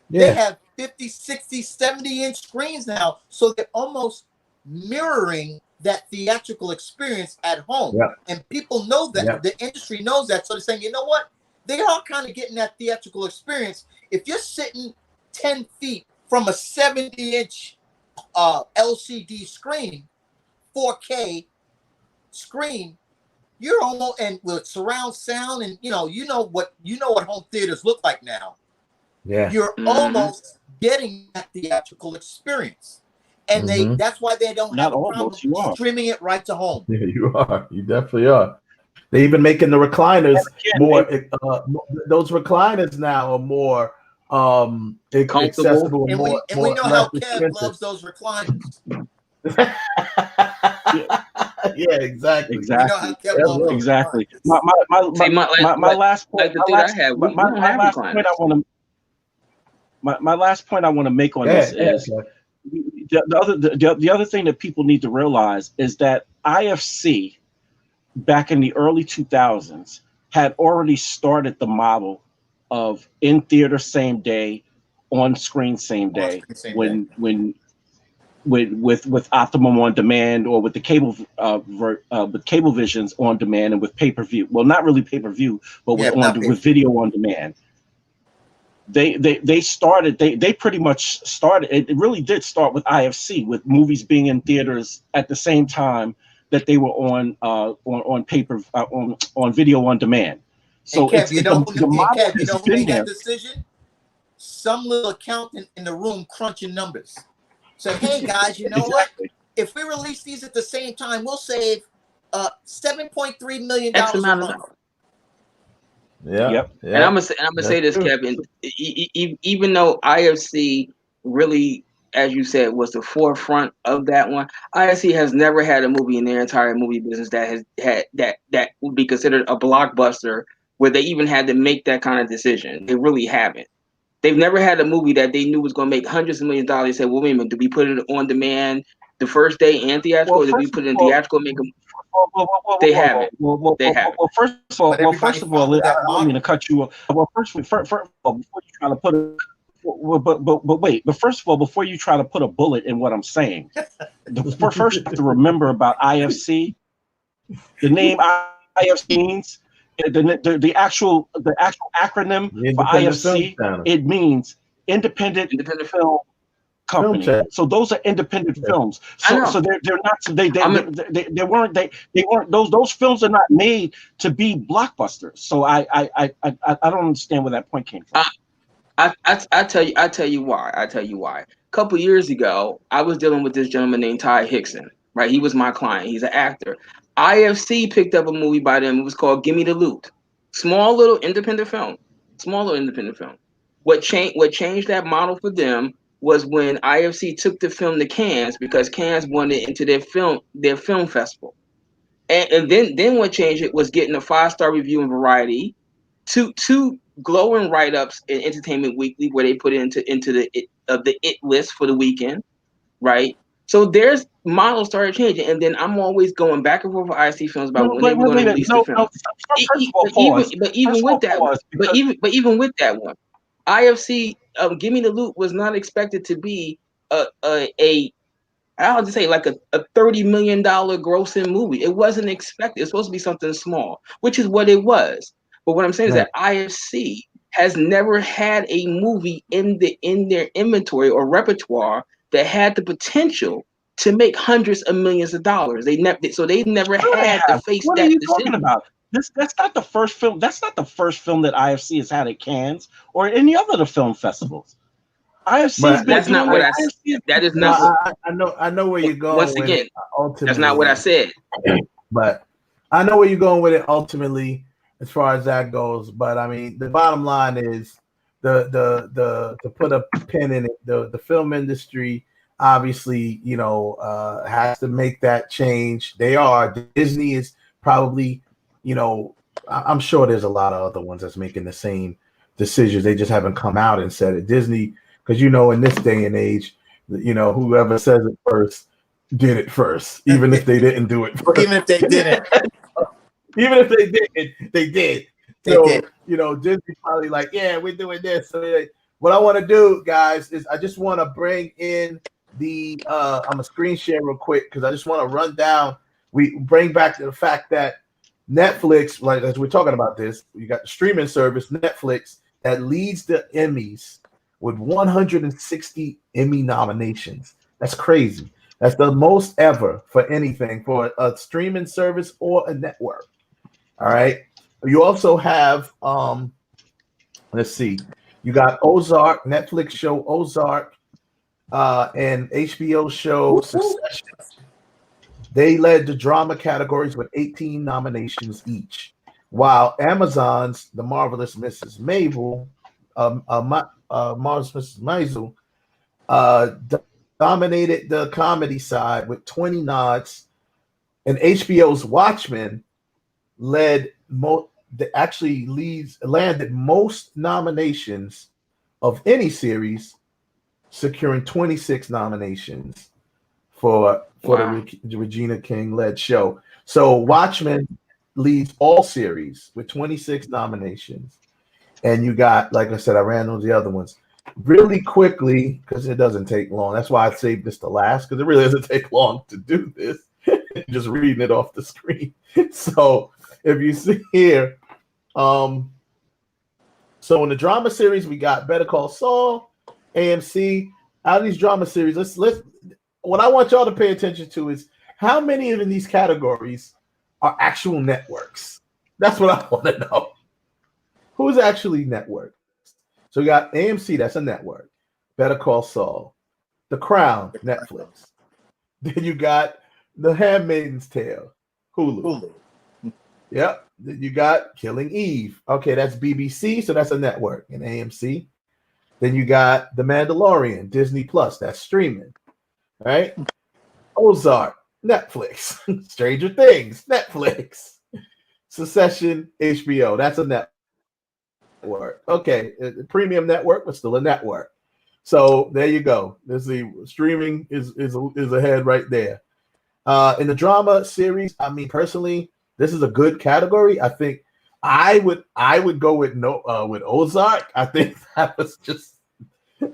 Yeah.
They have 50, 60, 70-inch screens now, so they're almost mirroring that theatrical experience at home.
Yep.
And people know that.
Yep.
The industry knows that. So they're saying, you know what? They are kind of getting that theatrical experience. If you're sitting 10 feet from a 70-inch LCD screen, 4K screen, you're almost, and with surround sound, and you know what home theaters look like now.
Yeah,
you're almost getting that theatrical experience, and that's why they don't have a problem streaming it right to home.
Yeah, you are. You definitely are. They even making the recliners more. Those recliners now are more accessible,
and
more.
We know how Kev loves those recliners.
Yeah, exactly.
Exactly. My last point. My last point I want to make on this is the other thing that people need to realize is that IFC back in the early 2000s had already started the model of in theater same day, on screen same day, with Optimum on demand, or with the cable with Cablevisions on demand, and with pay-per-view. Well, not really pay-per-view, but with video on demand. They pretty much started. It really did start with IFC, with movies being in theaters at the same time that they were on paper on video on demand. So
Kev, you know who made
that
decision? Some little accountant in the room crunching numbers. Said, hey guys, you know what? If we release these at the same time, we'll save $7.3 million a month.
Yeah.
Yep.
And I'm gonna say this, Kevin. Even though IFC really as you said, was the forefront of that one. IFC has never had a movie in their entire movie business that has had that would be considered a blockbuster, where they even had to make that kind of decision. They really haven't. They've never had a movie that they knew was going to make hundreds of millions of dollars. They said, well, wait a minute, do we put it on demand the first day and theatrical, or do we put it in theatrical and make them? They haven't. They haven't.
Well, first of all, I don't mean to cut you off. Well, first of all, before you try to put a but first of all, before you try to put a bullet in what I'm saying, first you have to remember about IFC. The name IFC means the actual acronym for IFC. It means Independent Film Company. So those are independent films. So they're not. They weren't. Those films are not made to be blockbusters. So I don't understand where that point came from.
I tell you why. A couple years ago, I was dealing with this gentleman named Ty Hickson. Right, he was my client. He's an actor. IFC picked up a movie by them. It was called "Gimme the Loot." Small little independent film. What changed that model for them was when IFC took the film to Cannes, because Cannes wanted it into their film festival. And then what changed it was getting a 5-star review in Variety, two glowing write-ups in Entertainment Weekly, where they put it into the it list for the weekend, right? So there's models started changing, and then I'm always going back and forth with IFC films about when they're going to release the film. But even with that one, IFC Gimme the Loot was not expected to be I'll just say like a $30 million grossing movie. It wasn't expected. It's supposed to be something small, which is what it was. But what I'm saying is that IFC has never had a movie in their inventory or repertoire that had the potential to make hundreds of millions of dollars. They've never had to face
what
that
are you
decision.
Talking about? That's not the first film. That's not the first film that IFC has had at Cannes or any other of the film festivals. IFC's
that's not what I said. That is not.
I know where you're going.
Once again, that's not what I said.
But I know where you're going with it ultimately, as far as that goes. But I mean, the bottom line is to put a pin in it. The film industry obviously, has to make that change. Disney is probably, I'm sure there's a lot of other ones that's making the same decisions. They just haven't come out and said it. Disney, because in this day and age, whoever says it first did it first, even if they didn't do it first.
Even if they didn't.
Even if they did, they did. Disney probably like, yeah, we're doing this. So what I want to do, guys, is I just want to bring in I'm a screen share real quick because I just want to run down. We bring back to the fact that Netflix, like as we're talking about this, you got the streaming service Netflix that leads the Emmys with 160 Emmy nominations. That's crazy. That's the most ever for anything, for a streaming service or a network. All right. You also have, let's see, you got Ozark, Netflix show Ozark, and HBO show Succession. They led the drama categories with 18 nominations each, while Amazon's The Marvelous Mrs. Maisel, dominated the comedy side with 20 nods, and HBO's Watchmen landed most nominations of any series, securing 26 nominations for the Regina King-led show. So Watchmen leads all series with 26 nominations. And you got, like I said, I ran on the other ones really quickly because it doesn't take long. That's why I saved this to last, because it really doesn't take long to do this. Just reading it off the screen. So if you see here, so in the drama series, we got Better Call Saul, AMC. Out of these drama series, let's what I want y'all to pay attention to is how many of these categories are actual networks. That's what I want to know. Who's actually network? So we got AMC, that's a network. Better Call Saul. The Crown, Netflix. Then you got The Handmaid's Tale, Hulu. Yep. Then you got Killing Eve. Okay, that's BBC, so that's a network in AMC. Then you got The Mandalorian, Disney Plus, that's streaming, right? Ozark, Netflix. Stranger Things, Netflix. Succession, HBO, that's a network. Okay, premium network, but still a network. So there you go. There's the streaming is ahead right there. In the drama series, I mean, personally, this is a good category. I think I would go with Ozark. I think that was just.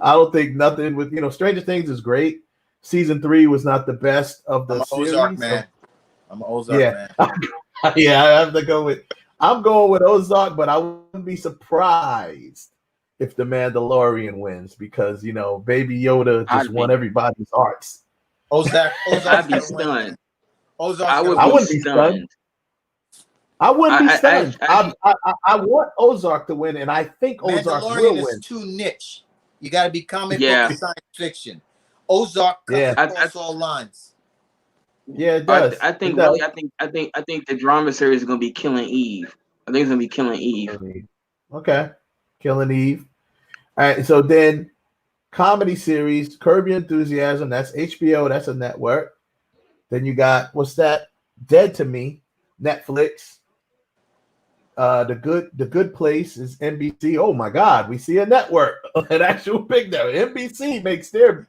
I don't think nothing with Stranger Things is great. Season 3 was not the best of the series.
Ozark man. I'm an Ozark man.
Yeah, I have to go with. I'm going with Ozark, but I wouldn't be surprised if the Mandalorian wins because Baby Yoda just won everybody's hearts.
Ozark.
I'd be stunned.
Ozark.
I wouldn't be stunned.
I wouldn't be stunned. I want Ozark to win, and I think Ozark will win.
Is too niche. You got to be comic book and science fiction. Ozark cuts across all lines.
Yeah, it does.
I think the drama series is gonna be Killing Eve. I think it's gonna be Killing Eve.
Okay, Killing Eve. All right, so then comedy series, Curb Your Enthusiasm. That's HBO. That's a network. Then you got what's that? Dead to Me, Netflix. The Good Place is NBC. Oh my God, we see a network, an actual big network. NBC makes their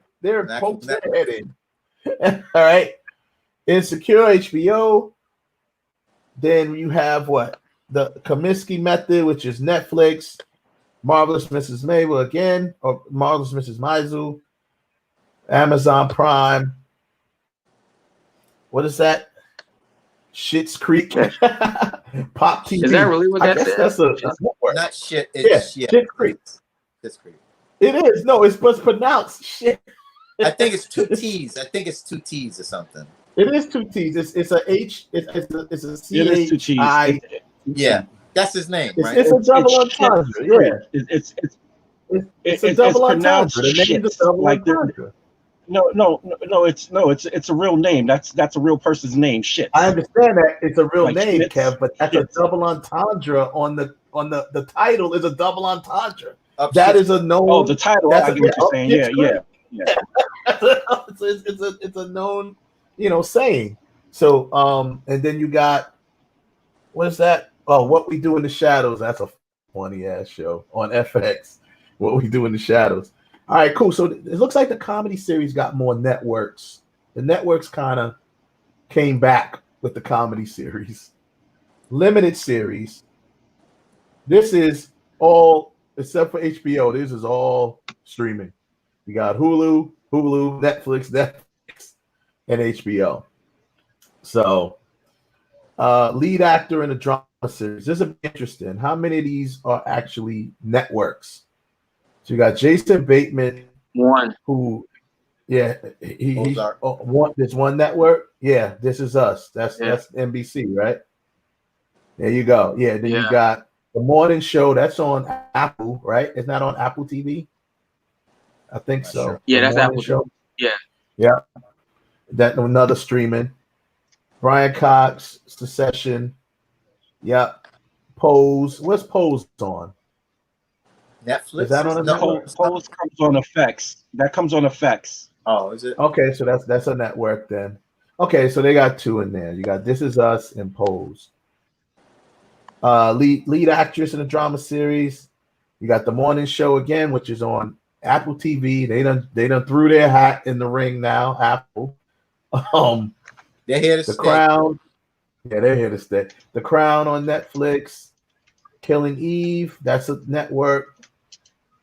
pokes their head in. All right. Insecure, HBO. Then you have what? The Comiskey Method, which is Netflix. Marvelous Mrs. Maisel again, or Marvelous Mrs. Maisel. Amazon Prime. What is that? Schitt's Creek. Pop TV.
Is that really what that is?
That's network. Not shit. It's shit.
Schitt's Creek.
Schitt's Creek.
It is. No, it's supposed to pronounce shit.
I think it's 2 T's. I think it's 2 T's or something.
It is 2 T's. It's a H. It's a C.
It is 2 T's.
Yeah, that's his name, right?
It's a double entendre. Yeah,
it's
a double
pronounced
entendre. The name's a double entendre.
It's a real name. That's a real person's name. Shit.
I understand that it's a real name,
Schmitz.
Kev, but that's a double entendre on the title is a double entendre. That is a known.
Oh, the title. I get what you're saying. Yeah.
It's a known, saying. So, and then you got what is that? Oh, What We Do in the Shadows. That's a funny ass show on FX. What We Do in the Shadows. All right, cool. So it looks like the comedy series got more networks. The networks kind of came back with the comedy series. Limited series. This is all, except for HBO, this is all streaming. You got Hulu, Netflix, and HBO. So, lead actor in a drama series. This is interesting. How many of these are actually networks? So you got Jason Bateman, who, he's there's one network. Yeah, This Is Us. That's NBC, right? There you go. Yeah, then you got The Morning Show. That's on Apple, right? It's not on Apple TV. I think so.
Sure. Yeah, that's Apple
Show.
Yeah.
That another streaming. Brian Cox, Succession. Yep. Pose. What's Pose on?
Netflix.
Is that on a network?
Pose comes on FX. That comes on FX.
Oh, is it?
Okay, so that's a network then. Okay, so they got 2 in there. You got This Is Us and Pose. Lead actress in a drama series. You got The Morning Show again, which is on Apple TV. They done threw their hat in the ring now. Apple.
They're here to stay.
The Crown. Yeah, they're here to stay. The Crown on Netflix. Killing Eve. That's a network.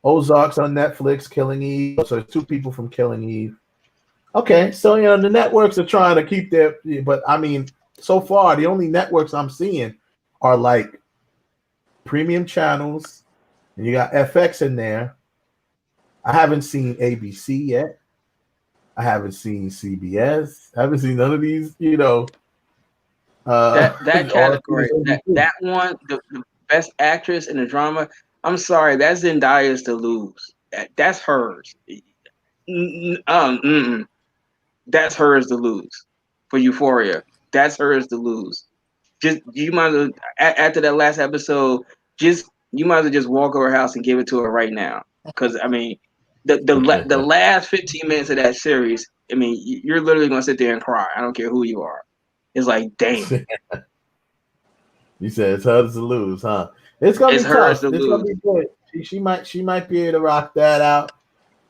Ozark's on Netflix. Killing Eve. So there's 2 people from Killing Eve. Okay, so the networks are trying to keep their. But I mean, so far the only networks I'm seeing are like premium channels, and you got FX in there. I haven't seen ABC yet. I haven't seen CBS. I haven't seen none of these,
that category, that one, the best actress in the drama. I'm sorry, that's Zendaya's to lose. That's hers. That's hers to lose for Euphoria. That's hers to lose. Just you might as well, after that last episode, you might as well just walk over her house and give it to her right now. because I mean, the last 15 minutes of that series, I mean, you're literally gonna sit there and cry. I don't care who you are. It's like, damn.
You said it's hers to lose, huh? It's gonna be tough. It's gonna be good. She might be able to rock that out.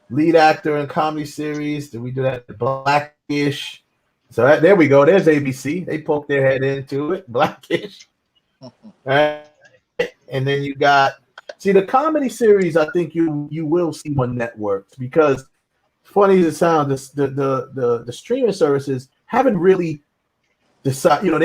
Lead actor in comedy series. Did we do that? Blackish. So there we go. There's ABC. They poked their head into it. Blackish. All right. And then you got the comedy series. I think you will see on networks because, funny as it sounds, the streaming services haven't really decided. You know,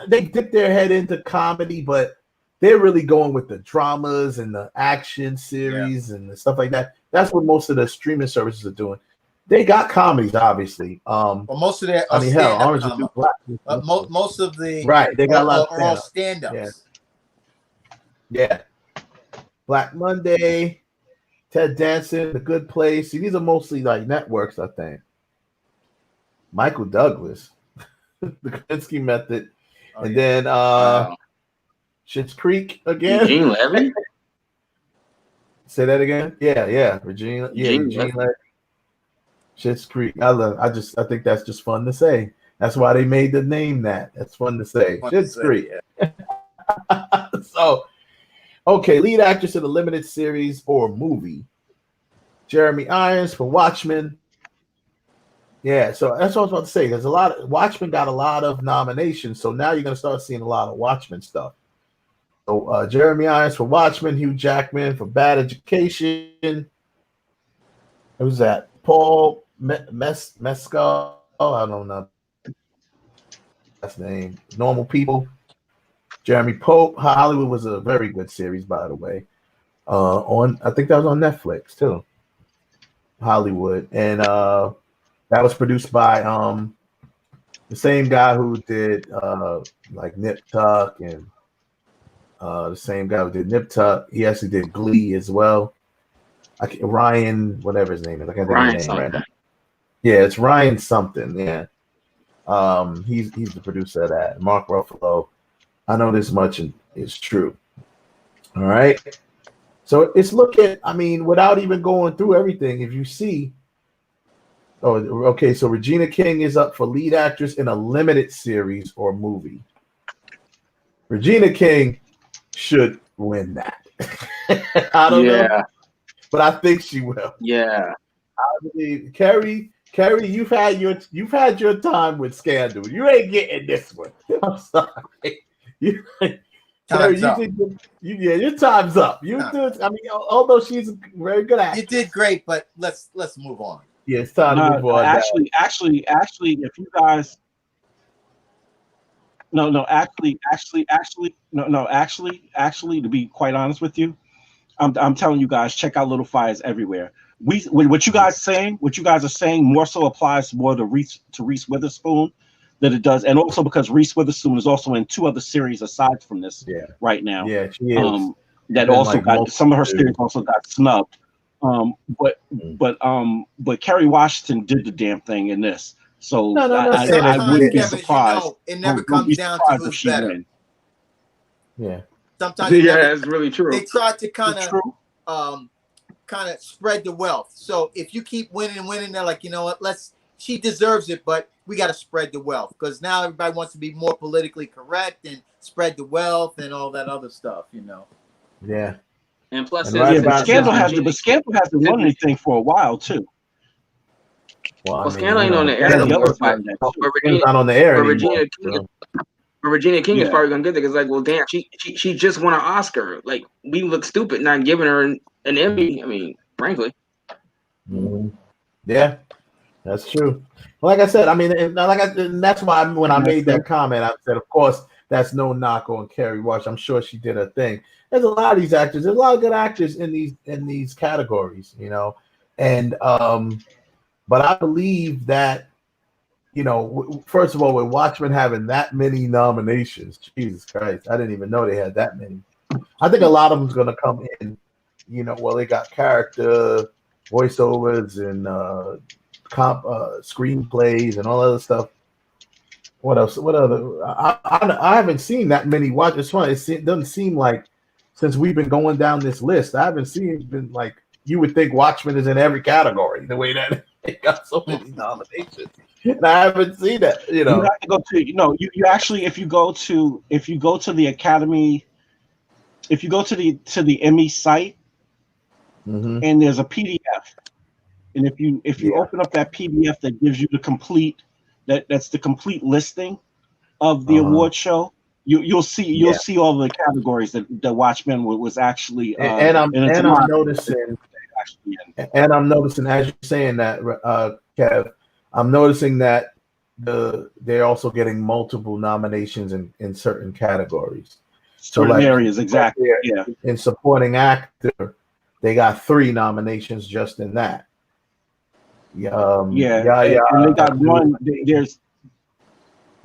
they dipped their head into comedy, but they're really going with the dramas and the action series and the stuff like that. That's what most of the streaming services are doing. They got comedies, obviously.
Well, most of their
Orange is the New Black.
Most of the
they got a lot of
stand-ups.
Yeah. Black Monday, Ted Danson, The Good Place. See, these are mostly like networks, I think. Michael Douglas, The Kominsky Method, then Schitt's Creek again.
Eugene Levy.
Say that again. Yeah, Regina. Eugene Levy. Schitt's Creek. I think that's just fun to say. That's why they made the name that. That's fun to say. Schitt's Creek. Yeah. So, okay, lead actress in a limited series or movie. Jeremy Irons for Watchmen. Yeah, so that's what I was about to say. There's a lot of Watchmen got a lot of nominations, so now you're gonna start seeing a lot of Watchmen stuff. So Jeremy Irons for Watchmen, Hugh Jackman for Bad Education. Who's that? Paul Mescal. I don't know. That's the name. Normal People. Jeremy Pope. Hollywood was a very good series, by the way. I think that was on Netflix too. Hollywood, and that was produced by the same guy who did like Nip Tuck, and the same guy who did Nip Tuck. He actually did Glee as well. Ryan, whatever his name is. I can't think of his name right now. Yeah, it's Ryan something. Yeah, he's the producer of that. Mark Ruffalo. I know this much is true. All right. So it's looking. I mean, without even going through everything, if you see. Oh, okay. So Regina King is up for lead actress in a limited series or movie. Regina King should win that. I don't know, but I think she will.
Yeah.
I believe Carrie, you've had your time with Scandal. You ain't getting this one. I'm sorry. Carrie, your time's up. You do. I mean, although she's a very good actress.
You did great, but let's move on.
Yeah, it's time to move on.
Actually, if you guys, actually, to be quite honest with you, I'm telling you guys, check out Little Fires Everywhere. What you guys are saying more so applies more to Reese Witherspoon than it does, and also because Reese Witherspoon is also in 2 other series aside from this right now.
Yeah, she is.
That also got some of her series also got snubbed. But Kerry Washington did the damn thing in this. So I wouldn't be surprised.
It never comes down to who's better.
Yeah.
Sometimes
that's really true.
They try to kind of spread the wealth. So if you keep winning, they're like, you know what, she deserves it, but we got to spread the wealth because now everybody wants to be more politically correct and spread the wealth and all that other stuff, you know.
Yeah.
And plus,
Scandal hasn't won anything for a while too.
Well, Scandal ain't on the air anymore.
Not on the air anymore.
Regina King is probably gonna get there because, like, well, damn, she just won an Oscar. Like, we look stupid not giving her an Emmy. I mean, frankly.
Mm-hmm. Yeah, that's true. Like I said, I mean, and that's why when I made that comment, I said, of course, that's no knock on Kerry Walsh. I'm sure she did her thing. There's a lot of these actors. There's a lot of good actors in these categories, you know, and but I believe that, you know, first of all, with Watchmen having that many nominations, Jesus Christ, I didn't even know they had that many. I think a lot of them's going to come in, you know, well, they got character, voiceovers, and screenplays and all other stuff. What else? What other? I haven't seen that many watch. It's funny. It doesn't seem like since we've been going down this list, I haven't seen been like you would think Watchmen is in every category. The way that it got so many nominations, and I haven't seen that. You know,
you have to go to you actually if you go to the Academy, if you go to the Emmy site, and there's a PDF, and if you open up that PDF that gives you the complete that's the complete listing of the award show. You'll see all the categories that Watchmen was actually
and I'm noticing as you're saying that, Kev, I'm noticing that they're also getting multiple nominations in certain categories.
Certain areas, exactly. Yeah.
In supporting actor, they got 3 nominations just in that.
And they got one. There's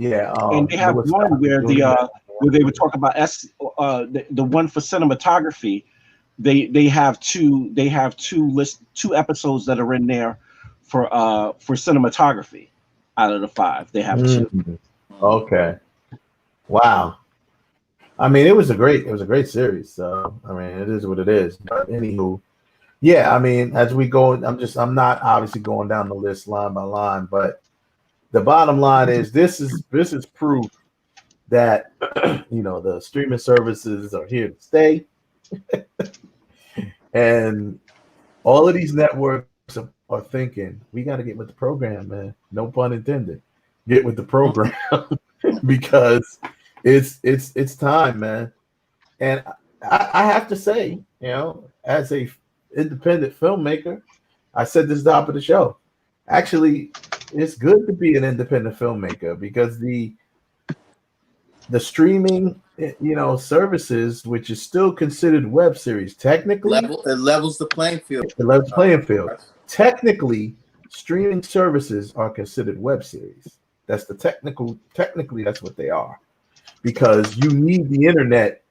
and they have one where where they would talk about the one for cinematography. They have two episodes that are in there for cinematography. Out of the 5, they have 2.
Okay. Wow. I mean, it was a great series. So I mean, it is what it is. But anywho, yeah. I mean, as we go, I'm not obviously going down the list line by line, but the bottom line is this is proof that the streaming services are here to stay, and all of these networks are thinking we got to get with the program, man. No pun intended. Get with the program because it's time, man. And I have to say, as a independent filmmaker, I said this at the top of the show. Actually, it's good to be an independent filmmaker because the streaming, services, which is still considered web series, technically,
it levels the playing field.
It levels the playing field. Technically, streaming services are considered web series. That's the technically that's what they are, because you need the internet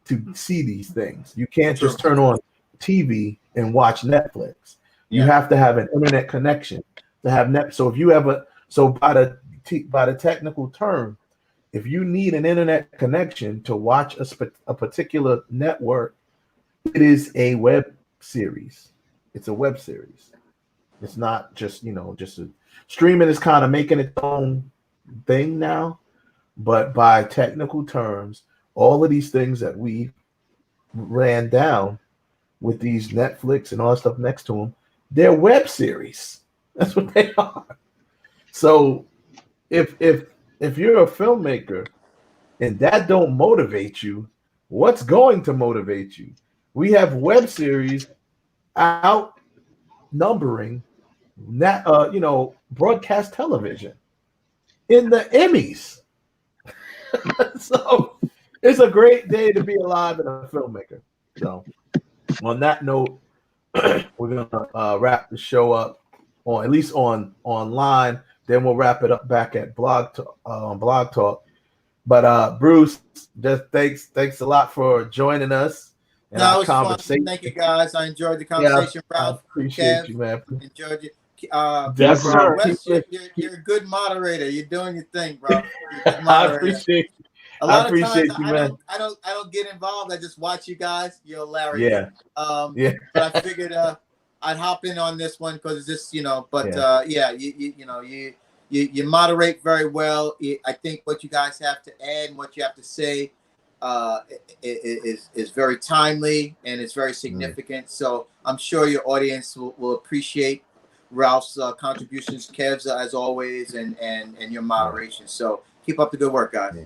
to see these things. You can't just turn on TV and watch Netflix. You have to have an internet connection to have net. So if you have by the technical term, if you need an internet connection to watch a particular network, it is a web series. It's a web series. It's not just streaming is kind of making its own thing now, but by technical terms, all of these things that we ran down with these Netflix and all that stuff next to them, they're web series. That's what they are. So if you're a filmmaker and that don't motivate you, what's going to motivate you? We have web series outnumbering broadcast television in the Emmys. So it's a great day to be alive and a filmmaker. So on that note, we're gonna wrap the show up on at least online. Then we'll wrap it up back at Blog Talk. But Bruce, just thanks a lot for joining us in our conversation.
Thank you guys. I enjoyed the conversation, Ralph.
I appreciate you, man.
Enjoyed it.
Yes, sir.
Wes, you're a good moderator. You're doing your thing, bro.
I appreciate you.
A lot of times,
man.
I don't get involved. I just watch you guys. You're hilarious.
Yeah.
But I figured I'd hop in on this one because it's just you moderate very well. I think what you guys have to add and what you have to say is very timely and it's very significant. So I'm sure your audience will appreciate Ralph's contributions, Kev's as always, and your moderation. So keep up the good work, guys.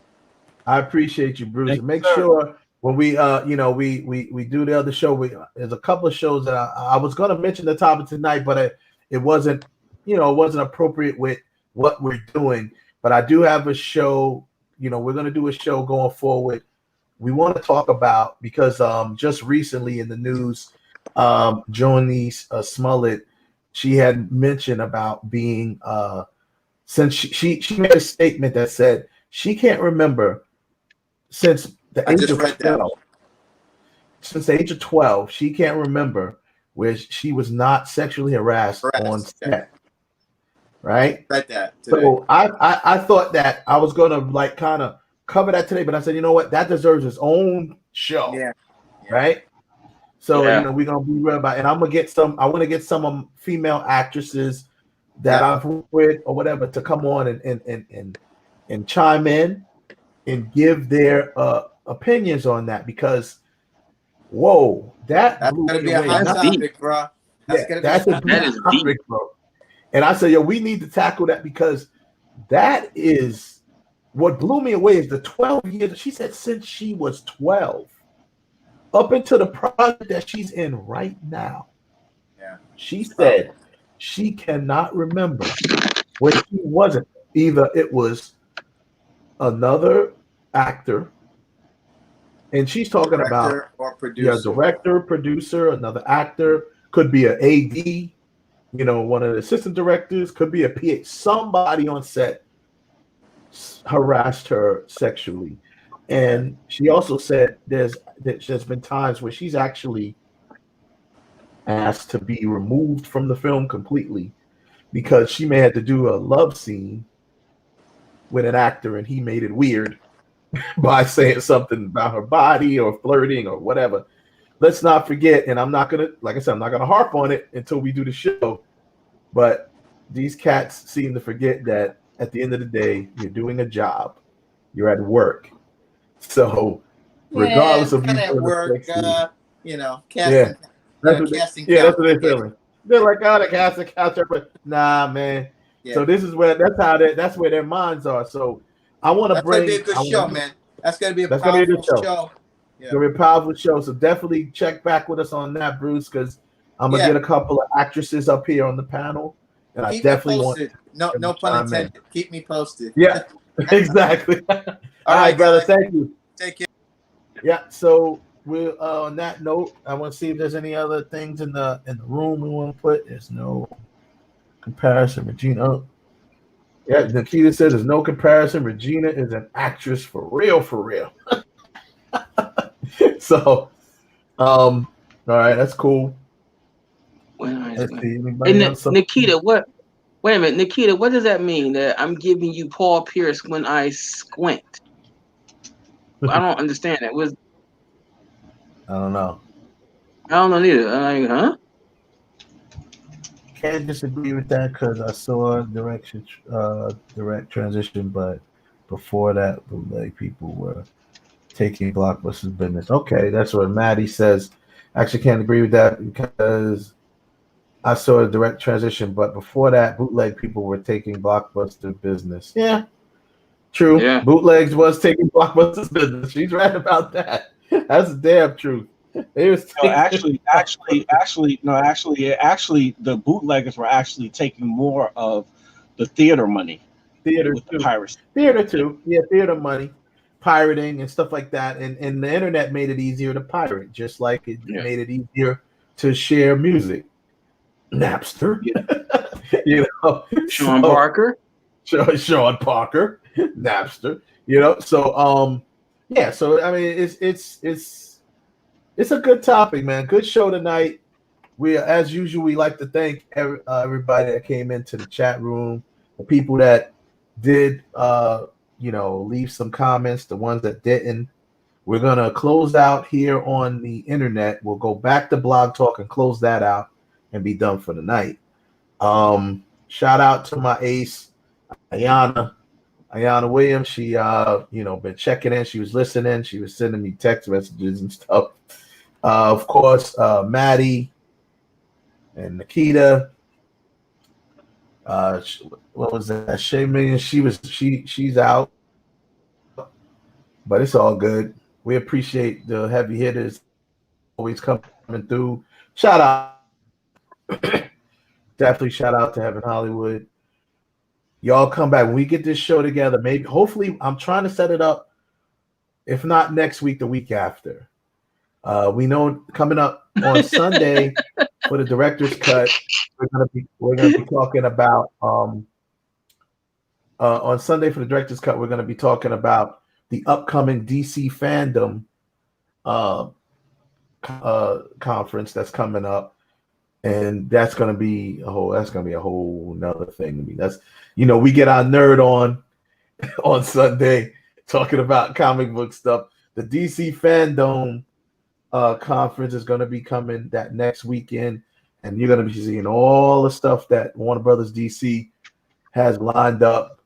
I appreciate you, Bruce. Make sure when we we do the other show, there's a couple of shows that I was going to mention the topic tonight, but it wasn't appropriate with what we're doing. But I do have a show. We're going to do a show going forward. We want to talk about, because just recently in the news, Joni Smollett, she had mentioned about being since she made a statement that said she can't remember since the age of 12. Since the age of 12, she can't remember where she was not sexually harassed on set. Right?
Read that today.
So I thought that I was gonna kind of cover that today, but I said, you know what, that deserves its own show.
Yeah.
Right. So
Yeah.
we're gonna be real about, and I'm gonna get some. I want to get some female actresses that I've worked with or whatever to come on and chime in and give their opinions on that, because whoa, that's
gonna be a hot topic, bro.
That's a big topic, bro. And I said, yo, we need to tackle that, because that is what blew me away is the 12 years. She said since she was 12 up into the project that she's in right now.
Yeah.
She said she cannot remember when she wasn't. Either it was another actor, and she's talking
Director
about
or producer.
director, producer, another actor, could be an AD, one of the assistant directors, could be a PA. Somebody on set harassed her sexually. And she also said there's been times where she's actually asked to be removed from the film completely because she may have to do a love scene with an actor and he made it weird by saying something about her body or flirting or whatever. Let's not forget, and I'm not gonna, like I said, I'm not gonna harp on it until we do the show, but these cats seem to forget that at the end of the day, you're doing a job, you're at work. So regardless of you
at work, casting,
that's what they're feeling. They're like, oh, the casting couch, but nah, man. Yeah. So this is where that's where their minds are. So I want to bring.
That's gonna be a good show, man. That's gonna be a powerful show.
Yeah. It's gonna be a powerful show. So definitely check back with us on that, Bruce, because I'm gonna get a couple of actresses up here on the panel, and I definitely want.
No pun intended. Keep me posted.
Yeah, exactly. All right, brother. Thank you.
Take care.
Yeah. So we'll on that note, I want to see if there's any other things in the room we want to put. There's no comparison. Regina. Oh. Yeah, Nikita says there's no comparison. Regina is an actress for real, for real. So, all right, that's cool.
Nikita, what? Wait a minute, Nikita, what does that mean? That I'm giving you Paul Pierce when I squint? I don't understand that.
I don't know.
I don't know neither. I'm like, huh?
Can't disagree with that because I saw direct transition, but before that, like people were taking Blockbuster's business. Okay, that's what Maddie says. Actually, can't agree with that because I saw a direct transition, but before that, bootleg people were taking Blockbuster business. Yeah, true. Yeah. Bootlegs was taking Blockbuster's business. She's right about that. That's the damn truth.
Actually, the bootleggers were actually taking more of the theater money.
Theater
too. Piracy.
Theater too. Yeah, theater money, pirating and stuff like that. And the internet made it easier to pirate, just like it made it easier to share music. Napster,
Sean Parker,
Napster, So yeah. So I mean, it's a good topic, man. Good show tonight. We, as usual, we like to thank everybody that came into the chat room, the people that did, leave some comments, the ones that didn't. We're gonna close out here on the internet. We'll go back to Blog Talk and close that out and be done for the night. Shout out to my ace, Ayana Williams. She, been checking in. She was listening. She was sending me text messages and stuff. Of course, Maddie and Nikita. What was that? Shay Million. She's out, but it's all good. We appreciate the heavy hitters always coming through. Shout out. Definitely shout out to Heaven Hollywood. Y'all come back when we get this show together. Maybe, hopefully, I'm trying to set it up. If not next week, the week after. We know coming up on Sunday for the director's cut, we're gonna be talking about on Sunday for the director's cut. We're gonna be talking about the upcoming DC fandom conference that's coming up. And that's gonna be a whole nother thing. I mean, that's we get our nerd on Sunday talking about comic book stuff. The DC fandom conference is going to be coming that next weekend, and you're going to be seeing all the stuff that Warner Brothers DC has lined up.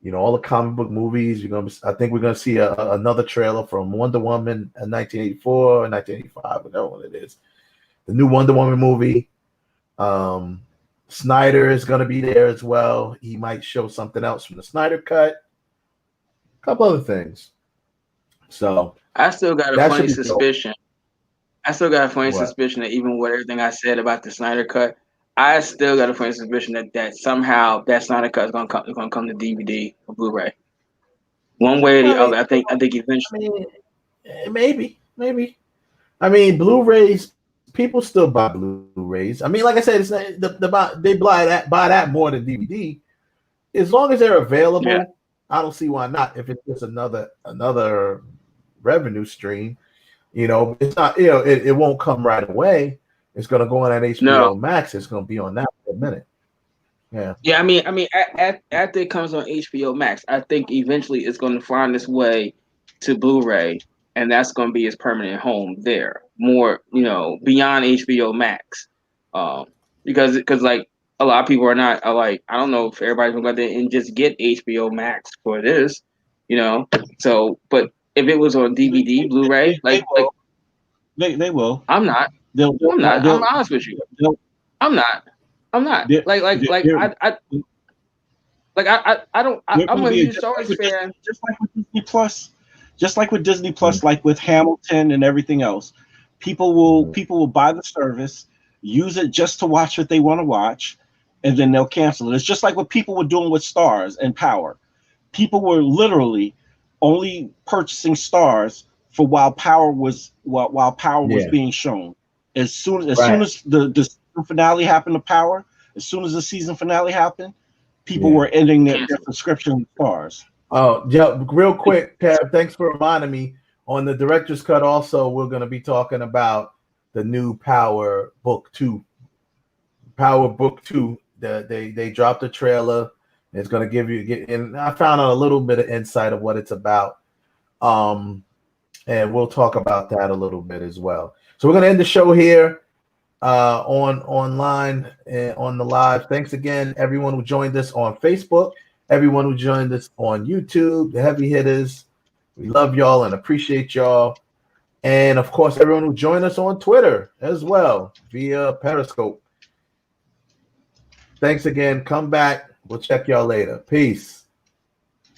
You know, all the comic book movies. I think we're going to see another trailer from Wonder Woman in 1984 or 1985. I don't know what it is. The new Wonder Woman movie. Snyder is going to be there as well. He might show something else from the Snyder Cut. A couple other things. So
I still got a funny suspicion. I still got a funny suspicion that even with everything I said about the Snyder Cut, I still got a funny suspicion that somehow that Snyder Cut is gonna come to DVD or Blu-ray. One way or the other. I think eventually.
Maybe. I mean, Blu-rays. People still buy Blu-rays. I mean, like I said, it's not, they buy that more than DVD. As long as they're available, I don't see why not. If it's just another revenue stream, you know, it's not. You know, it won't come right away. It's going to go on at HBO Max. It's going to be on that for a minute. Yeah.
Yeah. I mean, after it comes on HBO Max, I think eventually it's going to find its way to Blu-ray, and that's going to be its permanent home there. More, you know, beyond HBO Max, because like a lot of people are like, I don't know if everybody's gonna go there and just get HBO Max for this, you know. So, but if it was on DVD, Blu-ray,
they will.
I'm not. I'm not. I'm honest with you. I'm not. Like I don't. I'm a huge Star Wars fan.
Just like with Disney Plus. Just like with Disney Plus, like with Hamilton and everything else, people will buy the service, use it just to watch what they want to watch, and then they'll cancel it. It's just like what people were doing with Stars and Power. People were literally only purchasing Stars for while Power was being shown. As soon as the season finale happened to Power, as soon as the season finale happened, people were ending their subscription with Stars.
Oh, yeah, real quick, Kev, thanks for reminding me. On the director's cut also, we're going to be talking about the new Power Book 2. Power Book 2, they dropped a trailer. It's going to give you, and I found out a little bit of insight of what it's about. And we'll talk about that a little bit as well. So we're going to end the show here online and on the live. Thanks again, everyone who joined us on Facebook. Everyone who joined us on YouTube, the heavy hitters, we love y'all and appreciate y'all. And, of course, everyone who joined us on Twitter as well via Periscope. Thanks again. Come back. We'll check y'all later. Peace.